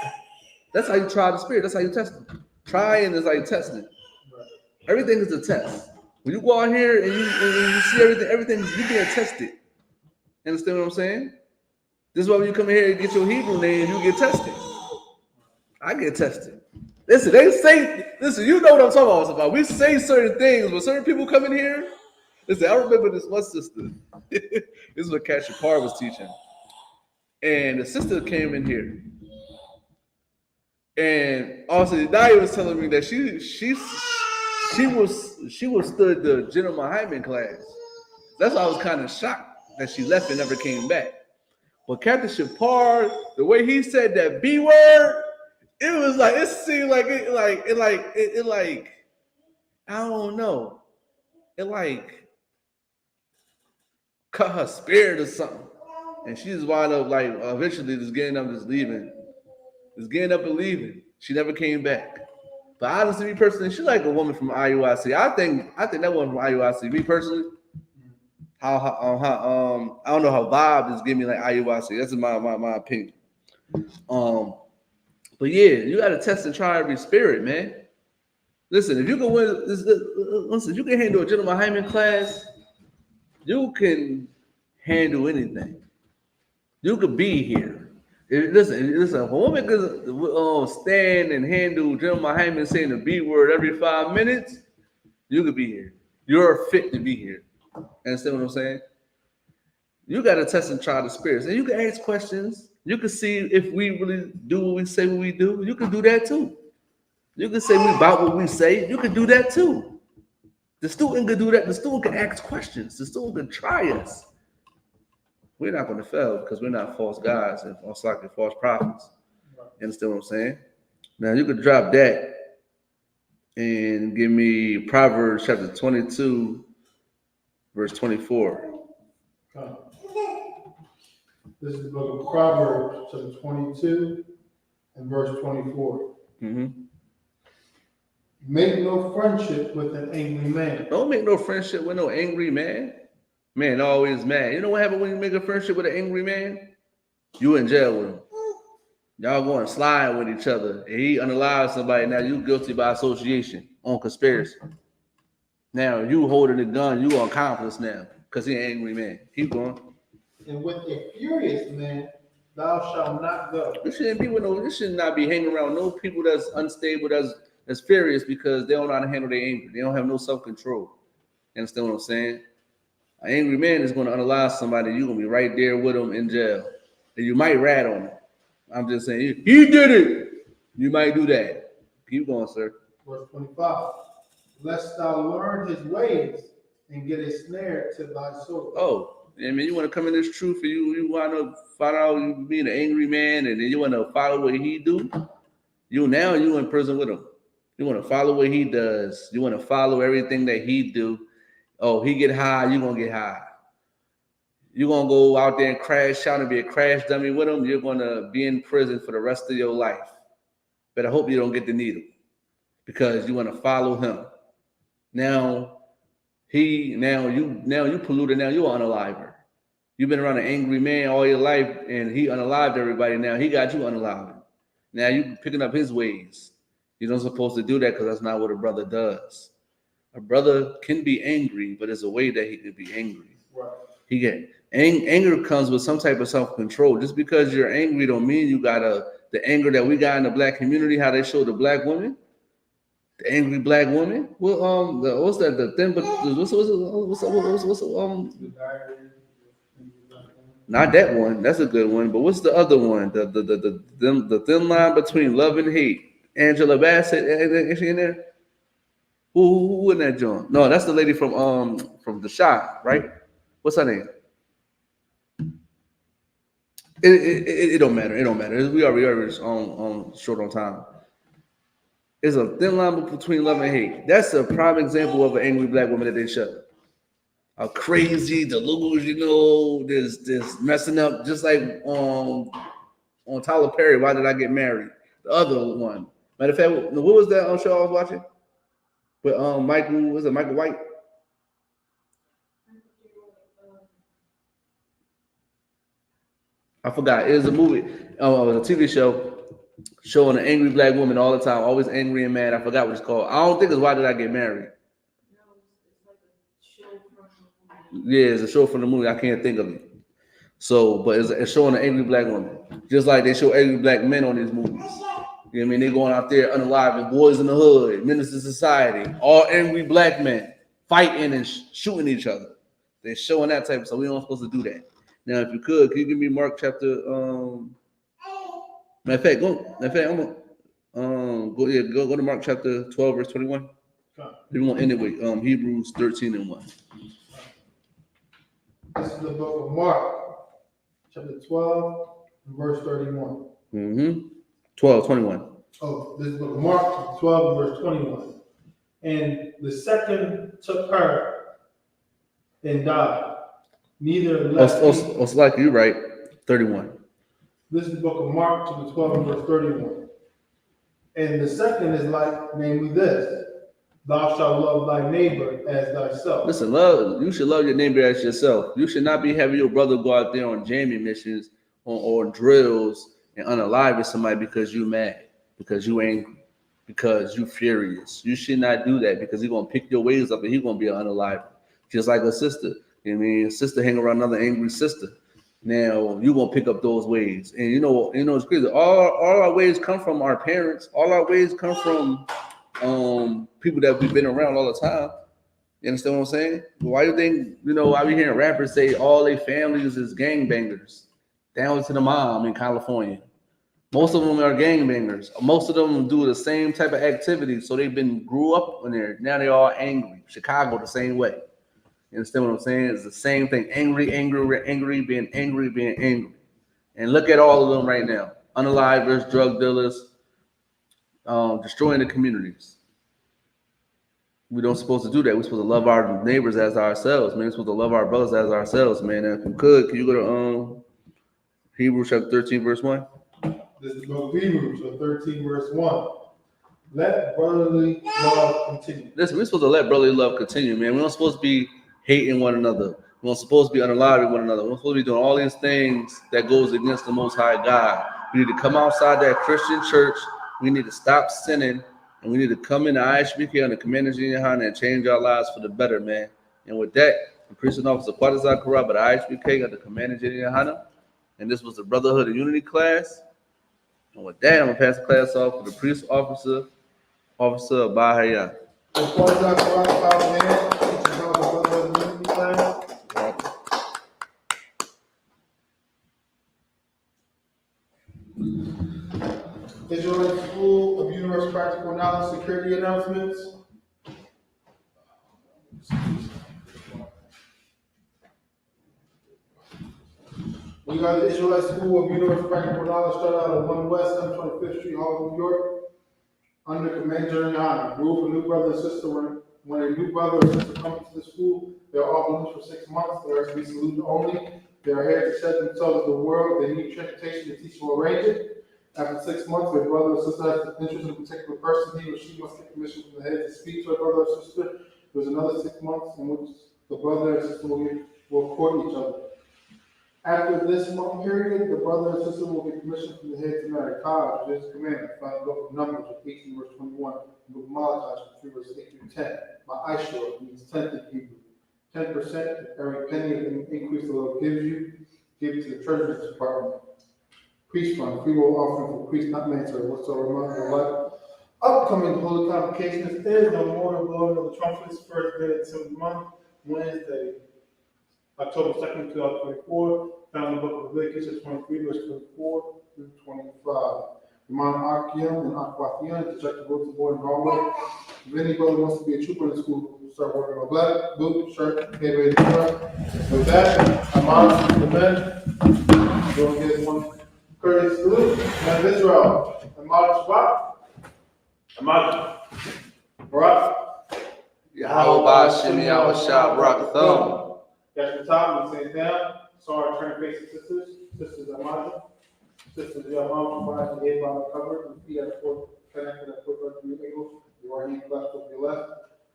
That's how you try the spirit. That's how you test it. Trying is like testing. Everything is a test. When you go out here and you see everything you being tested. Understand what I'm saying? This is why when you come in here and get your Hebrew name, you get tested. I get tested. Listen, you know what I'm talking about. We say certain things, but certain people come in here. Listen, I remember this one sister. This is what Cassia Parr was teaching. And the sister came in here. And also Nadia was telling me that she withstood the GEN.YAHANNA class. That's why I was kind of shocked that she left and never came back. But Captain Shapar, the way he said that B word, it was like it seemed like it I don't know. It like cut her spirit or something. And she just wound up like eventually just getting up, just leaving. Just getting up and leaving. She never came back. But honestly, me personally, she's like a woman from IUIC. I think that woman from IUIC. Me personally, I don't know how vibe is giving me like IUIC. That's my opinion. But yeah, you gotta test and try every spirit, man. Listen, if you can if you can handle a GEN.YAHANNA class, you can handle anything. You could be here. Listen. If a woman could stand and handle GEN.YAHANNA saying the B word every 5 minutes, you could be here. You're fit to be here. Understand what I'm saying? You got to test and try the spirits. And you can ask questions. You can see if we really do what we say what we do. You can do that too. You can say we about what we say. You can do that too. The student can do that. The student can ask questions. The student can try us. We're not going to fail because we're not false gods and false prophets. You understand what I'm saying? Now you could drop that and give me Proverbs chapter 22, verse 24. This is the book of Proverbs, chapter 22 and verse 24. Mm-hmm. Make no friendship with an angry man. Don't make no friendship with no angry man. Man, always mad. You know what happens when you make a friendship with an angry man? You in jail with him. Y'all going slide with each other. And he unalives somebody. Now you guilty by association on conspiracy. Now you holding the gun. You accomplice now because he an angry man. Keep going. And with a furious man, thou shalt not go. You should not be hanging around no people that's unstable, that's furious because they don't know how to handle their anger. They don't have no self-control. You understand what I'm saying? An angry man is going to unalive somebody. You're going to be right there with him in jail. And you might rat on him. I'm just saying, he did it. You might do that. Keep going, sir. Verse 25. Lest thou learn his ways and get a snare to thy soul. Oh, I mean, you want to come in this truth and you want to find out you being an angry man and then you want to follow what he do. You in prison with him. You want to follow what he does. You want to follow everything that he do. Oh, he get high, you going to get high. You're going to go out there and crash out and be a crash dummy with him. You're going to be in prison for the rest of your life. But I hope you don't get the needle because you want to follow him. Now you polluted. Now you're an unaliver. You've been around an angry man all your life and he unalived everybody. Now he got you unalived. Now you picking up his ways. You're not supposed to do that because that's not what a brother does. A brother can be angry, but there's a way that he can be angry. Right. Anger comes with some type of self-control. Just because you're angry don't mean you gotta the anger that we got in the black community, how they show the black woman, the angry black woman. Well, what's that? The thing, but what's not that one. That's a good one. But what's the other one? The thin line between love and hate. Angela Bassett, is she in there? Who in that joint? No, that's the lady from The Shot, right? What's her name? It don't matter. It don't matter. We already short on time. There's a thin line between love and hate. That's a prime example of an angry black woman that they shut. A crazy, delusional, this messing up, just like on Tyler Perry. Why did I get married? The other one. Matter of fact, what was that show I was watching? With Michael White? I forgot. It was a movie, it was a TV show showing an angry black woman all the time, always angry and mad. I forgot what it's called. I don't think it's Why Did I Get Married? Yeah, it's a show from the movie. I can't think of it. So, but it's showing an angry black woman, just like they show angry black men on these movies. You know what I mean? They're going out there unaliving boys in the hood, Menace to Society, all angry black men fighting and shooting each other. They're showing that type of stuff. We aren't supposed to do that. Now, if you could, can you give me Mark chapter? Matter of fact, go to Mark chapter 12, verse 21. We want to end it with Hebrews 13 and 1. This is the book of Mark, chapter 12, verse 31. 12, 21. Oh, this is the book of Mark, chapter 12, verse 21. And the second took her and died. Neither left. It's like you right, 31. This is the book of Mark, chapter 12, verse 31. And the second is like, namely this: thou shalt love thy neighbor as thyself. Listen, you should love your neighbor as yourself. You should not be having your brother go out there on jamming missions or drills and unalive somebody because you mad, because you angry, because you furious. You should not do that because he's gonna pick your ways up and he's gonna be an unalive. Just like a sister. You know what I mean? Sister hang around another angry sister. Now you gonna pick up those ways. And you know it's crazy. All our ways come from our parents. All our ways come from people that we've been around all the time. You understand what I'm saying? Why do you think, why we hearing rappers say all their families is gangbangers? Down to the mom in California. Most of them are gangbangers. Most of them do the same type of activities. So they've grew up in there. Now they're all angry. Chicago the same way. You understand what I'm saying? It's the same thing. Angry, being angry. And look at all of them right now. Unalivers, drug dealers, destroying the communities. We don't supposed to do that. We're supposed to love our neighbors as ourselves, man. We're supposed to love our brothers as ourselves, man. And if you could, can you go to Hebrews chapter 13, verse 1? This is the book of Hebrews, chapter 13, verse 1. Let brotherly love continue. Listen, we're supposed to let brotherly love continue, man. We're not supposed to be hating one another. We're not supposed to be unaliving one another. We're supposed to be doing all these things that goes against the Most High God. We need to come outside that Christian church. We need to stop sinning. And we need to come in the I.S.U.P.K on the Commander GEN.YAHANNA and change our lives for the better, man. And with that, the Christian officer, Quadazar Karab, but the I.S.U.P.K got the Commander GEN.YAHANNA. And this was the Brotherhood and Unity class. And with that, I'm going to pass the class off to the priest officer Bahaya. Quadazar Karab, man, teaches how the Brotherhood and Unity class. Israelite school. practical knowledge security announcements. We got the Israelite School of Universal Practical Knowledge started out at 1 West 125th Street, Harlem, New York, under Command GEN.YAHANNA. Rule for new brother and sister when a new brother or sister comes to the school, they are all balloons for 6 months. They are to be saluted only. They are here to set themselves in the world. They need transportation. The teacher will arrange it. After 6 months, if a brother or sister has an interest in a particular person, he or she must get permission from the head to speak to a brother or sister. There's another 6 months in which the brother and sister will court each other. After this month period, the brother and sister will get permission from the head to marry. God, which is a commandment, find the book of Numbers, 18 verse 21, the book of Malachi, 3 verse 8 through 10. My I.S.U.P.K means 10th in Hebrew. 10% of every penny of the increase the Lord gives you, give it to the treasury department. Priest fund, free will offering for priests not mandatory, whatsoever amount of life. Upcoming holy convocations is the Memorial blowing of the trumpets, first day of the 7th month, Wednesday, October 2nd, 2024, found in the book of Leviticus 23, verse 24 through 25. Imam Akim and Akwathian to check the books of board in Norway. If any brother wants to be a trooper in the school, we'll start working on black, boot, shirt, ready to start. With that, I'm on to the men. We'll get one courteous salute. Men of Israel, Ahmad Shabbat, Ahmad Barak, Yahweh Shemi Awashab Rakatham. That's the top, we say down. Sorry, turn facing sisters. Sisters Amanda. Sisters Yahweh, provide the head bottom covered, and feet at the foot, connected at the foot right through your ankles. Your right hand left over your left.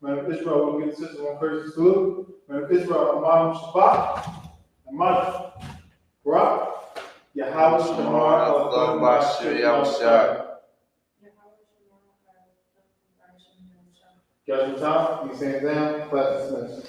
Man of Israel, we'll get the sisters on courtesy salute. Man of Israel, Ahmad Shabbat, Ahmad Barak, Yahweh Shemar, Yahweh Shemi Awashab. Judgment time, you say down, class dismissed.